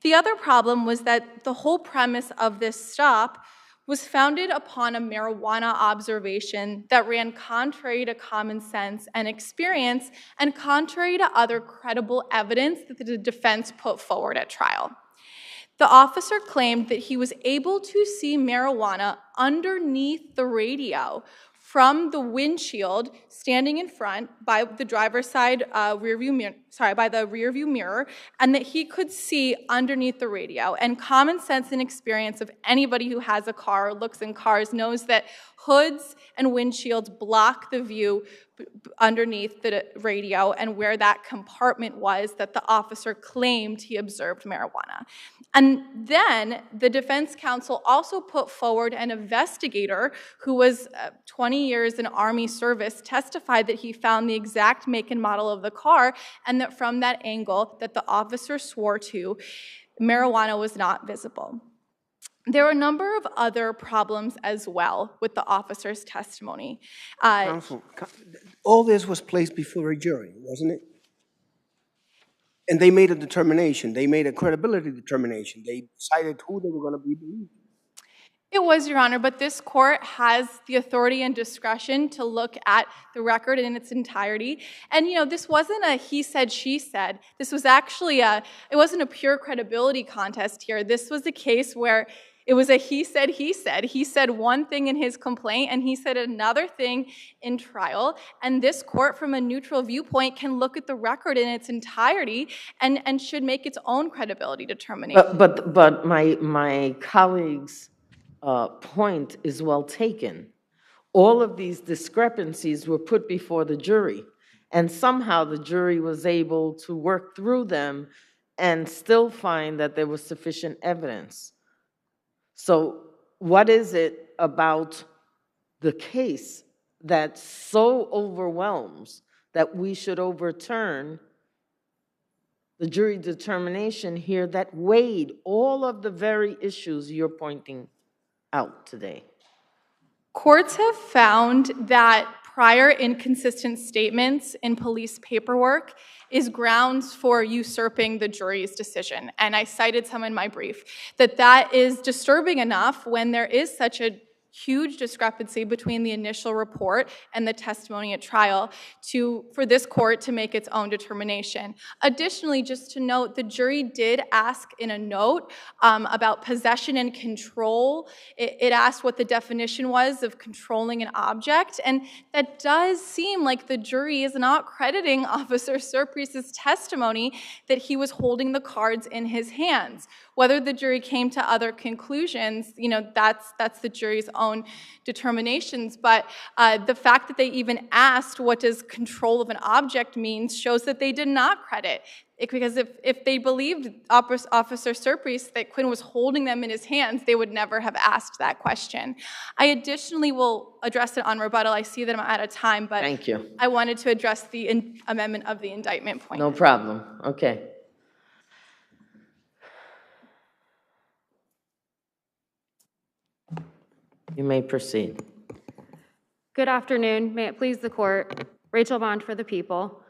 The other problem was that the whole premise of this stop was founded upon a marijuana observation that ran contrary to common sense and experience and contrary to other credible evidence that the defense put forward at trial. The officer claimed that he was able to see marijuana underneath the radio from the windshield standing in front by the driver's side by the rear view mirror, and that he could see underneath the radio. And common sense and experience of anybody who has a car or looks in cars knows that hoods and windshields block the view underneath the radio and where that compartment was that the officer claimed he observed marijuana. And then the defense counsel also put forward an investigator who was 20 years in Army service, testified that he found the exact make and model of the car, and that from that angle that the officer swore to, marijuana was not visible. There were a number of other problems as well with the officer's testimony. Counsel, all this was placed before a jury, wasn't it? And they made a determination. They made a credibility determination. They decided who they were going to be believed. It was, Your Honor, but this court has the authority and discretion to look at the record in its entirety. And, you know, this wasn't a he said, she said. This was actually it wasn't a pure credibility contest here. This was a case where it was a he said, he said. He said one thing in his complaint, and he said another thing in trial. And this court, from a neutral viewpoint, can look at the record in its entirety and should make its own credibility determination. But my colleague's point is well taken. All of these discrepancies were put before the jury, and somehow the jury was able to work through them and still find that there was sufficient evidence. So what is it about the case that so overwhelms that we should overturn the jury determination here that weighed all of the very issues you're pointing out today? Courts have found that prior inconsistent statements in police paperwork is grounds for usurping the jury's decision. And I cited some in my brief, that is disturbing enough when there is such a huge discrepancy between the initial report and the testimony at trial for this court to make its own determination. Additionally, just to note, the jury did ask in a note about possession and control. It asked what the definition was of controlling an object, and that does seem like the jury is not crediting Officer Surprise's testimony that he was holding the cards in his hands. Whether the jury came to other conclusions, you know, that's the jury's own determinations. But the fact that they even asked what does control of an object means shows that they did not credit it, because if they believed Officer Surprise that Quinn was holding them in his hands, they would never have asked that question. I additionally will address it on rebuttal. I see that I'm out of time, but thank you. I wanted to address the amendment of the indictment point. No problem. Okay. You may proceed. Good afternoon. May it please the court. Rachel Bond for the people.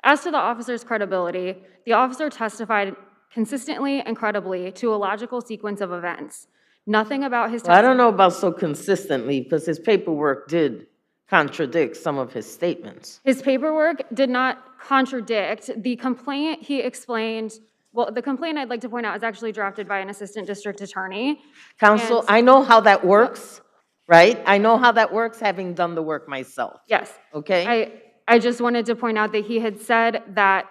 As to the officer's credibility, the officer testified consistently and credibly to a logical sequence of events. Nothing about his testimony. I don't know about so consistently, because his paperwork did contradict some of his statements. His paperwork did not contradict. The complaint he explained, well, the complaint I'd like to point out is actually drafted by an assistant district attorney. Counsel, I know how that works, right? I know how that works, having done the work myself. Yes. Okay? I just wanted to point out that he had said that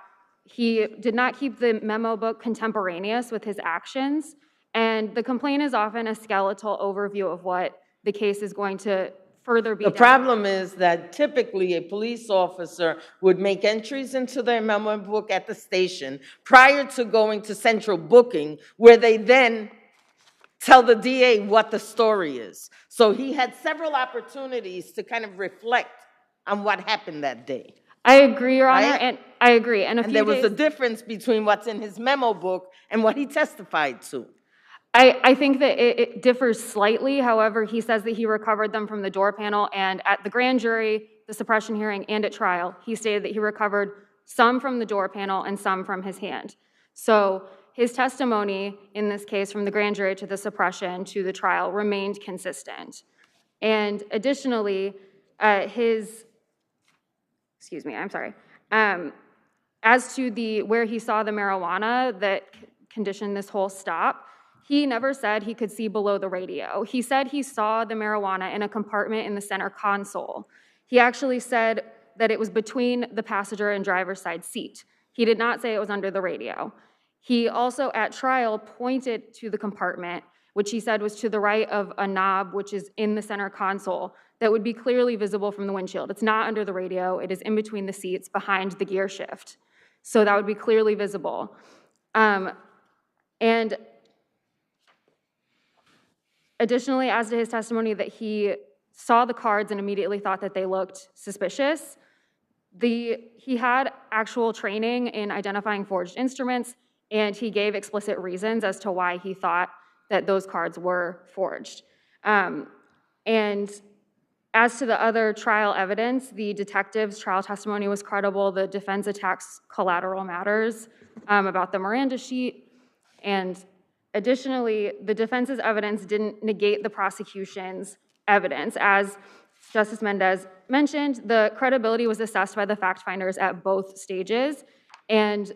he did not keep the memo book contemporaneous with his actions, and the complaint is often a skeletal overview of what the case is going to further be. The problem is that typically a police officer would make entries into their memo book at the station prior to going to central booking, where they then tell the DA what the story is. So he had several opportunities to kind of reflect on what happened that day. I agree, Your Honor, right? and I agree. And there was a difference between what's in his memo book and what he testified to. I think that it differs slightly. However, he says that he recovered them from the door panel, and at the grand jury, the suppression hearing, and at trial, he stated that he recovered some from the door panel and some from his hand. So his testimony in this case, from the grand jury to the suppression to the trial, remained consistent. And additionally, excuse me, I'm sorry. As to where he saw the marijuana that conditioned this whole stop, he never said he could see below the radio. He said he saw the marijuana in a compartment in the center console. He actually said that it was between the passenger and driver's side seat. He did not say it was under the radio. He also, at trial, pointed to the compartment, which he said was to the right of a knob, which is in the center console, that would be clearly visible from the windshield. It's not under the radio. It is in between the seats behind the gear shift. So that would be clearly visible. And additionally, as to his testimony that he saw the cards and immediately thought that they looked suspicious, he had actual training in identifying forged instruments, and he gave explicit reasons as to why he thought that those cards were forged. And as to the other trial evidence, the detective's trial testimony was credible. The defense attacks collateral matters about the Miranda sheet. And additionally, the defense's evidence didn't negate the prosecution's evidence. As Justice Mendez mentioned, the credibility was assessed by the fact finders at both stages, and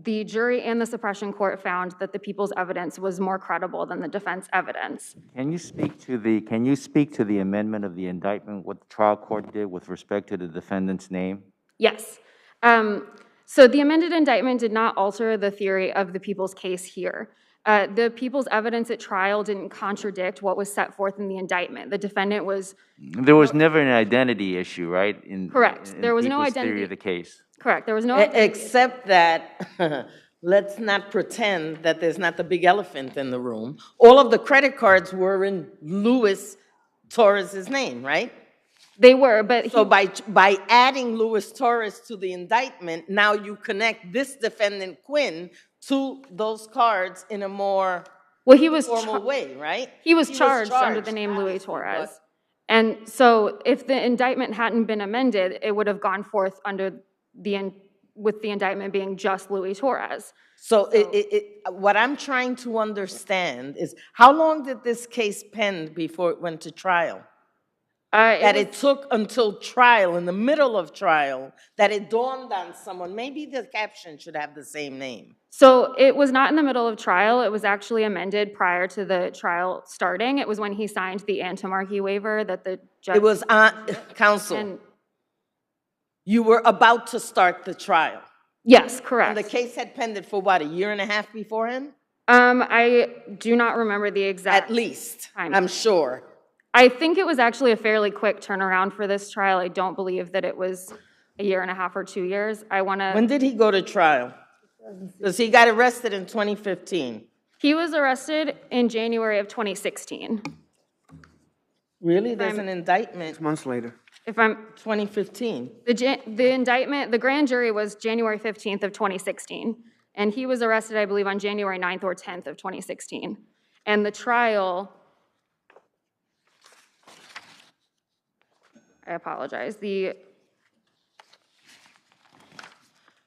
the jury and the suppression court found that the people's evidence was more credible than the defense evidence. Can you speak to the amendment of the indictment, what the trial court did with respect to the defendant's name? Yes. So the amended indictment did not alter the theory of the people's case here. The people's evidence at trial didn't contradict what was set forth in the indictment. The defendant was... There was never an identity issue, right? Correct. There was no people's identity. theory of the case. Correct. There was no... Except that, let's not pretend that there's not the big elephant in the room. All of the credit cards were in Luis Torres's name, right? They were, but... So by adding Luis Torres to the indictment, now you connect this defendant, Quinn, to those cards in a more formal way, right? He was charged under the name Luis Torres. And so if the indictment hadn't been amended, it would have gone forth under with the indictment being just Luis Torres. So what I'm trying to understand is, how long did this case pen before it went to trial? It took until trial, in the middle of trial, that it dawned on someone, maybe the caption should have the same name. So it was not in the middle of trial. It was actually amended prior to the trial starting. It was when he signed the antimarchy waiver that the judge... It was on, counsel, you were about to start the trial. Yes, correct. And the case had pended for what, a year and a half beforehand? I do not remember the exact... At least, time. I'm sure. I think it was actually a fairly quick turnaround for this trial. I don't believe that it was a year and a half or 2 years. When did he go to trial? Because he got arrested in 2015. He was arrested in January of 2016. Really? There's an indictment. 6 months later. If I'm 2015. The indictment, the grand jury was January 15th of 2016, and he was arrested, I believe, on January 9th or 10th of 2016. And the trial, I apologize.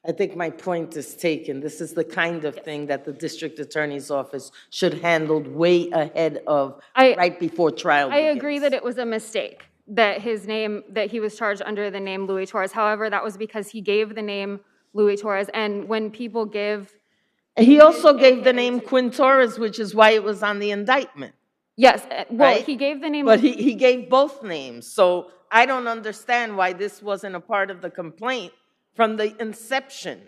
I think my point is taken. This is the kind of thing that the district attorney's office should handle way ahead of, right before trial begins. I agree that it was a mistake that he was charged under the name Luis Torres. However, that was because he gave the name Luis Torres, and when people give... He also gave the name Quinn Torres, which is why it was on the indictment. Yes, well, right? He gave the name... But he gave both names, so I don't understand why this wasn't a part of the complaint from the inception.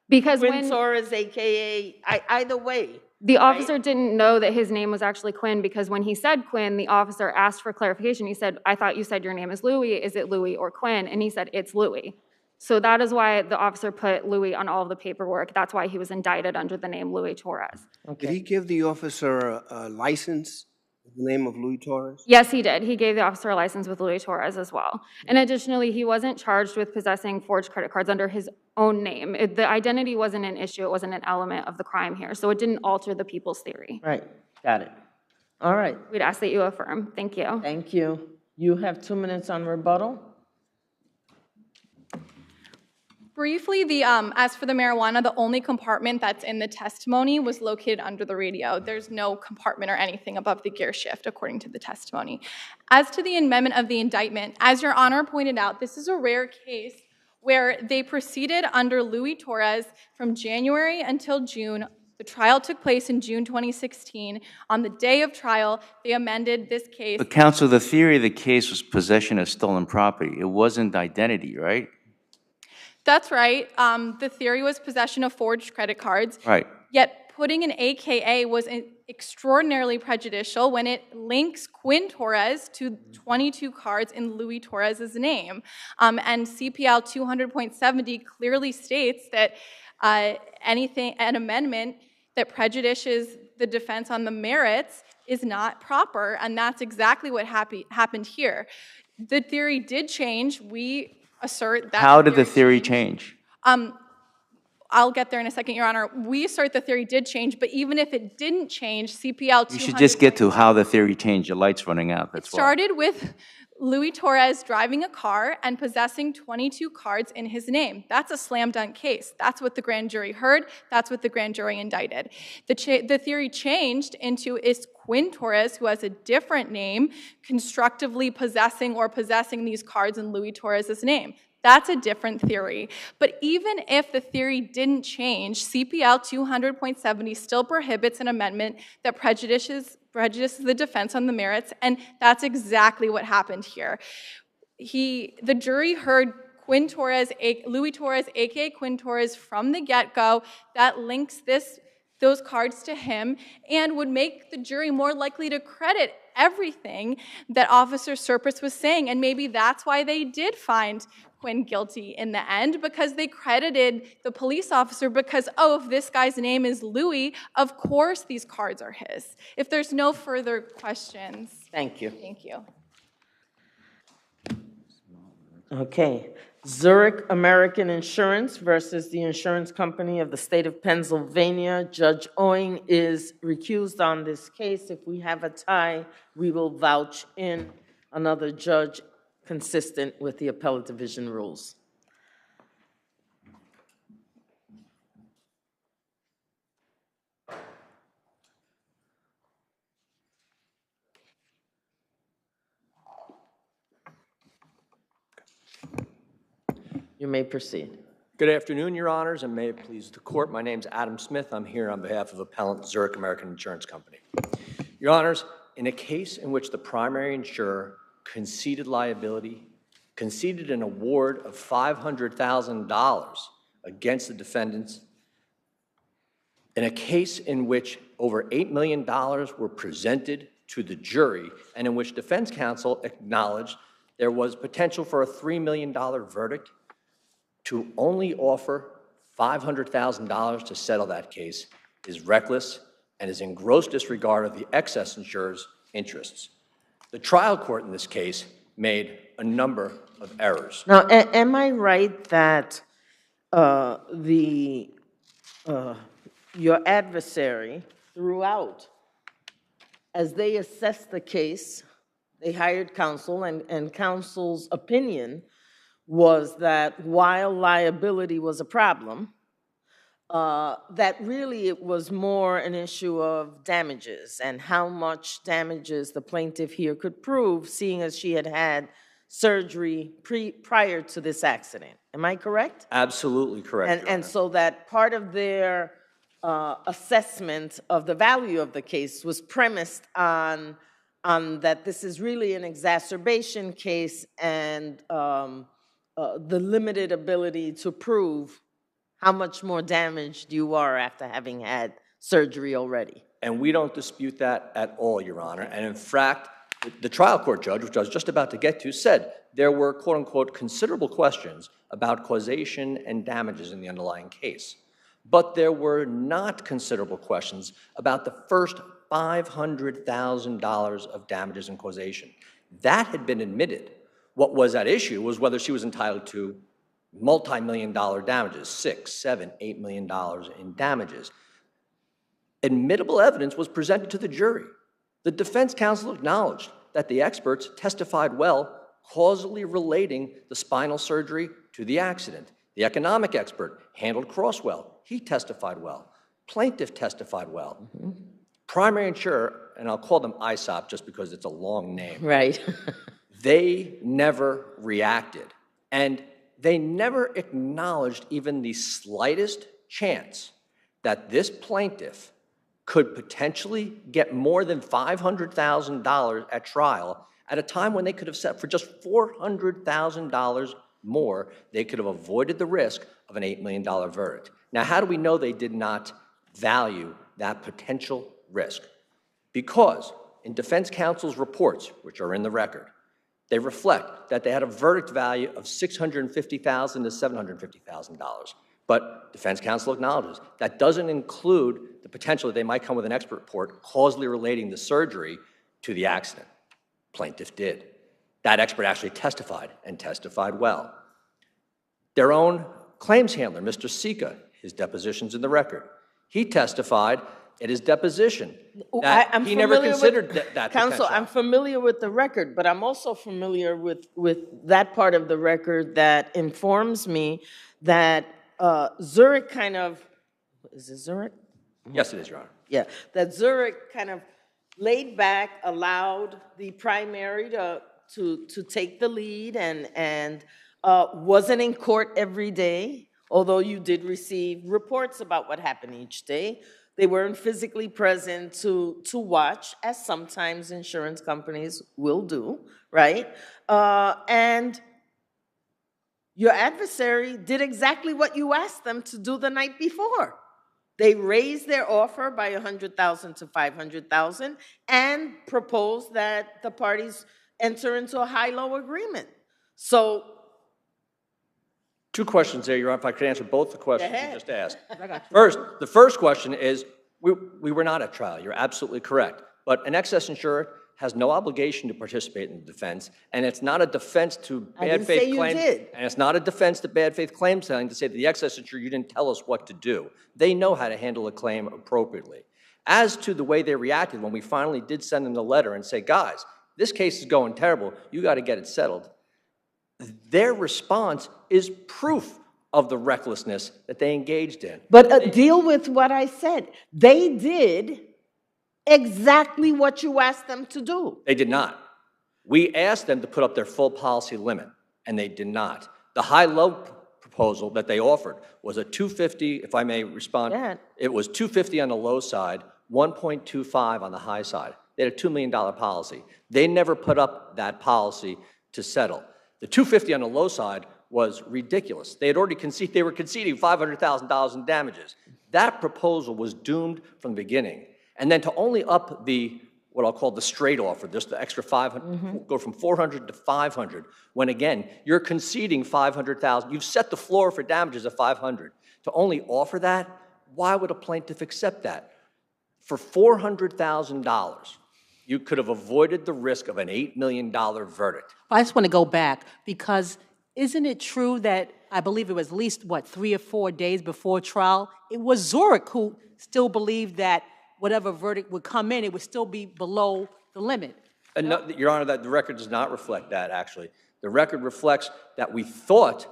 Because Quinn Torres, AKA, either way. The officer didn't know that his name was actually Quinn, because when he said Quinn, the officer asked for clarification. He said, I thought you said your name is Louis. Is it Louis or Quinn? And he said, it's Louis. So that is why the officer put Louis on all of the paperwork. That's why he was indicted under the name Luis Torres. Did he give the officer a license with the name of Luis Torres? Yes, he did. He gave the officer a license with Luis Torres as well. And additionally, he wasn't charged with possessing forged credit cards under his own name. The identity wasn't an issue. It wasn't an element of the crime here. So it didn't alter the people's theory. Right. Got it. All right. We'd ask that you affirm. Thank you. Thank you. You have 2 minutes on rebuttal. Briefly, as for the marijuana, the only compartment that's in the testimony was located under the radio. There's no compartment or anything above the gear shift, according to the testimony. As to the amendment of the indictment, as Your Honor pointed out, this is a rare case where they proceeded under Louis Torres from January until June. The trial took place in June 2016. On the day of trial, they amended this case. But counsel, the theory of the case was possession of stolen property. It wasn't identity, right? That's right. The theory was possession of forged credit cards. Right. Yet putting an AKA was extraordinarily prejudicial when it links Quinn Torres to 22 cards in Louis Torres's name. And CPL 200.70 clearly states that an amendment that prejudices the defense on the merits is not proper, and that's exactly what happened here. The theory did change. We assert that. How did the theory change? I'll get there in a second, Your Honor. We assert the theory did change, but even if it didn't change, CPL 200... You should just get to how the theory changed. Your light's running out, that's why. Started with Louis Torres driving a car and possessing 22 cards in his name. That's a slam dunk case. That's what the grand jury heard. That's what the grand jury indicted. The theory changed into is Quinn Torres, who has a different name, constructively possessing these cards in Louis Torres's name. That's a different theory. But even if the theory didn't change, CPL 200.70 still prohibits an amendment that prejudices the defense on the merits, and that's exactly what happened here. The jury heard Quinn Torres, Louis Torres, aka Quinn Torres, from the get-go. That links those cards to him and would make the jury more likely to credit everything that Officer Serpis was saying, and maybe that's why they did find Quinn guilty in the end, because they credited the police officer because, oh, if this guy's name is Louis, of course these cards are his. If there's no further questions. Thank you. Thank you. Okay. Zurich American Insurance versus the Insurance Company of the State of Pennsylvania. Judge Owing is recused on this case. If we have a tie, we will vouch in another judge consistent with the appellate division rules. You may proceed. Good afternoon, Your Honors, and may it please the court. My name's Adam Smith. I'm here on behalf of Appellant Zurich American Insurance Company. Your Honors, in a case in which the primary insurer conceded liability, conceded an award of $500,000 against the defendants, in a case in which over $8 million were presented to the jury, and in which defense counsel acknowledged there was potential for a $3 million verdict, to only offer $500,000 to settle that case is reckless and is in gross disregard of the excess insurer's interests. The trial court in this case made a number of errors. Now, am I right that your adversary throughout, as they assessed the case, they hired counsel, and counsel's opinion was that while liability was a problem, that really it was more an issue of damages and how much damages the plaintiff here could prove, seeing as she had had surgery prior to this accident. Am I correct? Absolutely correct, Your And so that part of their assessment of the value of the case was premised on that this is really an exacerbation case and the limited ability to prove how much more damaged you are after having had surgery already. And we don't dispute that at all, Your Honor. And in fact, the trial court judge, which I was just about to get to, said there were, quote unquote, considerable questions about causation and damages in the underlying case. But there were not considerable questions about the first $500,000 of damages and causation. That had been admitted. What was at issue was whether she was entitled to multi-million-dollar damages, $6, $7, $8 million in damages. Admissible evidence was presented to the jury. The defense counsel acknowledged that the experts testified well, causally relating the spinal surgery to the accident. The economic expert handled cross well. He testified well. Plaintiff testified well. Primary insurer, and I'll call them ISOP just because it's a long name. Right. They never reacted. And they never acknowledged even the slightest chance that this plaintiff could potentially get more than $500,000 at trial at a time when they could have set for just $400,000 more, they could have avoided the risk of an $8 million verdict. Now, how do we know they did not value that potential risk? Because in defense counsel's reports, which are in the record, they reflect that they had a verdict value of $650,000 to $750,000. But defense counsel acknowledges that doesn't include the potential that they might come with an expert report causally relating the surgery to the accident. Plaintiff did. That expert actually testified, and testified well. Their own claims handler, Mr. Sika, his deposition's in the record. He testified at his deposition that he never considered that Counsel, potential. I'm familiar with the record, but I'm also familiar with that part of the record that informs me that Zurich kind of, is it Zurich? Yes, it is, Your Honor. Yeah, that Zurich kind of laid back, allowed the primary to take the lead and wasn't in court every day, although you did receive reports about what happened each day. They weren't physically present to watch, as sometimes insurance companies will do, right? And your adversary did exactly what you asked them to do the night before. They raised their offer by $100,000 to $500,000 and proposed that the parties enter into a high-low agreement. So, Two questions there, Your Honor, if I could answer both the questions Go ahead. you just asked. First, the first question is, we were not at trial. You're absolutely correct. But an excess insurer has no obligation to participate in the defense, and it's not a defense to I bad didn't faith say you claims. did. And it's not a defense to bad faith claim selling to say to the excess insurer, you didn't tell us what to do. They know how to handle a claim appropriately. As to the way they reacted when we finally did send them the letter and say, guys, this case is going terrible, you got to get it settled, their response is proof of the recklessness that they engaged in. but deal with what I said. They did exactly what you asked them to do. They did not. We asked them to put up their full policy limit, and they did not. The high-low proposal that they offered was a $250, if I may respond. Yeah. It was $250 on the low side, $1.25 on the high side. They had a $2 million policy. They never put up that policy to settle. The $250 on the low side was ridiculous. They had already conceded, they were conceding $500,000 in damages. That proposal was doomed from the beginning. And then to only up the, what I'll call the straight offer, just the extra 500, go from 400 to 500, when again, you're conceding 500,000. You've set the floor for damages at 500. To only offer that, why would a plaintiff accept that? For $400,000, you could have avoided the risk of an $8 million verdict. I just want to go back, because isn't it true that I believe it was at least, 3 or 4 days before trial, it was Zurich who still believed that whatever verdict would come in, it would still be below the limit? No, Your Honor, that the record does not reflect that, actually. The record reflects that we thought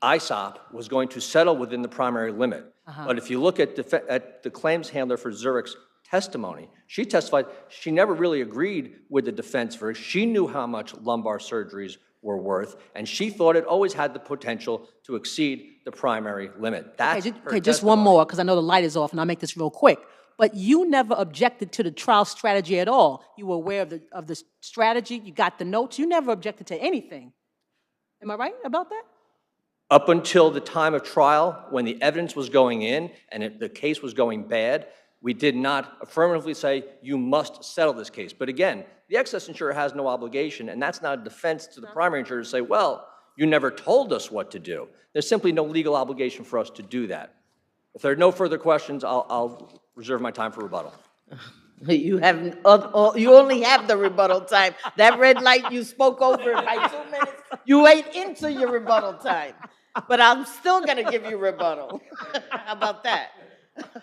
ISOP was going to settle within the primary limit. But if you look at the claims handler for Zurich's testimony, she testified she never really agreed with the defense verdict. She knew how much lumbar surgeries were worth, and she thought it always had the potential to exceed the primary limit. That's Okay, just one more, because I know the light is off, and I'll make this real quick. But you never objected to the trial strategy at all. You were aware of the strategy, you got the notes, you never objected to anything. Am I right about that? Up until the time of trial, when the evidence was going in and the case was going bad, we did not affirmatively say, you must settle this case. But again, the excess insurer has no obligation, and that's not a defense to the primary insurer to say, well, you never told us what to do. There's simply no legal obligation for us to do that. If there are no further questions, I'll reserve my time for rebuttal. You only have the rebuttal time. That red light, you spoke over it by 2 minutes. You ate into your rebuttal time. But I'm still going to give you rebuttal. How about that?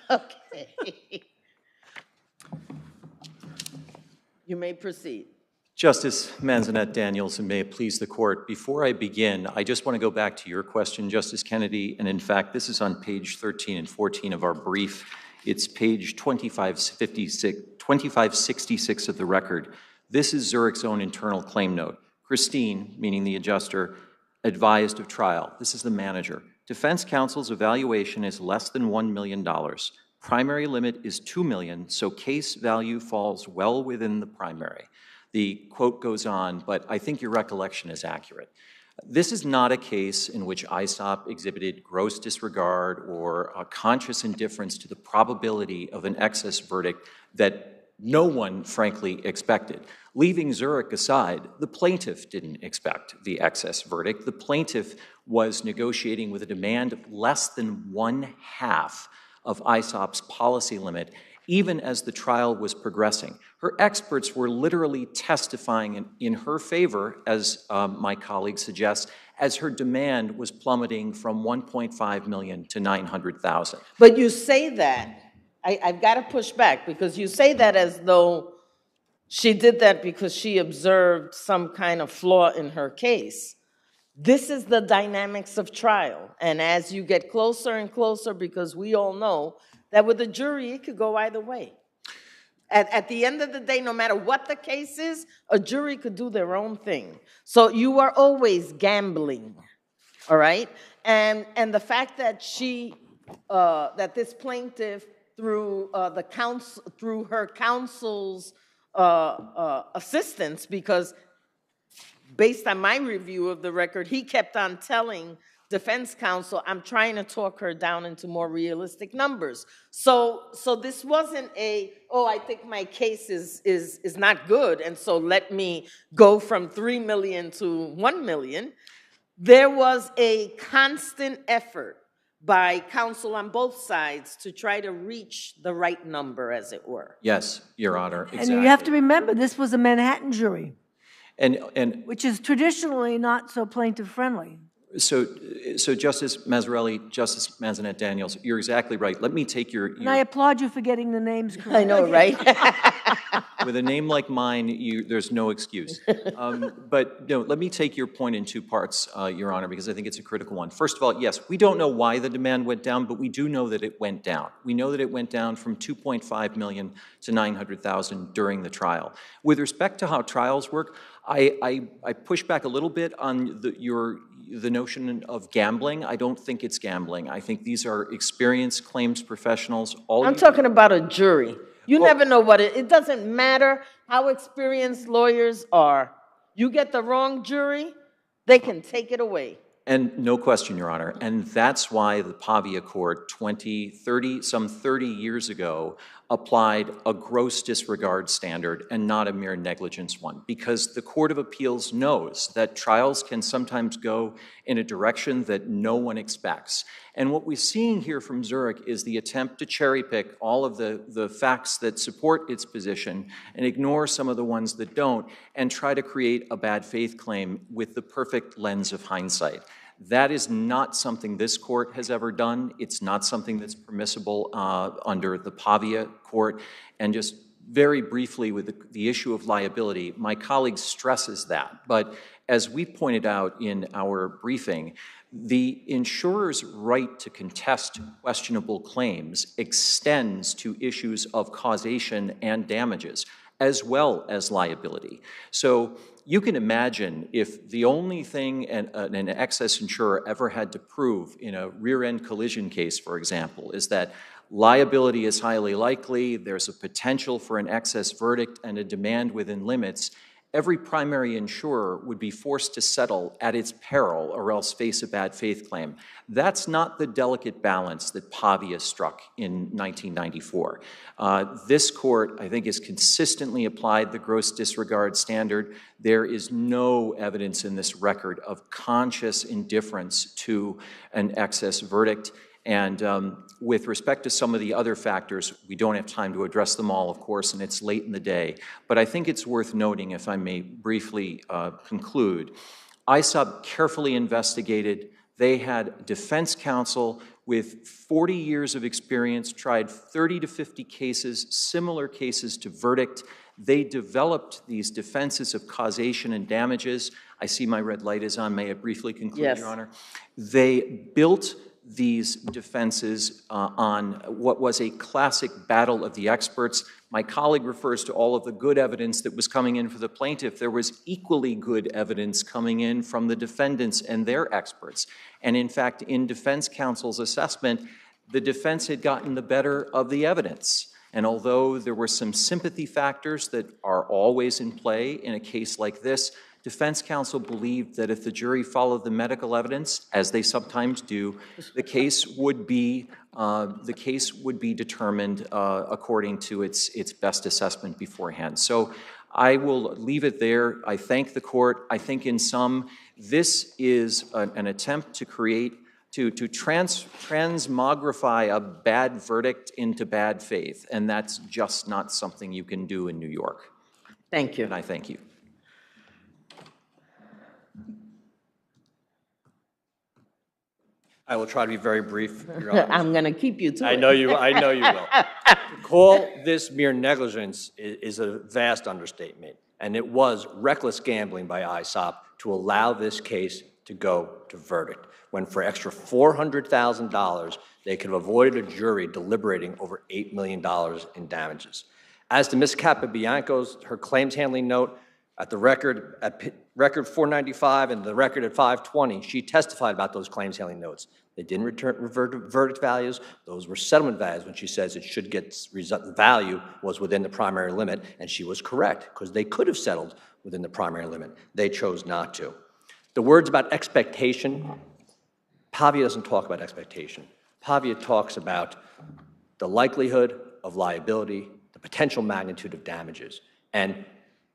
Okay. You may proceed. Justice Manzanet Daniels, and may it please the court, before I begin, I just want to go back to your question, Justice Kennedy, and in fact, this is on page 13 and 14 of our brief. It's page 2566 of the record. This is Zurich's own internal claim note. Christine, meaning the adjuster, advised of trial. This is the manager. Defense counsel's evaluation is less than $1 million. Primary limit is $2 million, so case value falls well within the primary. The quote goes on, but I think your recollection is accurate. This is not a case in which ISOP exhibited gross disregard or a conscious indifference to the probability of an excess verdict that no one, frankly, expected. Leaving Zurich aside, the plaintiff didn't expect the excess verdict. The plaintiff was negotiating with a demand of less than 1/2 of ISOP's policy limit, even as the trial was progressing. Her experts were literally testifying in her favor, as my colleague suggests, as her demand was plummeting from $1.5 million to $900,000. But you say that, I've got to push back, because you say that as though she did that because she observed some kind of flaw in her case. This is the dynamics of trial. And as you get closer and closer, because we all know that with a jury, it could go either way. At the end of the day, no matter what the case is, a jury could do their own thing. So you are always gambling, all right? And the fact that that this plaintiff, through her counsel's assistance, because based on my review of the record, he kept on telling defense counsel, I'm trying to talk her down into more realistic numbers. So this wasn't I think my case is not good, and so let me go from 3 million to 1 million. There was a constant effort by counsel on both sides to try to reach the right number, as it were. Yes, Your Honor, exactly. And you have to remember, this was a Manhattan jury, And which is traditionally not so plaintiff-friendly. So Justice Mazzarelli, Justice Manzanet Daniels, you're exactly right. Let me take your And I applaud you for getting the names correct. I know, right? with a name like mine, there's no excuse. But no, let me take your point in two parts, Your Honor, because I think it's a critical one. First of all, yes, we don't know why the demand went down, but we do know that it went down. We know that it went down from $2.5 million to $900,000 during the trial. With respect to how trials work, I push back a little bit on the notion of gambling. I don't think it's gambling. I think these are experienced claims professionals. I'm talking about a jury. You never know what it doesn't matter how experienced lawyers are. You get the wrong jury, they can take it away. And no question, Your Honor. And that's why the Pavia Court some 30 years ago applied a gross disregard standard and not a mere negligence one, because the Court of Appeals knows that trials can sometimes go in a direction that no one expects. And what we're seeing here from Zurich is the attempt to cherry pick all of the facts that support its position and ignore some of the ones that don't, and try to create a bad faith claim with the perfect lens of hindsight. That is not something this court has ever done. It's not something that's permissible under the Pavia Court. And just very briefly with the issue of liability, my colleague stresses that. But as we pointed out in our briefing, the insurer's right to contest questionable claims extends to issues of causation and damages, as well as liability. So you can imagine if the only thing an excess insurer ever had to prove in a rear-end collision case, for example, is that liability is highly likely, there's a potential for an excess verdict and a demand within limits, every primary insurer would be forced to settle at its peril or else face a bad faith claim. That's not the delicate balance that Pavia struck in 1994. This court, I think, has consistently applied the gross disregard standard. There is no evidence in this record of conscious indifference to an excess verdict. And with respect to some of the other factors, we don't have time to address them all, of course, and it's late in the day. But I think it's worth noting, if I may briefly conclude, ISOP carefully investigated. They had defense counsel with 40 years of experience, tried 30 to 50 cases, similar cases to verdict. They developed these defenses of causation and damages. I see my red light is on. May I briefly conclude, Yes. Your Honor? They built these defenses on what was a classic battle of the experts. My colleague refers to all of the good evidence that was coming in for the plaintiff. There was equally good evidence coming in from the defendants and their experts. And in fact, in defense counsel's assessment, the defense had gotten the better of the evidence. And although there were some sympathy factors that are always in play in a case like this, defense counsel believed that if the jury followed the medical evidence, as they sometimes do, the case would be determined according to its best assessment beforehand. So I will leave it there. I thank the court. I think in sum, this is an attempt to create, to transmogrify a bad verdict into bad faith, and that's just not something you can do in New York. Thank you. And I thank you. I will try to be very brief, Your Honor. I'm going to keep you to I it. know you will. To call this mere negligence is a vast understatement, and it was reckless gambling by ISOP to allow this case to go to verdict, when for extra $400,000, they could have avoided a jury deliberating over $8 million in damages. As to Ms. Capabianco's, her claims handling note, at record 495 and the record at 520, she testified about those claims handling notes. They didn't revert to verdict values. Those were settlement values when she says it should get, the value was within the primary limit, and she was correct, because they could have settled within the primary limit. They chose not to. The words about expectation, Pavia doesn't talk about expectation. Pavia talks about the likelihood of liability, the potential magnitude of damages. And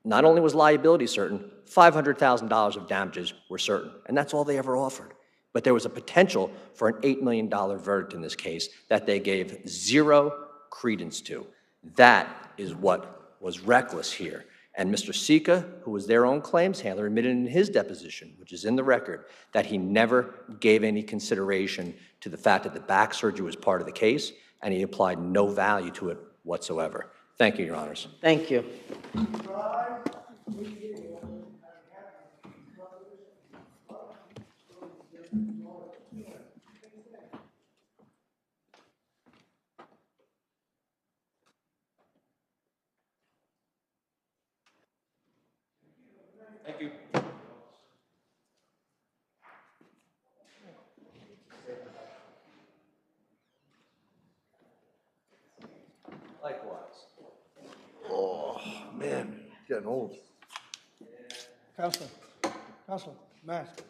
not only was liability certain, $500,000 of damages were certain, and that's all they ever offered. But there was a potential for an $8 million verdict in this case that they gave zero credence to. That is what was reckless here. And Mr. Sika, who was their own claims handler, admitted in his deposition, which is in the record, that he never gave any consideration to the fact that the back surgery was part of the case, and he applied no value to it whatsoever. Thank you, Your Honors. Thank you. Thank you. Likewise. Oh, man, getting old. Counselor, Mask.